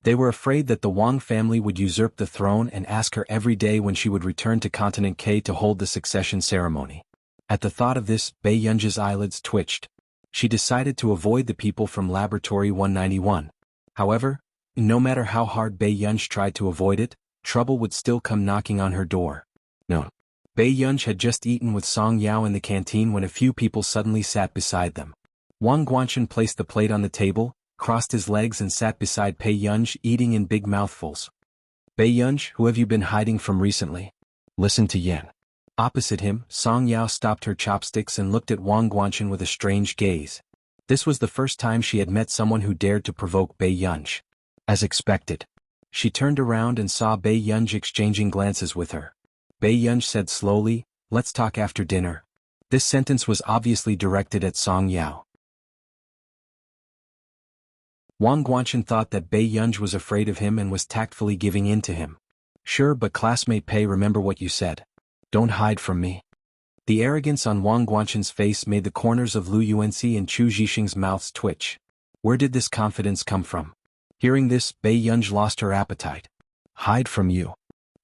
They were afraid that the Wang family would usurp the throne and ask her every day when she would return to Continent K to hold the succession ceremony. At the thought of this, Bei Yunj's eyelids twitched. She decided to avoid the people from Laboratory 191. However, no matter how hard Bei Yunj tried to avoid it, trouble would still come knocking on her door. No. Bei Yunj had just eaten with Song Yao in the canteen when a few people suddenly sat beside them. Wang Guanchen placed the plate on the table, crossed his legs and sat beside Bei Yunj eating in big mouthfuls. Bei Yunj, who have you been hiding from recently? Listen to Yan. Opposite him, Song Yao stopped her chopsticks and looked at Wang Guanchen with a strange gaze. This was the first time she had met someone who dared to provoke Bei Yunj. As expected. She turned around and saw Bei Yunj exchanging glances with her. Bei Yunj said slowly, let's talk after dinner. This sentence was obviously directed at Song Yao. Wang Guanchen thought that Bei Yunj was afraid of him and was tactfully giving in to him. Sure, but classmate Pei, remember what you said. Don't hide from me. The arrogance on Wang Guanchen's face made the corners of Lu Yuanxi and Chu Zhixing's mouths twitch. Where did this confidence come from? Hearing this, Bei Yunj lost her appetite. Hide from you.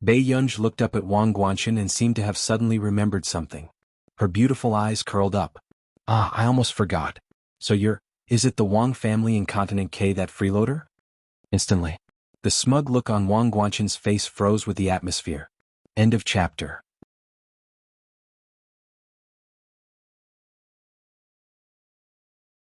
Bei Yunj looked up at Wang Guanchen and seemed to have suddenly remembered something. Her beautiful eyes curled up. Ah, I almost forgot. So is it the Wang family in Continent K, that freeloader? Instantly. The smug look on Wang Guanchen's face froze with the atmosphere. End of chapter.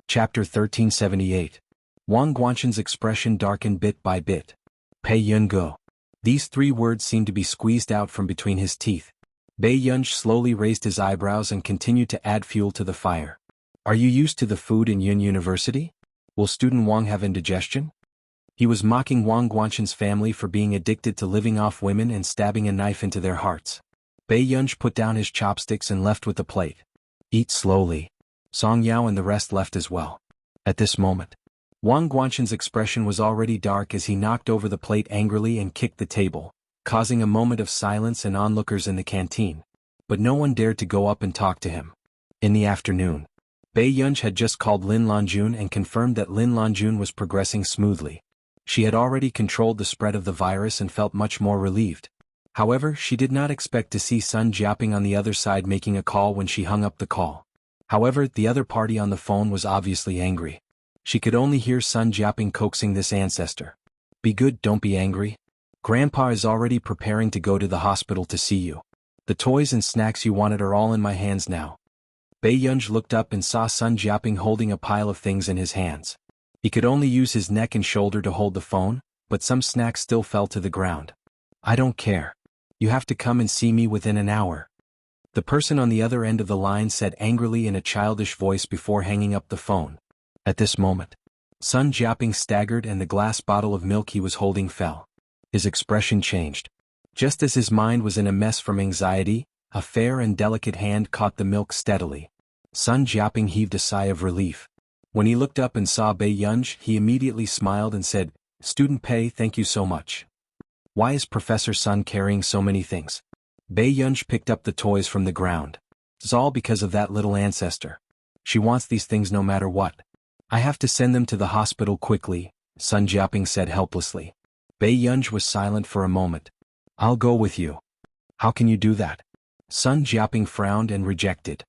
Chapter 1378. Wang Guanchen's expression darkened bit by bit. Pei Yun Go. These 3 words seemed to be squeezed out from between his teeth. Bei Yunj slowly raised his eyebrows and continued to add fuel to the fire. Are you used to the food in Yun University? Will student Wang have indigestion? He was mocking Wang Guanchen's family for being addicted to living off women and stabbing a knife into their hearts. Bei Yunj put down his chopsticks and left with the plate. Eat slowly. Song Yao and the rest left as well. At this moment, Wang Guanchen's expression was already dark as he knocked over the plate angrily and kicked the table, causing a moment of silence and onlookers in the canteen. But no one dared to go up and talk to him. In the afternoon, Bei Yunj had just called Lin Lanjun and confirmed that Lin Lanjun was progressing smoothly. She had already controlled the spread of the virus and felt much more relieved. However, she did not expect to see Sun Jiaping on the other side making a call when she hung up the call. However, the other party on the phone was obviously angry. She could only hear Sun Jiaping coaxing this ancestor. Be good, don't be angry. Grandpa is already preparing to go to the hospital to see you. The toys and snacks you wanted are all in my hands now. Bai Yunj looked up and saw Sun Jiaping holding a pile of things in his hands. He could only use his neck and shoulder to hold the phone, but some snacks still fell to the ground. I don't care. You have to come and see me within an hour. The person on the other end of the line said angrily in a childish voice before hanging up the phone. At this moment, Sun Jiaping staggered and the glass bottle of milk he was holding fell. His expression changed. Just as his mind was in a mess from anxiety, a fair and delicate hand caught the milk steadily. Sun Jiaping heaved a sigh of relief. When he looked up and saw Bai Yunj, he immediately smiled and said, "Student Pei, thank you so much. Why is Professor Sun carrying so many things?" Bai Yunj picked up the toys from the ground. It's all because of that little ancestor. She wants these things no matter what. I have to send them to the hospital quickly, Sun Jiaping said helplessly. Bai Yunj was silent for a moment. I'll go with you. How can you do that? Sun Jiaping frowned and rejected.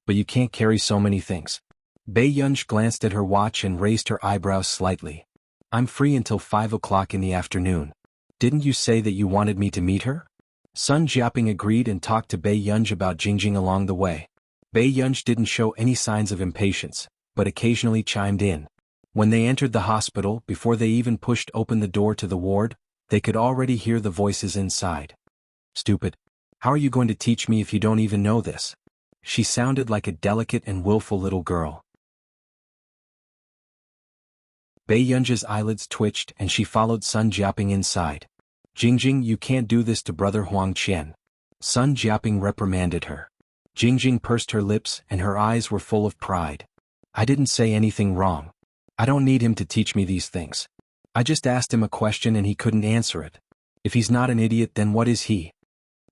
But you can't carry so many things. Bai Yunj glanced at her watch and raised her eyebrows slightly. I'm free until 5 o'clock in the afternoon. Didn't you say that you wanted me to meet her? Sun Jiaping agreed and talked to Bai Yunj about Jingjing along the way. Bai Yunj didn't show any signs of impatience, but occasionally chimed in. When they entered the hospital, before they even pushed open the door to the ward, they could already hear the voices inside. Stupid. How are you going to teach me if you don't even know this? She sounded like a delicate and willful little girl. Bai Yunj's eyelids twitched and she followed Sun Jiaping inside. Jingjing, you can't do this to brother Huang Qian. Sun Jiaping reprimanded her. Jingjing pursed her lips and her eyes were full of pride. I didn't say anything wrong. I don't need him to teach me these things. I just asked him a question and he couldn't answer it. If he's not an idiot, then what is he?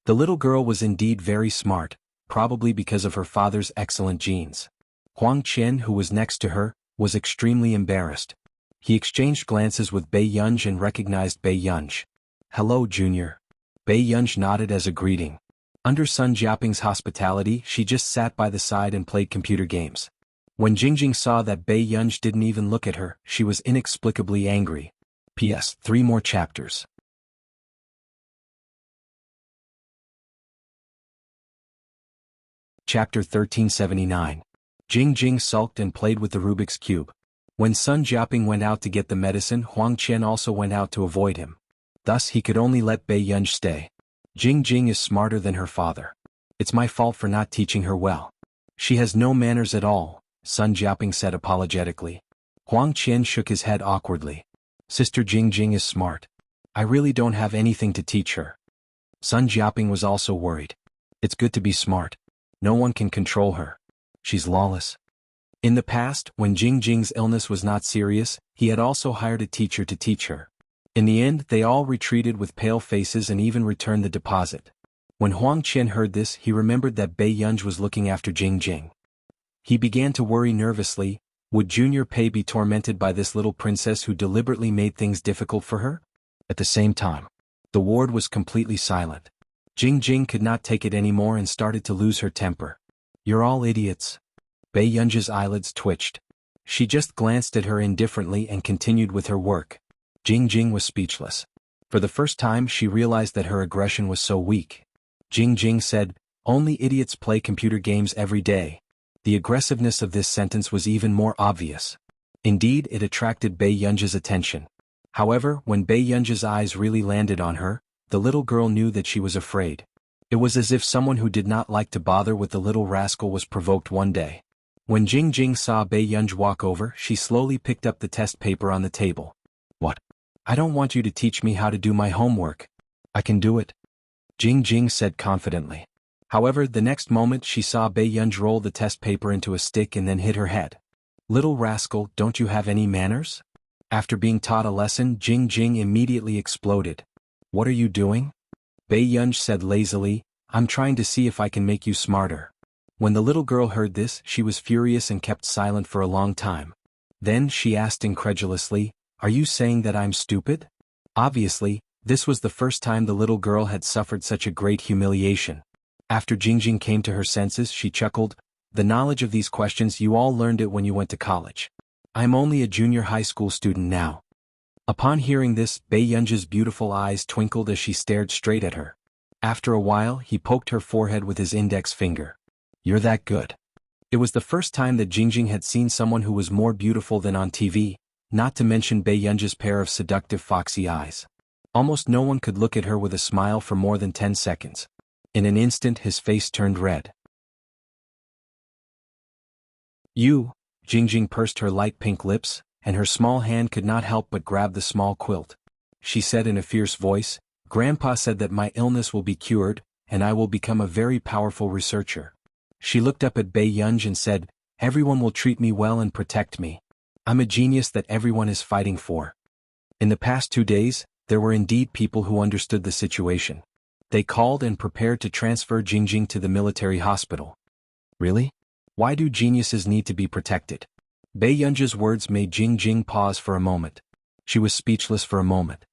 The little girl was indeed very smart, probably because of her father's excellent genes. Huang Qian, who was next to her, was extremely embarrassed. He exchanged glances with Bai Yunj and recognized Bai Yunj. Hello, Junior. Bai Yunj nodded as a greeting. Under Sun Jiaping's hospitality, she just sat by the side and played computer games. When Jingjing saw that Bai Yunj didn't even look at her, she was inexplicably angry. P.S. 3 more chapters. Chapter 1379. Jingjing sulked and played with the Rubik's Cube. When Sun Jiaping went out to get the medicine, Huang Qian also went out to avoid him. Thus he could only let Bai Yunj stay. Jingjing is smarter than her father. It's my fault for not teaching her well. She has no manners at all, Sun Jiaping said apologetically. Huang Qian shook his head awkwardly. Sister Jingjing is smart. I really don't have anything to teach her. Sun Jiaping was also worried. It's good to be smart. No one can control her. She's lawless. In the past, when Jingjing's illness was not serious, he had also hired a teacher to teach her. In the end, they all retreated with pale faces and even returned the deposit. When Huang Qian heard this, he remembered that Bai Yunj was looking after Jingjing. He began to worry nervously. Would Junior Pei be tormented by this little princess who deliberately made things difficult for her? At the same time, the ward was completely silent. Jingjing could not take it anymore and started to lose her temper. You're all idiots. Bai Yunj's eyelids twitched. She just glanced at her indifferently and continued with her work. Jingjing was speechless. For the first time she realized that her aggression was so weak. Jingjing said, only idiots play computer games every day. The aggressiveness of this sentence was even more obvious. Indeed, it attracted Bai Yunj's attention. However, when Bai Yunj's eyes really landed on her, the little girl knew that she was afraid. It was as if someone who did not like to bother with the little rascal was provoked one day. When Jingjing saw Bai Yunj walk over, she slowly picked up the test paper on the table. What? I don't want you to teach me how to do my homework. I can do it. Jingjing said confidently. However, the next moment she saw Bai Yunj roll the test paper into a stick and then hit her head. Little rascal, don't you have any manners? After being taught a lesson, Jingjing immediately exploded. What are you doing? Bai Yunj said lazily, I'm trying to see if I can make you smarter. When the little girl heard this, she was furious and kept silent for a long time. Then she asked incredulously, are you saying that I'm stupid? Obviously, this was the first time the little girl had suffered such a great humiliation. After Jingjing came to her senses, she chuckled, the knowledge of these questions, you all learned it when you went to college. I'm only a junior high school student now. Upon hearing this, Bei Yunji's beautiful eyes twinkled as she stared straight at her. After a while, he poked her forehead with his index finger. You're that good. It was the first time that Jingjing had seen someone who was more beautiful than on TV, not to mention Bei Yunji's pair of seductive foxy eyes. Almost no one could look at her with a smile for more than 10 seconds. In an instant his face turned red. You, Jingjing pursed her light pink lips, and her small hand could not help but grab the small quilt. She said in a fierce voice, Grandpa said that my illness will be cured, and I will become a very powerful researcher. She looked up at Bei Yunji and said, everyone will treat me well and protect me. I'm a genius that everyone is fighting for. In the past 2 days, there were indeed people who understood the situation. They called and prepared to transfer Jingjing to the military hospital. Really? Why do geniuses need to be protected? Bei Yunji's words made Jingjing pause for a moment. She was speechless for a moment.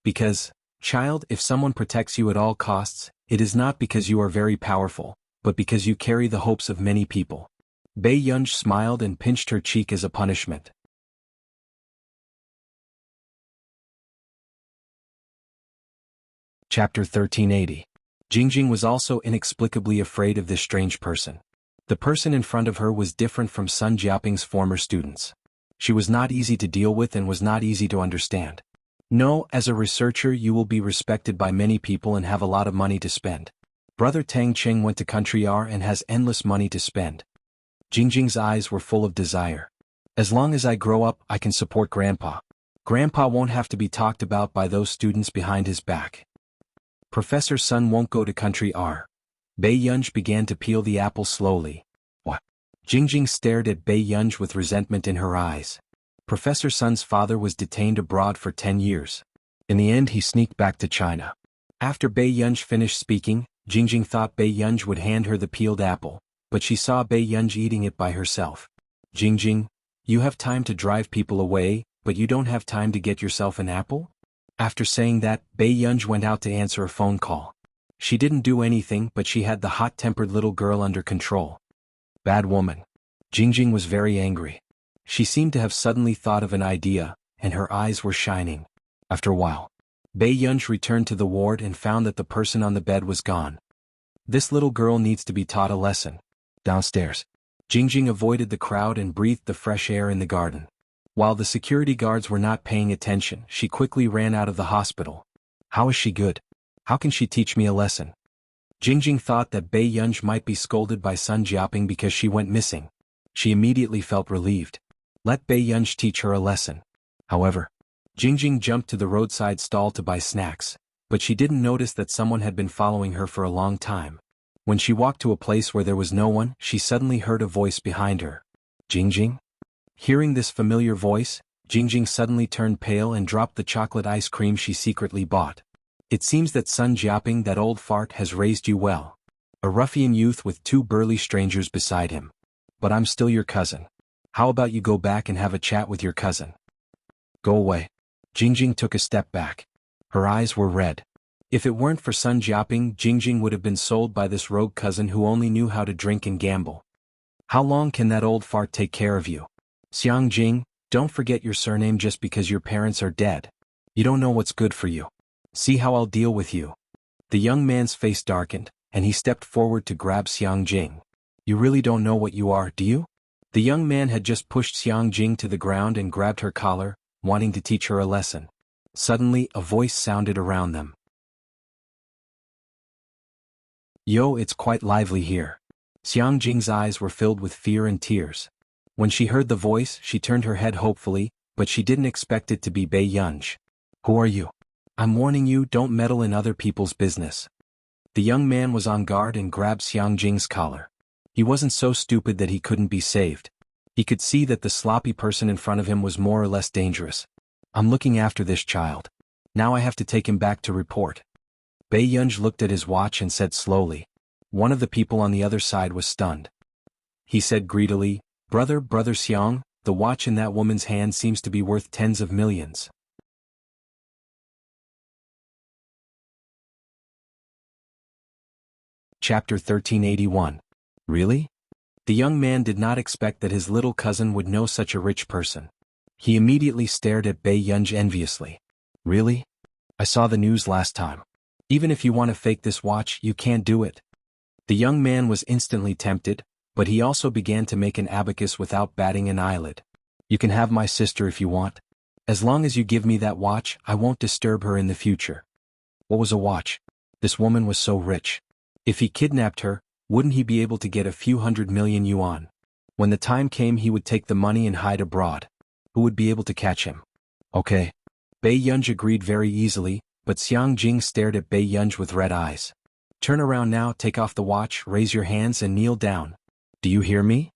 Because, child, if someone protects you at all costs, it is not because you are very powerful, but because you carry the hopes of many people. Bei Yunji smiled and pinched her cheek as a punishment. Chapter 1380. Jingjing was also inexplicably afraid of this strange person. The person in front of her was different from Sun Jiaping's former students. She was not easy to deal with and was not easy to understand. No, as a researcher you will be respected by many people and have a lot of money to spend. Brother Tang Cheng went to Country R and has endless money to spend. Jingjing's eyes were full of desire. As long as I grow up, I can support Grandpa. Grandpa won't have to be talked about by those students behind his back. Professor Sun won't go to Country R. Bei Yunji began to peel the apple slowly. What? Jingjing stared at Bei Yunji with resentment in her eyes. Professor Sun's father was detained abroad for 10 years. In the end he sneaked back to China. After Bei Yunji finished speaking, Jingjing thought Bei Yunji would hand her the peeled apple, but she saw Bei Yunji eating it by herself. Jingjing, you have time to drive people away, but you don't have time to get yourself an apple? After saying that, Bei Yunji went out to answer a phone call. She didn't do anything, but she had the hot-tempered little girl under control. Bad woman. Jingjing was very angry. She seemed to have suddenly thought of an idea, and her eyes were shining. After a while, Bei Yunji returned to the ward and found that the person on the bed was gone. This little girl needs to be taught a lesson. Downstairs, Jingjing avoided the crowd and breathed the fresh air in the garden. While the security guards were not paying attention, she quickly ran out of the hospital. How is she good? How can she teach me a lesson? Jingjing thought that Bei Yunji might be scolded by Sun Jiaping because she went missing. She immediately felt relieved. Let Bei Yunji teach her a lesson. However, Jingjing jumped to the roadside stall to buy snacks, but she didn't notice that someone had been following her for a long time. When she walked to a place where there was no one, she suddenly heard a voice behind her. Jingjing? Hearing this familiar voice, Jingjing suddenly turned pale and dropped the chocolate ice cream she secretly bought. It seems that Sun Jiaping, that old fart, has raised you well. A ruffian youth with 2 burly strangers beside him. But I'm still your cousin. How about you go back and have a chat with your cousin? Go away. Jingjing took a step back. Her eyes were red. If it weren't for Sun Jiaping, Jingjing would have been sold by this rogue cousin who only knew how to drink and gamble. How long can that old fart take care of you? Xiangjing, don't forget your surname just because your parents are dead. You don't know what's good for you. See how I'll deal with you. The young man's face darkened, and he stepped forward to grab Xiangjing. You really don't know what you are, do you? The young man had just pushed Xiangjing to the ground and grabbed her collar, wanting to teach her a lesson. Suddenly, a voice sounded around them. Yo, it's quite lively here. Xiangjing's eyes were filled with fear and tears. When she heard the voice, she turned her head hopefully, but she didn't expect it to be Bei Yunji. Who are you? I'm warning you, don't meddle in other people's business. The young man was on guard and grabbed Xiangjing's collar. He wasn't so stupid that he couldn't be saved. He could see that the sloppy person in front of him was more or less dangerous. I'm looking after this child. Now I have to take him back to report. Bei Yunji looked at his watch and said slowly. One of the people on the other side was stunned. He said greedily, Brother Xiang, the watch in that woman's hand seems to be worth tens of millions. Chapter 1381. Really? The young man did not expect that his little cousin would know such a rich person. He immediately stared at Bei Yunj enviously. Really? I saw the news last time. Even if you want to fake this watch, you can't do it. The young man was instantly tempted, but he also began to make an abacus without batting an eyelid. You can have my sister if you want. As long as you give me that watch, I won't disturb her in the future. What was a watch? This woman was so rich. If he kidnapped her, wouldn't he be able to get a few 100 million yuan? When the time came, he would take the money and hide abroad. Who would be able to catch him? Okay. Bei Yunj agreed very easily, but Xiang Jing stared at Bei Yunj with red eyes. Turn around now, take off the watch, raise your hands and kneel down. Do you hear me?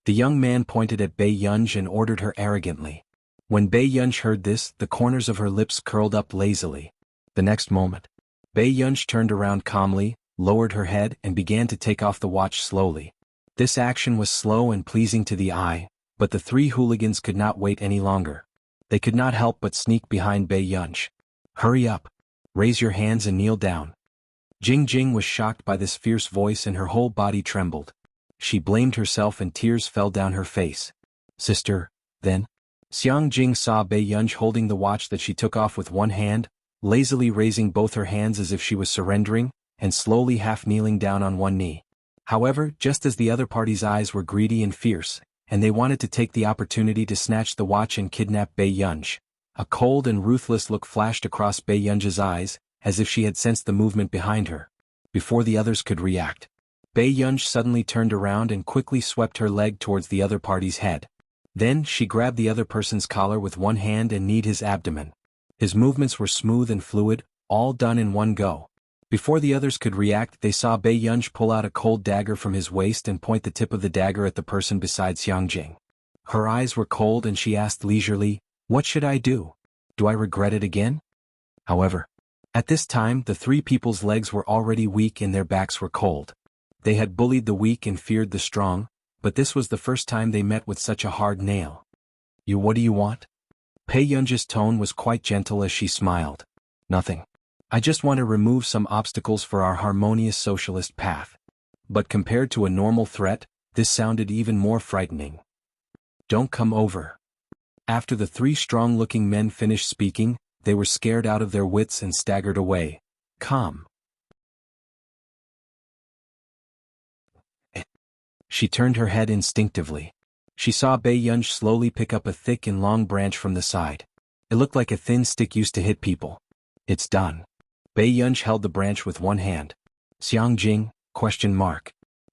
The young man pointed at Bei Yunj and ordered her arrogantly. When Bei Yunj heard this, the corners of her lips curled up lazily. The next moment, Bei Yunj turned around calmly, lowered her head and began to take off the watch slowly. This action was slow and pleasing to the eye, but the three hooligans could not wait any longer. They could not help but sneak behind Bei Yunj. Hurry up. Raise your hands and kneel down. Jing was shocked by this fierce voice and her whole body trembled. She blamed herself and tears fell down her face. Sister, then? Xiang Jing saw Bei Yunj holding the watch that she took off with one hand, lazily raising both her hands as if she was surrendering, and slowly half kneeling down on one knee. However, just as the other party's eyes were greedy and fierce, and they wanted to take the opportunity to snatch the watch and kidnap Bei Yunj, a cold and ruthless look flashed across Bei Yunj's eyes, as if she had sensed the movement behind her. Before the others could react, Bei Yunj suddenly turned around and quickly swept her leg towards the other party's head. Then she grabbed the other person's collar with one hand and kneed his abdomen. His movements were smooth and fluid, all done in one go. Before the others could react, they saw Bei Yunj pull out a cold dagger from his waist and point the tip of the dagger at the person beside Xiang Jing. Her eyes were cold and she asked leisurely, "What should I do? Do I regret it again?" However, at this time the three people's legs were already weak and their backs were cold. They had bullied the weak and feared the strong, but this was the first time they met with such a hard nail. What do you want? Bei Yunj's tone was quite gentle as she smiled. Nothing. I just want to remove some obstacles for our harmonious socialist path. But compared to a normal threat, this sounded even more frightening. Don't come over. After the three strong-looking men finished speaking, they were scared out of their wits and staggered away. Calm. She turned her head instinctively. She saw Bei Yunj slowly pick up a thick and long branch from the side. It looked like a thin stick used to hit people. It's done. Bei Yunj held the branch with one hand. Xiang Jing?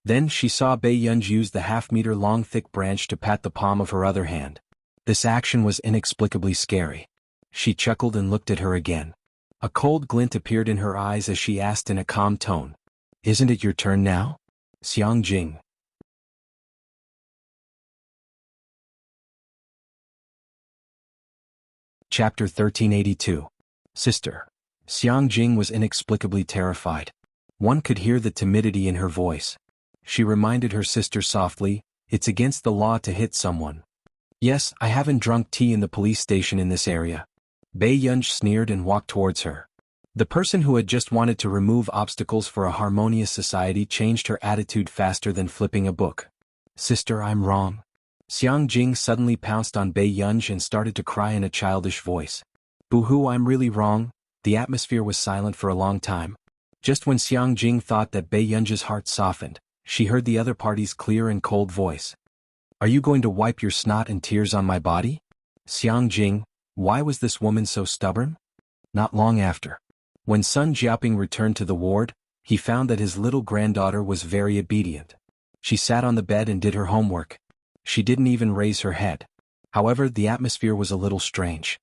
Then she saw Bei Yunj use the half-meter long thick branch to pat the palm of her other hand. This action was inexplicably scary. She chuckled and looked at her again. A cold glint appeared in her eyes as she asked in a calm tone. Isn't it your turn now? Xiang Jing. Chapter 1382. Sister. Xiang Jing was inexplicably terrified. One could hear the timidity in her voice. She reminded her sister softly, "It's against the law to hit someone." "Yes, I haven't drunk tea in the police station in this area." Bei Yunj sneered and walked towards her. The person who had just wanted to remove obstacles for a harmonious society changed her attitude faster than flipping a book. "Sister, I'm wrong." Xiang Jing suddenly pounced on Bei Yunj and started to cry in a childish voice. "Boo-hoo, I'm really wrong." The atmosphere was silent for a long time. Just when Xiang Jing thought that Bei Yunj's heart softened, she heard the other party's clear and cold voice. "Are you going to wipe your snot and tears on my body?" Xiang Jing, why was this woman so stubborn? Not long after, when Sun Jiaoping returned to the ward, he found that his little granddaughter was very obedient. She sat on the bed and did her homework. She didn't even raise her head. However, the atmosphere was a little strange.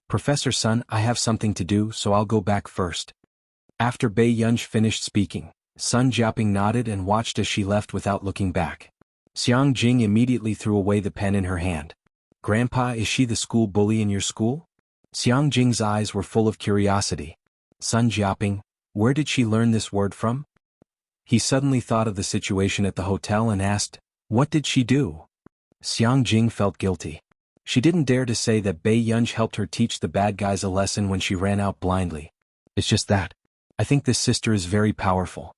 "Professor Sun, I have something to do, so I'll go back first." After Bei Yunj finished speaking, Sun Jiaoping nodded and watched as she left without looking back. Xiang Jing immediately threw away the pen in her hand. "Grandpa, is she the school bully in your school?" Xiang Jing's eyes were full of curiosity. "Sun Jiaoping, where did she learn this word from?" He suddenly thought of the situation at the hotel and asked, "What did she do?" Xiang Jing felt guilty. She didn't dare to say that Bei Yunj helped her teach the bad guys a lesson when she ran out blindly. "It's just that. I think this sister is very powerful."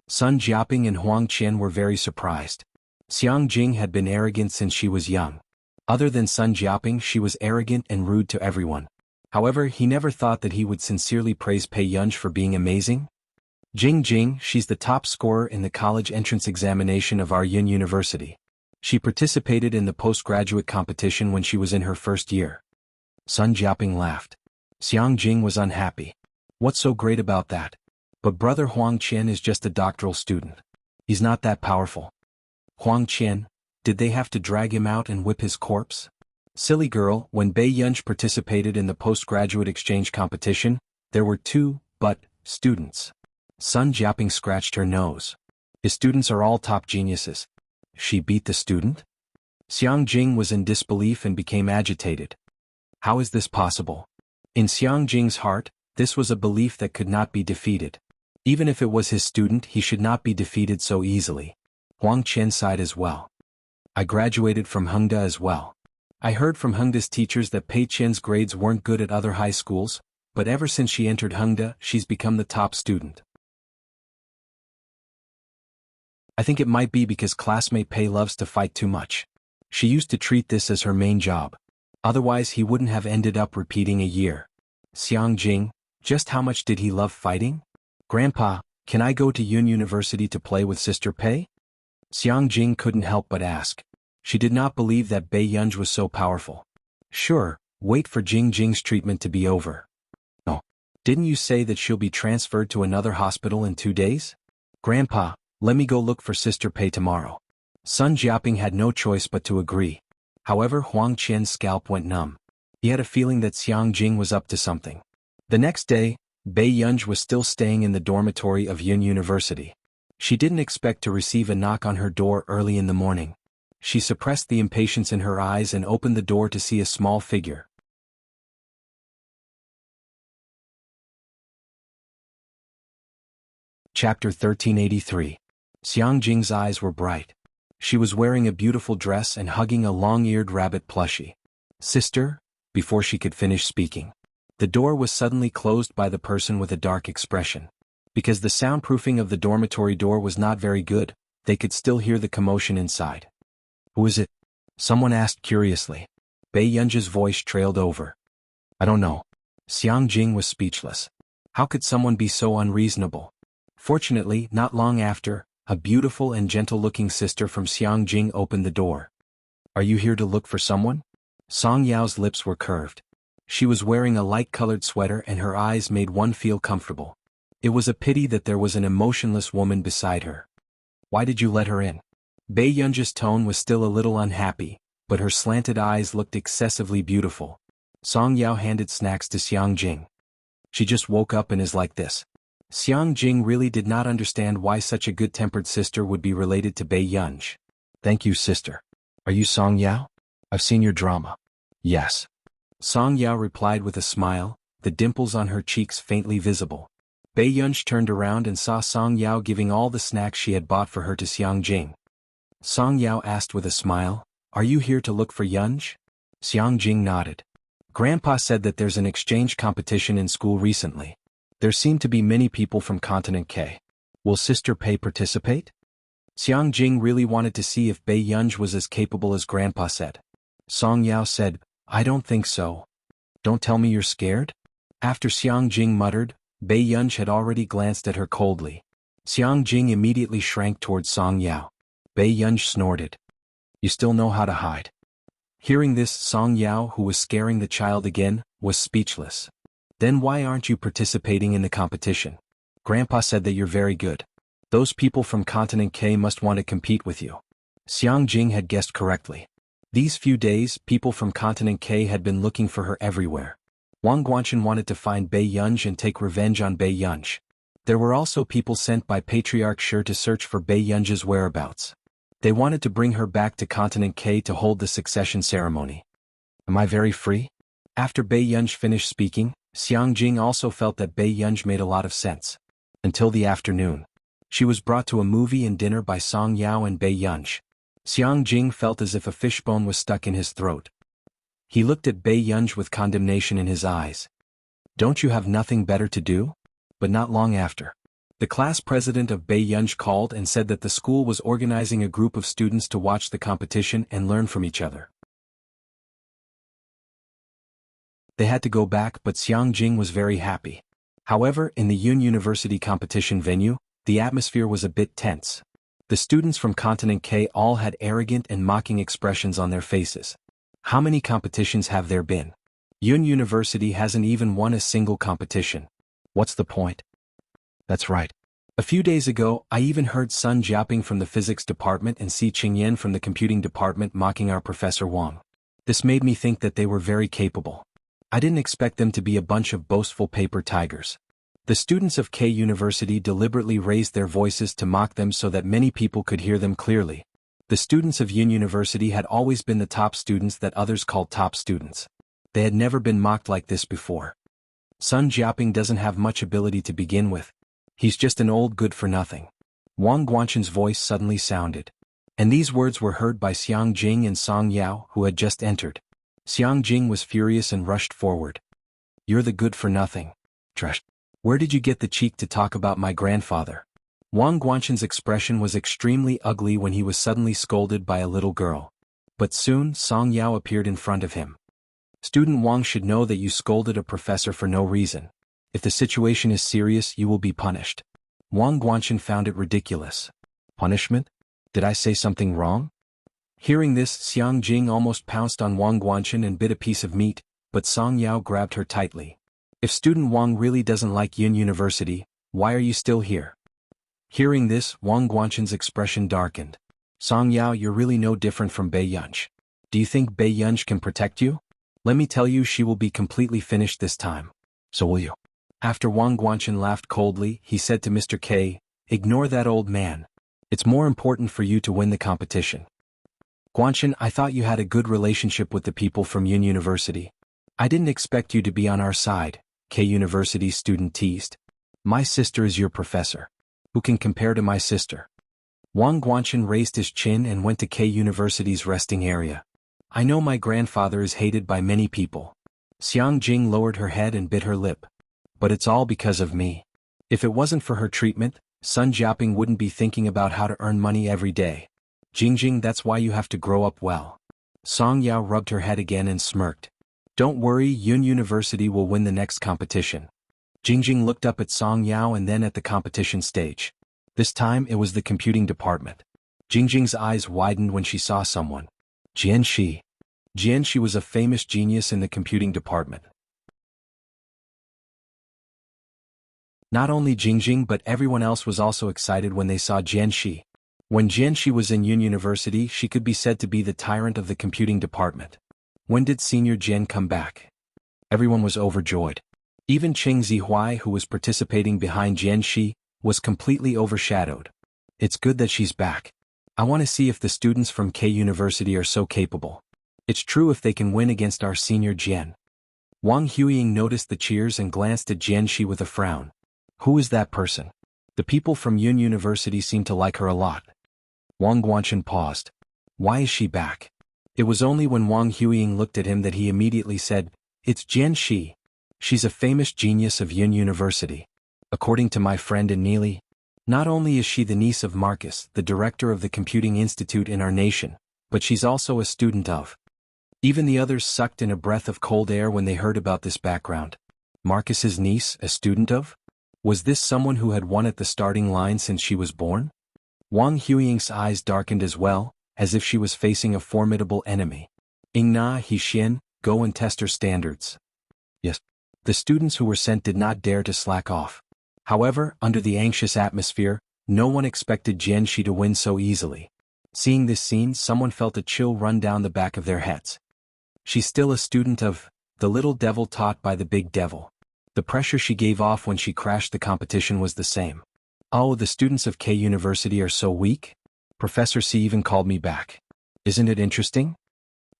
Sun Jiaoping and Huang Qian were very surprised. Xiang Jing had been arrogant since she was young. Other than Sun Jiaping, she was arrogant and rude to everyone. However, he never thought that he would sincerely praise Pei Yunj for being amazing. Jing, she's the top scorer in the college entrance examination of our Yun University. She participated in the postgraduate competition when she was in her first year. Sun Jiaping laughed. Xiang Jing was unhappy. What's so great about that? But brother Huang Qian is just a doctoral student. He's not that powerful. Huang Qian, did they have to drag him out and whip his corpse? Silly girl, when Bei Yunj participated in the postgraduate exchange competition, there were two, students. Sun Jiaping scratched her nose. His students are all top geniuses. She beat the student? Xiang Jing was in disbelief and became agitated. How is this possible? In Xiang Jing's heart, this was a belief that could not be defeated. Even if it was his student, he should not be defeated so easily. Huang Qian sighed as well. I graduated from Hengda as well. I heard from Hengda's teachers that Pei Qian's grades weren't good at other high schools, but ever since she entered Hengda, she's become the top student. I think it might be because classmate Pei loves to fight too much. She used to treat this as her main job. Otherwise he wouldn't have ended up repeating a year. Xiang Jing, just how much did he love fighting? Grandpa, can I go to Yun University to play with Sister Pei? Xiang Jing couldn't help but ask. She did not believe that Bei Yunj was so powerful. Sure, wait for Jing's treatment to be over. Oh, didn't you say that she'll be transferred to another hospital in 2 days? Grandpa, let me go look for Sister Pei tomorrow. Sun Jiaping had no choice but to agree. However, Huang Qian's scalp went numb. He had a feeling that Xiang Jing was up to something. The next day, Bei Yunj was still staying in the dormitory of Yun University. She didn't expect to receive a knock on her door early in the morning. She suppressed the impatience in her eyes and opened the door to see a small figure. Chapter 1383. Xiang Jing's eyes were bright. She was wearing a beautiful dress and hugging a long-eared rabbit plushie. Sister? Before she could finish speaking. The door was suddenly closed by the person with a dark expression. Because the soundproofing of the dormitory door was not very good, they could still hear the commotion inside. Who is it? Someone asked curiously. Bei Yunj's voice trailed over. I don't know. Xiang Jing was speechless. How could someone be so unreasonable? Fortunately, not long after, a beautiful and gentle-looking sister from Xiang Jing opened the door. Are you here to look for someone? Song Yao's lips were curved. She was wearing a light-colored sweater and her eyes made one feel comfortable. It was a pity that there was an emotionless woman beside her. Why did you let her in? Bei Yunj's tone was still a little unhappy, but her slanted eyes looked excessively beautiful. Song Yao handed snacks to Xiang Jing. She just woke up and is like this. Xiang Jing really did not understand why such a good-tempered sister would be related to Bei Yunj. Thank you, sister. Are you Song Yao? I've seen your drama. Yes. Song Yao replied with a smile, the dimples on her cheeks faintly visible. Bei Yunj turned around and saw Song Yao giving all the snacks she had bought for her to Xiang Jing. Song Yao asked with a smile, Are you here to look for Yunj? Xiang Jing nodded. Grandpa said that there's an exchange competition in school recently. There seem to be many people from Continent K. Will Sister Pei participate? Xiang Jing really wanted to see if Bei Yunj was as capable as Grandpa said. Song Yao said, I don't think so. Don't tell me you're scared? After Xiang Jing muttered, Bei Yunj had already glanced at her coldly. Xiang Jing immediately shrank towards Song Yao. Bei Yunj snorted. You still know how to hide. Hearing this, Song Yao, who was scaring the child again, was speechless. Then why aren't you participating in the competition? Grandpa said that you're very good. Those people from Continent K must want to compete with you. Xiang Jing had guessed correctly. These few days, people from Continent K had been looking for her everywhere. Wang Guanchen wanted to find Bei Yunj and take revenge on Bei Yunj. There were also people sent by Patriarch Shi to search for Bei Yunj's whereabouts. They wanted to bring her back to Continent K to hold the succession ceremony. Am I very free? After Bei Yunj finished speaking, Xiang Jing also felt that Bei Yunj made a lot of sense. Until the afternoon. She was brought to a movie and dinner by Song Yao and Bei Yunj. Xiang Jing felt as if a fishbone was stuck in his throat. He looked at Bei Yunj with condemnation in his eyes. Don't you have nothing better to do? But not long after. The class president of Bei Yunj called and said that the school was organizing a group of students to watch the competition and learn from each other. They had to go back, but Xiang Jing was very happy. However, in the Yun University competition venue, the atmosphere was a bit tense. The students from Continent K all had arrogant and mocking expressions on their faces. How many competitions have there been? Yun University hasn't even won a single competition. What's the point? That's right. A few days ago, I even heard Sun Jiaping from the physics department and Si Qingyan from the computing department mocking our Professor Wang. This made me think that they were very capable. I didn't expect them to be a bunch of boastful paper tigers. The students of K University deliberately raised their voices to mock them so that many people could hear them clearly. The students of Yun University had always been the top students that others called top students. They had never been mocked like this before. Sun Jiaping doesn't have much ability to begin with. He's just an old good-for-nothing. Wang Guanshan's voice suddenly sounded. And these words were heard by Xiang Jing and Song Yao, who had just entered. Xiang Jing was furious and rushed forward. You're the good-for-nothing. Trash. Where did you get the cheek to talk about my grandfather? Wang Guanshan's expression was extremely ugly when he was suddenly scolded by a little girl. But soon, Song Yao appeared in front of him. Student Wang should know that you scolded a professor for no reason. If the situation is serious, you will be punished. Wang Guanshan found it ridiculous. Punishment? Did I say something wrong? Hearing this, Xiang Jing almost pounced on Wang Guanshan and bit a piece of meat, but Song Yao grabbed her tightly. If student Wang really doesn't like Yun University, why are you still here? Hearing this, Wang Guanshan's expression darkened. Song Yao, you're really no different from Bei Yunch. Do you think Bei Yunch can protect you? Let me tell you, she will be completely finished this time. So will you? After Wang Guanshan laughed coldly, he said to Mr. K, ignore that old man. It's more important for you to win the competition. Guanshan, I thought you had a good relationship with the people from Yun University. I didn't expect you to be on our side, K University student teased. My sister is your professor. Who can compare to my sister? Wang Guanshan raised his chin and went to K University's resting area. I know my grandfather is hated by many people. Xiang Jing lowered her head and bit her lip. But it's all because of me. If it wasn't for her treatment, Sun Jiaping wouldn't be thinking about how to earn money every day. Jingjing, that's why you have to grow up well. Song Yao rubbed her head again and smirked. Don't worry, Yun University will win the next competition. Jingjing looked up at Song Yao and then at the competition stage. This time it was the computing department. Jingjing's eyes widened when she saw someone. Jianxi. Jianxi was a famous genius in the computing department. Not only Jingjing but everyone else was also excited when they saw Jianxi. When Jianxi was in Yun University, she could be said to be the tyrant of the computing department. When did Senior Jian come back? Everyone was overjoyed. Even Qing Zihuai, who was participating behind Jianxi, was completely overshadowed. It's good that she's back. I want to see if the students from K University are so capable. It's true if they can win against our Senior Jian. Wang Huiying noticed the cheers and glanced at Jianxi with a frown. Who is that person? The people from Yun University seem to like her a lot. Wang Guanshan paused. Why is she back? It was only when Wang Huiying looked at him that he immediately said, It's Jianxi. She's a famous genius of Yun University. According to my friend Neely, not only is she the niece of Marcus, the director of the computing institute in our nation, but she's also a student of. Even the others sucked in a breath of cold air when they heard about this background. Marcus's niece, a student of? Was this someone who had won at the starting line since she was born? Wang Huiying's eyes darkened as well, as if she was facing a formidable enemy. Ingna Hixian, go and test her standards. Yes. The students who were sent did not dare to slack off. However, under the anxious atmosphere, no one expected Jianxi to win so easily. Seeing this scene, someone felt a chill run down the back of their heads. She's still a student of the little devil taught by the big devil. The pressure she gave off when she crashed the competition was the same. Oh, the students of K University are so weak? Professor C even called me back. Isn't it interesting?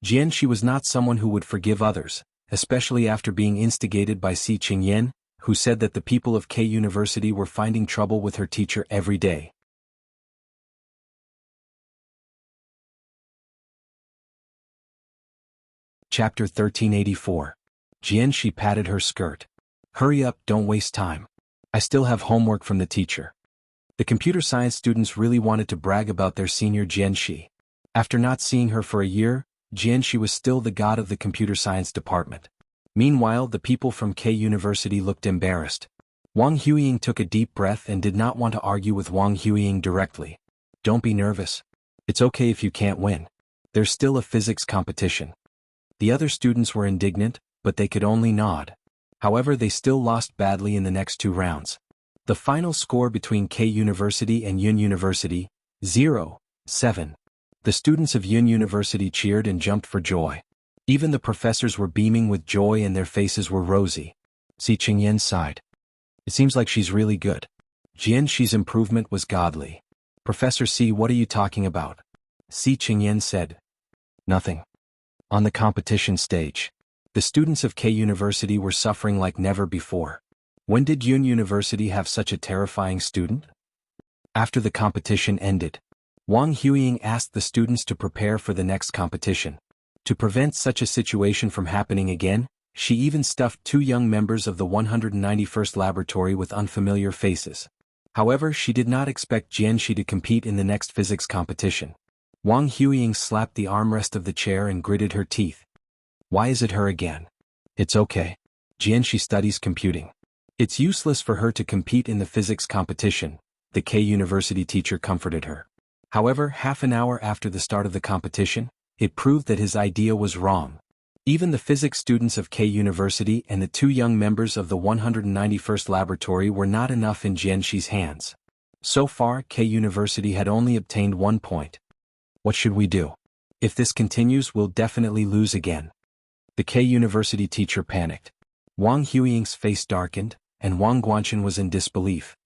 Jianxi was not someone who would forgive others, especially after being instigated by Si Qingyan, who said that the people of K University were finding trouble with her teacher every day. Chapter 1384. Jianxi patted her skirt. Hurry up, don't waste time. I still have homework from the teacher. The computer science students really wanted to brag about their senior Jianxi. After not seeing her for a year, Jianxi was still the god of the computer science department. Meanwhile, the people from K University looked embarrassed. Wang Huiying took a deep breath and did not want to argue with Wang Huiying directly. Don't be nervous. It's okay if you can't win. There's still a physics competition. The other students were indignant, but they could only nod. However, they still lost badly in the next 2 rounds. The final score between K University and Yun University, 0-7. The students of Yun University cheered and jumped for joy. Even the professors were beaming with joy and their faces were rosy. Si Qingyan sighed. It seems like she's really good. Jian Shi's improvement was godly. Professor C, what are you talking about? Si Qingyan said. Nothing. On the competition stage, the students of K University were suffering like never before. When did Yun University have such a terrifying student? After the competition ended, Wang Huiying asked the students to prepare for the next competition. To prevent such a situation from happening again, she even stuffed 2 young members of the 191st laboratory with unfamiliar faces. However, she did not expect Jianxi to compete in the next physics competition. Wang Huiying slapped the armrest of the chair and gritted her teeth. Why is it her again? It's okay. Jianxi studies computing. It's useless for her to compete in the physics competition, the K University teacher comforted her. However, half an hour after the start of the competition, it proved that his idea was wrong. Even the physics students of K University and the 2 young members of the 191st laboratory were not enough in Jianxi's hands. So far, K University had only obtained 1 point. What should we do? If this continues, we'll definitely lose again. The K University teacher panicked. Wang Huiying's face darkened, and Wang Guanchen was in disbelief.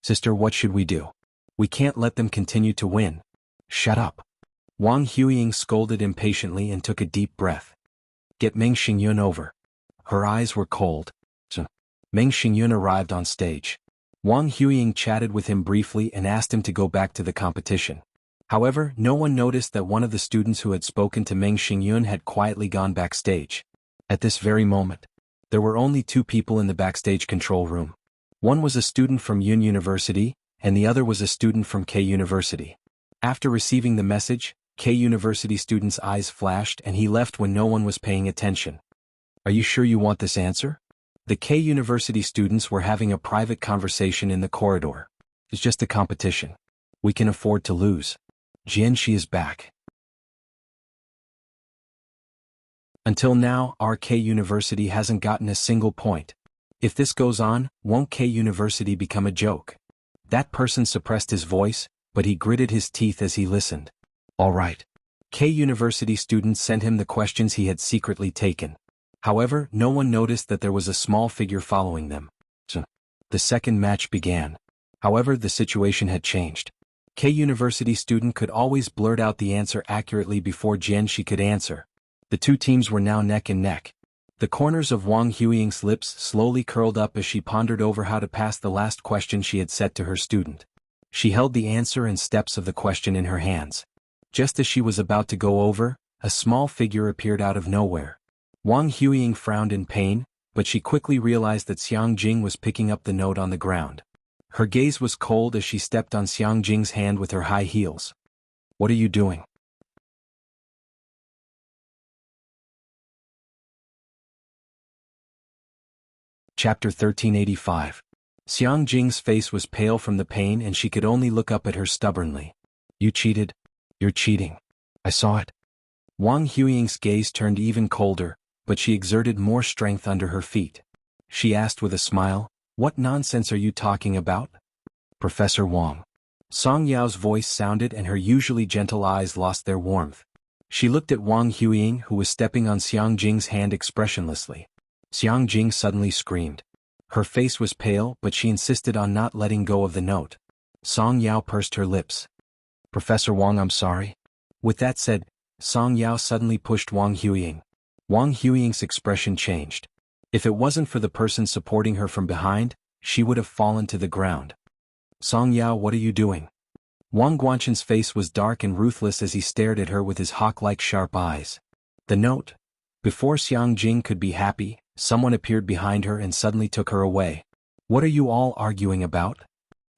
Sister, what should we do? We can't let them continue to win. Shut up. Wang Huiying scolded impatiently and took a deep breath. Get Meng Xingyun over. Her eyes were cold. Meng Xingyun arrived on stage. Wang Huiying chatted with him briefly and asked him to go back to the competition. However, no one noticed that one of the students who had spoken to Meng Xingyun had quietly gone backstage. At this very moment, there were only 2 people in the backstage control room. One was a student from Yun University, and the other was a student from K University. After receiving the message, K University student's eyes flashed and he left when no one was paying attention. Are you sure you want this answer? The K University students were having a private conversation in the corridor. It's just a competition. We can afford to lose. Jianxi is back. Until now, our K University hasn't gotten a single point. If this goes on, won't K University become a joke? That person suppressed his voice, but he gritted his teeth as he listened. All right. K University students sent him the questions he had secretly taken. However, no one noticed that there was a small figure following them. The second match began. However, the situation had changed. K University student could always blurt out the answer accurately before Jianxi could answer. The 2 teams were now neck and neck. The corners of Wang Huiying's lips slowly curled up as she pondered over how to pass the last question she had set to her student. She held the answer and steps of the question in her hands. Just as she was about to go over, a small figure appeared out of nowhere. Wang Huiying frowned in pain, but she quickly realized that Xiang Jing was picking up the note on the ground. Her gaze was cold as she stepped on Xiang Jing's hand with her high heels. What are you doing? Chapter 1385. Xiang Jing's face was pale from the pain and she could only look up at her stubbornly. You cheated? You're cheating. I saw it. Wang Huiying's gaze turned even colder, but she exerted more strength under her feet. She asked with a smile, What nonsense are you talking about? Professor Wang. Song Yao's voice sounded and her usually gentle eyes lost their warmth. She looked at Wang Huiying who was stepping on Xiang Jing's hand expressionlessly. Xiang Jing suddenly screamed. Her face was pale but she insisted on not letting go of the note. Song Yao pursed her lips. Professor Wang, I'm sorry. With that said, Song Yao suddenly pushed Wang Huiying. Wang Huiying's expression changed. If it wasn't for the person supporting her from behind, she would have fallen to the ground. Song Yao, what are you doing? Wang Guanchen's face was dark and ruthless as he stared at her with his hawk-like sharp eyes. The note. Before Xiang Jing could be happy, someone appeared behind her and suddenly took her away. What are you all arguing about?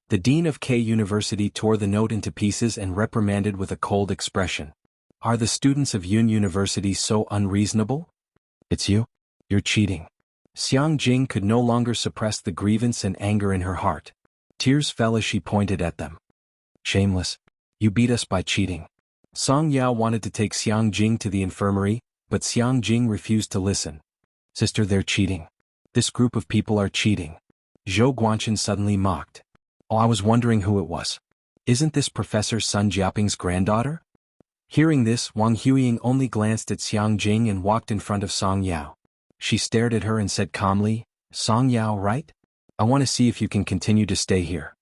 The dean of K University tore the note into pieces and reprimanded with a cold expression. Are the students of Yun University so unreasonable? It's you? You're cheating. Xiang Jing could no longer suppress the grievance and anger in her heart. Tears fell as she pointed at them. Shameless. You beat us by cheating. Song Yao wanted to take Xiang Jing to the infirmary, but Xiang Jing refused to listen. Sister, they're cheating. This group of people are cheating. Zhou Guanchen suddenly mocked. Oh, I was wondering who it was. Isn't this Professor Sun Jiaping's granddaughter? Hearing this, Wang Huiying only glanced at Xiang Jing and walked in front of Song Yao. She stared at her and said calmly, Song Yao, right? I want to see if you can continue to stay here.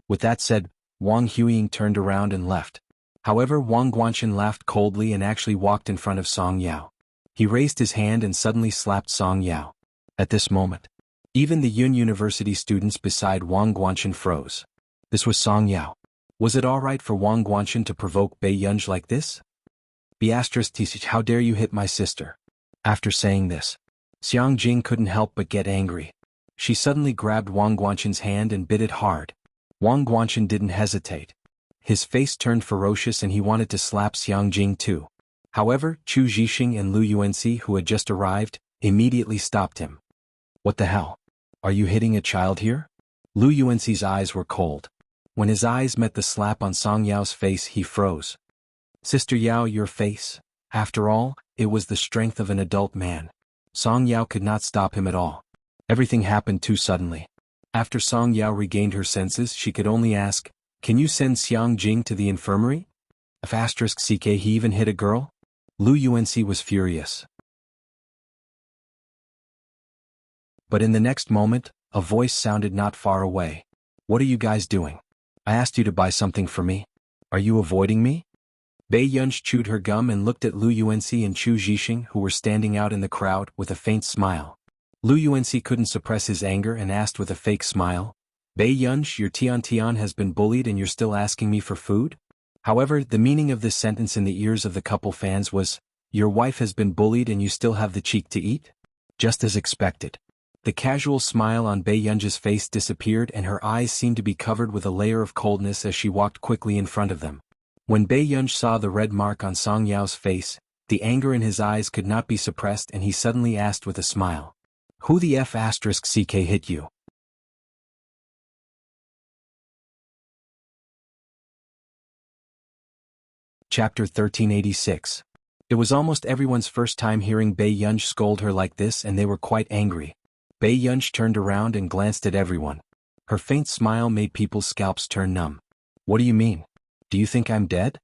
With that said, Wang Huiying turned around and left. However, Wang Guanchen laughed coldly and actually walked in front of Song Yao. He raised his hand and suddenly slapped Song Yao. At this moment, even the Yun University students beside Wang Guanchen froze. This was Song Yao. Was it alright for Wang Guanchen to provoke Bei Yunj like this? How dare you hit my sister? After saying this, Xiang Jing couldn't help but get angry. She suddenly grabbed Wang Guanchen's hand and bit it hard. Wang Guanchen didn't hesitate. His face turned ferocious and he wanted to slap Xiang Jing too. However, Chu Zhixing and Lu Yuanxi, who had just arrived, immediately stopped him. What the hell? Are you hitting a child here? Lu Yuanxi's eyes were cold. When his eyes met the slap on Song Yao's face, he froze. Sister Yao, your face? After all, it was the strength of an adult man. Song Yao could not stop him at all. Everything happened too suddenly. After Song Yao regained her senses, she could only ask, Can you send Xiang Jing to the infirmary? *CK he even hit a girl? Lu Yuanxi was furious. But in the next moment, a voice sounded not far away. What are you guys doing? I asked you to buy something for me. Are you avoiding me? Bei Yunj chewed her gum and looked at Lu Yuanxi and Chu Zhixing, who were standing out in the crowd, with a faint smile. Lu Yuanxi couldn't suppress his anger and asked with a fake smile, Bei Yunj, your Tian has been bullied and you're still asking me for food? However, the meaning of this sentence in the ears of the couple fans was, Your wife has been bullied and you still have the cheek to eat? Just as expected. The casual smile on Bei Yunj's face disappeared and her eyes seemed to be covered with a layer of coldness as she walked quickly in front of them. When Bei Yunj saw the red mark on Song Yao's face, the anger in his eyes could not be suppressed and he suddenly asked with a smile. Who the *CK hit you? Chapter 1386. It was almost everyone's first time hearing Bei Yunj scold her like this and they were quite angry. Bei Yunj turned around and glanced at everyone. Her faint smile made people's scalps turn numb. What do you mean? Do you think I'm dead?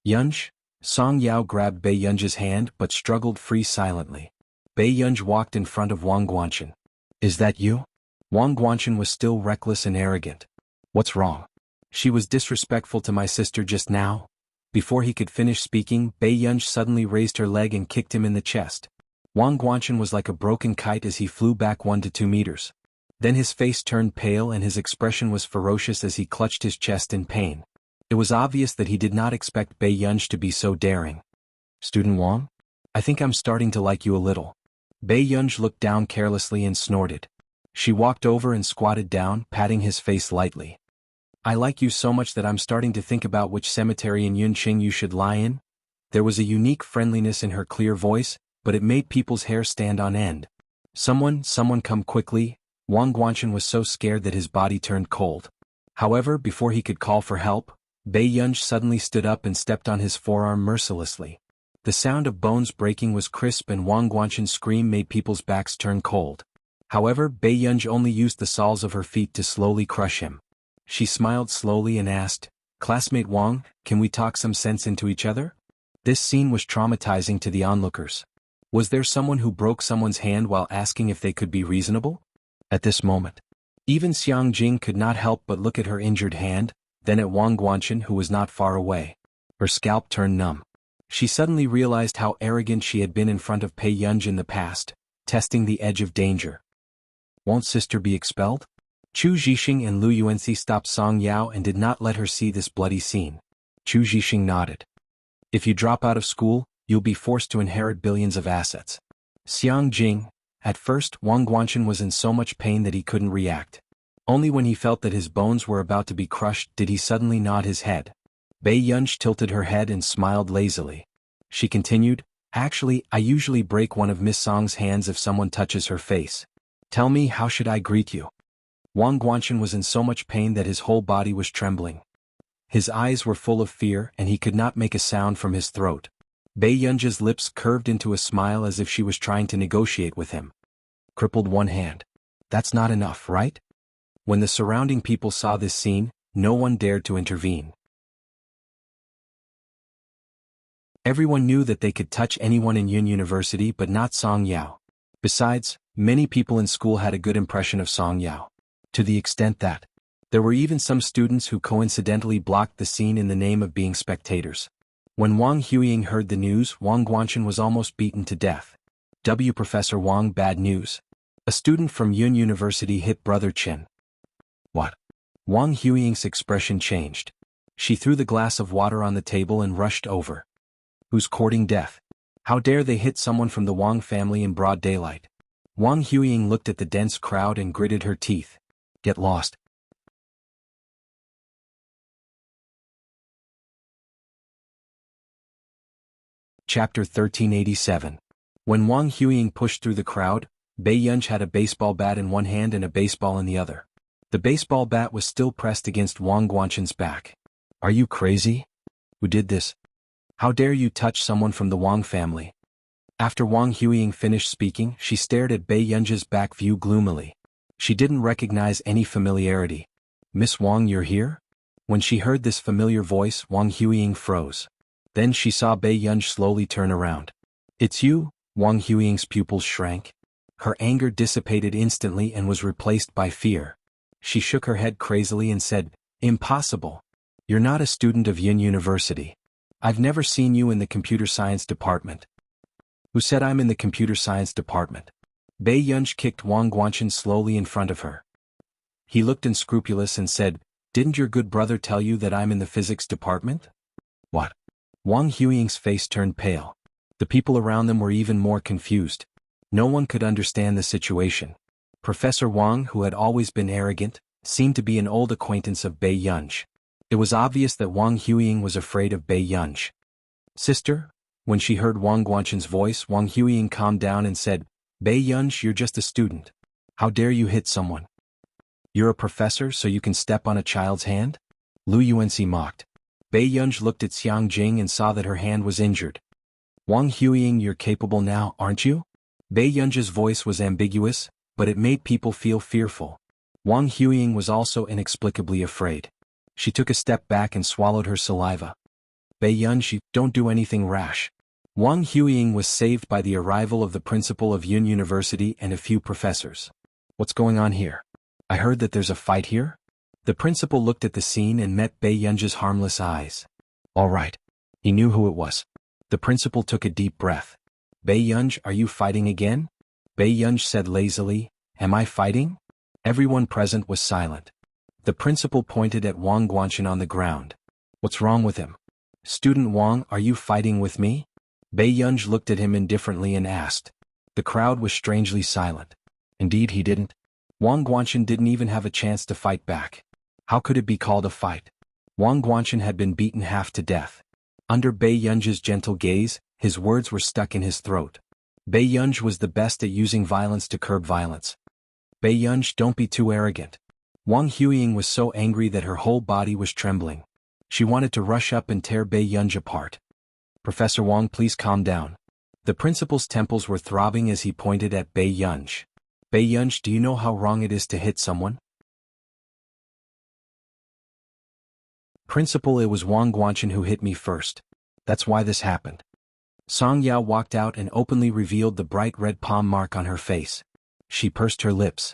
Yunj? Song Yao grabbed Bei Yunj's hand but struggled free silently. Bei Yunj walked in front of Wang Guanchen. Is that you? Wang Guanchen was still reckless and arrogant. What's wrong? She was disrespectful to my sister just now. Before he could finish speaking, Bei Yunj suddenly raised her leg and kicked him in the chest. Wang Guanchen was like a broken kite as he flew back 1 to 2 meters. Then his face turned pale and his expression was ferocious as he clutched his chest in pain. It was obvious that he did not expect Bei Yunj to be so daring. Student Wang? I think I'm starting to like you a little. Bei Yunj looked down carelessly and snorted. She walked over and squatted down, patting his face lightly. I like you so much that I'm starting to think about which cemetery in Yunqing you should lie in. There was a unique friendliness in her clear voice, but it made people's hair stand on end. Someone come quickly. Wang Guanchen was so scared that his body turned cold. However, before he could call for help, Bei Yunj suddenly stood up and stepped on his forearm mercilessly. The sound of bones breaking was crisp and Wang Guanchen's scream made people's backs turn cold. However, Bei Yunj only used the soles of her feet to slowly crush him. She smiled slowly and asked, Classmate Wang, can we talk some sense into each other? This scene was traumatizing to the onlookers. Was there someone who broke someone's hand while asking if they could be reasonable? At this moment, even Xiang Jing could not help but look at her injured hand, then at Wang Guanchen who was not far away. Her scalp turned numb. She suddenly realized how arrogant she had been in front of Bei Yunj in the past, testing the edge of danger. Won't sister be expelled? Chu Zhixing and Lu Yuanxi stopped Song Yao and did not let her see this bloody scene. Chu Zhixing nodded. If you drop out of school, you'll be forced to inherit billions of assets. Xiang Jing. At first, Wang Guanchen was in so much pain that he couldn't react. Only when he felt that his bones were about to be crushed did he suddenly nod his head. Bei Yunj tilted her head and smiled lazily. She continued, Actually, I usually break one of Miss Song's hands if someone touches her face. Tell me, how should I greet you? Wang Guanchen was in so much pain that his whole body was trembling. His eyes were full of fear and he could not make a sound from his throat. Bei Yunji's lips curved into a smile as if she was trying to negotiate with him. Crippled one hand. That's not enough, right? When the surrounding people saw this scene, no one dared to intervene. Everyone knew that they could touch anyone in Yun University but not Song Yao. Besides, many people in school had a good impression of Song Yao. To the extent that there were even some students who coincidentally blocked the scene in the name of being spectators. When Wang Huiying heard the news, Wang Guanchen was almost beaten to death. Professor Wang, bad news. A student from Yun University hit Brother Chen. What? Wang Huiying's expression changed. She threw the glass of water on the table and rushed over. Who's courting death? How dare they hit someone from the Wang family in broad daylight? Wang Huiying looked at the dense crowd and gritted her teeth. Get lost. Chapter 1387. When Wang Huiying pushed through the crowd, Bei Yunji had a baseball bat in one hand and a baseball in the other. The baseball bat was still pressed against Wang Guanchen's back. Are you crazy? Who did this? How dare you touch someone from the Wang family? After Wang Huiying finished speaking, she stared at Bei Yunji's back view gloomily. She didn't recognize any familiarity. Miss Wang, you're here? When she heard this familiar voice, Wang Huiying froze. Then she saw Bei Yunji slowly turn around. It's you? Wang Huiying's pupils shrank. Her anger dissipated instantly and was replaced by fear. She shook her head crazily and said, Impossible. You're not a student of Yun University. I've never seen you in the computer science department. Who said I'm in the computer science department? Bei Yunji kicked Wang Guanchen slowly in front of her. He looked unscrupulous and said, Didn't your good brother tell you that I'm in the physics department? What? Wang Huiying's face turned pale. The people around them were even more confused. No one could understand the situation. Professor Wang, who had always been arrogant, seemed to be an old acquaintance of Bei Yunji. It was obvious that Wang Huiying was afraid of Bei Yunji. Sister? When she heard Wang Guanchen's voice, Wang Huiying calmed down and said, Bei Yunji, you're just a student. How dare you hit someone? You're a professor so you can step on a child's hand? Lu Yuanxi mocked. Bei Yunji looked at Xiang Jing and saw that her hand was injured. Wang Huiying, you're capable now, aren't you? Bei Yunji's voice was ambiguous, but it made people feel fearful. Wang Huiying was also inexplicably afraid. She took a step back and swallowed her saliva. Bei Yunji, don't do anything rash. Wang Huiying was saved by the arrival of the principal of Yun University and a few professors. What's going on here? I heard that there's a fight here? The principal looked at the scene and met Bei Yunji's harmless eyes. All right. He knew who it was. The principal took a deep breath. Bei Yunji, are you fighting again? Bei Yunji said lazily, Am I fighting? Everyone present was silent. The principal pointed at Wang Guanchen on the ground. What's wrong with him? Student Wang, are you fighting with me? Bei Yunji looked at him indifferently and asked. The crowd was strangely silent. Indeed he didn't. Wang Guanchen didn't even have a chance to fight back. How could it be called a fight? Wang Guanchen had been beaten half to death. Under Bei Yunji's gentle gaze, his words were stuck in his throat. Bei Yunji was the best at using violence to curb violence. Bei Yunji, don't be too arrogant. Wang Huiying was so angry that her whole body was trembling. She wanted to rush up and tear Bei Yunji apart. Professor Wang, please calm down. The principal's temples were throbbing as he pointed at Bei Yunji. Bei Yunji, do you know how wrong it is to hit someone? Principal, it was Wang Guanchen who hit me first. That's why this happened. Song Yao walked out and openly revealed the bright red palm mark on her face. She pursed her lips.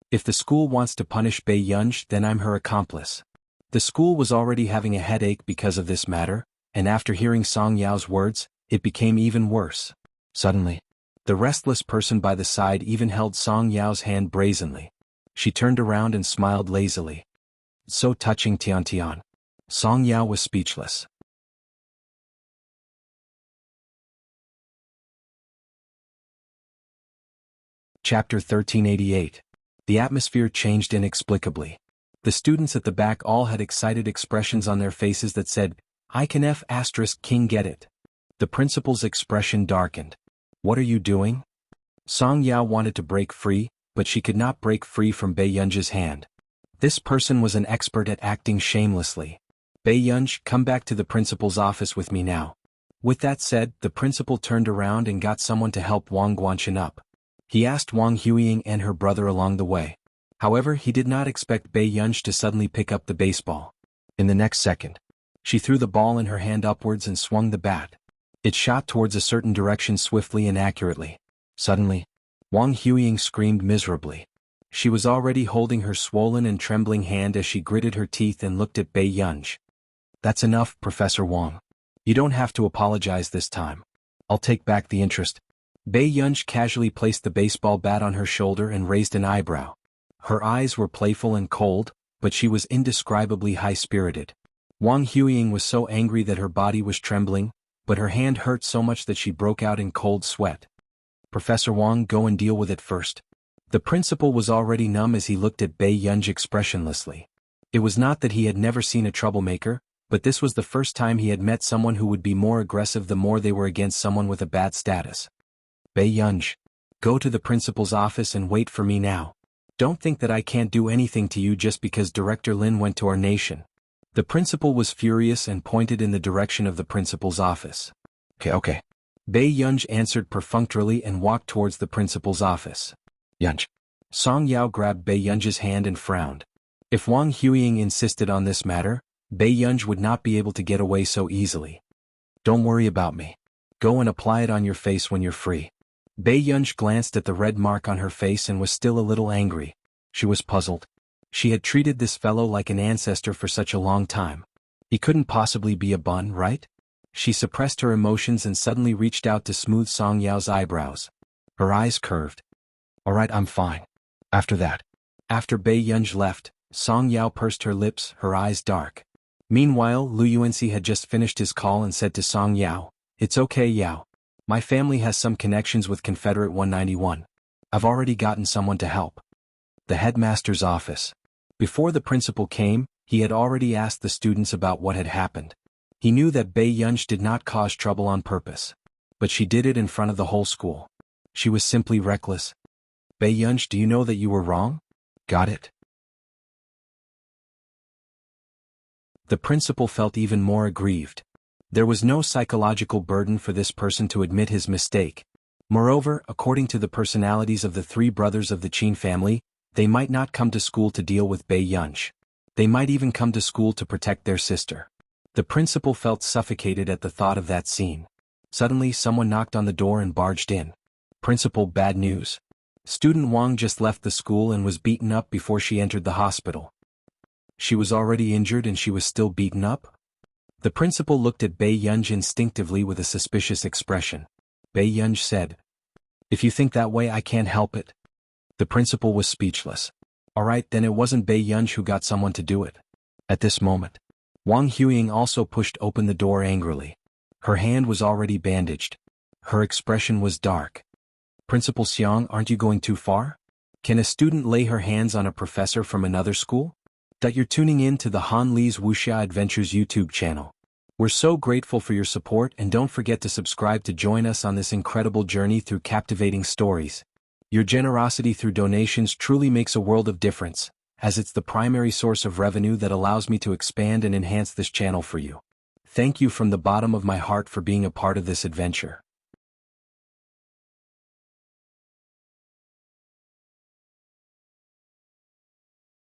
If the school wants to punish Bei Yunji, then I'm her accomplice. The school was already having a headache because of this matter, and after hearing Song Yao's words, it became even worse. Suddenly, the restless person by the side even held Song Yao's hand brazenly. She turned around and smiled lazily. So touching, Tian Tian. Song Yao was speechless. Chapter 1388. The atmosphere changed inexplicably. The students at the back all had excited expressions on their faces that said, I can F*** King get it. The principal's expression darkened. What are you doing? Song Yao wanted to break free, but she could not break free from Bei Yunji's hand. This person was an expert at acting shamelessly. Bei Yunji, come back to the principal's office with me now. With that said, the principal turned around and got someone to help Wang Guanchen up. He asked Wang Huiying and her brother along the way. However, he did not expect Bei Yunji to suddenly pick up the baseball. In the next second, she threw the ball in her hand upwards and swung the bat. It shot towards a certain direction swiftly and accurately. Suddenly, Wang Huiying screamed miserably. She was already holding her swollen and trembling hand as she gritted her teeth and looked at Bei Yunji. That's enough, Professor Wang. You don't have to apologize this time. I'll take back the interest. Bei Yunji casually placed the baseball bat on her shoulder and raised an eyebrow. Her eyes were playful and cold, but she was indescribably high-spirited. Wang Huiying was so angry that her body was trembling, but her hand hurt so much that she broke out in cold sweat. Professor Wang, go and deal with it first. The principal was already numb as he looked at Bei Yunji expressionlessly. It was not that he had never seen a troublemaker, but this was the first time he had met someone who would be more aggressive the more they were against someone with a bad status. Bei Yunji, go to the principal's office and wait for me now. Don't think that I can't do anything to you just because Director Lin went to our nation. The principal was furious and pointed in the direction of the principal's office. Okay. Bei Yunji answered perfunctorily and walked towards the principal's office. Yunji. Song Yao grabbed Bei Yunji's hand and frowned. If Wang Huiying insisted on this matter, Bei Yunji would not be able to get away so easily. Don't worry about me. Go and apply it on your face when you're free. Bei Yunji glanced at the red mark on her face and was still a little angry. She was puzzled. She had treated this fellow like an ancestor for such a long time. He couldn't possibly be a bun, right? She suppressed her emotions and suddenly reached out to smooth Song Yao's eyebrows. Her eyes curved. Alright, I'm fine. After Bei Yunji left, Song Yao pursed her lips, her eyes dark. Meanwhile, Lu Yuanxi had just finished his call and said to Song Yao, It's okay, Yao. My family has some connections with Confederate 191. I've already gotten someone to help. The headmaster's office. Before the principal came, he had already asked the students about what had happened. He knew that Bei Yunji did not cause trouble on purpose. But she did it in front of the whole school. She was simply reckless. Bei Yunji, do you know that you were wrong? Got it? The principal felt even more aggrieved. There was no psychological burden for this person to admit his mistake. Moreover, according to the personalities of the three brothers of the Qin family, they might not come to school to deal with Bei Yunji. They might even come to school to protect their sister. The principal felt suffocated at the thought of that scene. Suddenly, someone knocked on the door and barged in. Principal, bad news. Student Wang just left the school and was beaten up before she entered the hospital. She was already injured and she was still beaten up? The principal looked at Bei Yunji instinctively with a suspicious expression. Bei Yunji said, If you think that way, I can't help it. The principal was speechless. Alright, then it wasn't Bei Yunji who got someone to do it. At this moment, Wang Huiying also pushed open the door angrily. Her hand was already bandaged. Her expression was dark. Principal Xiang, aren't you going too far? Can a student lay her hands on a professor from another school? That you're tuning in to the Han Li's Wuxia Adventures YouTube channel. We're so grateful for your support and don't forget to subscribe to join us on this incredible journey through captivating stories. Your generosity through donations truly makes a world of difference, as it's the primary source of revenue that allows me to expand and enhance this channel for you. Thank you from the bottom of my heart for being a part of this adventure.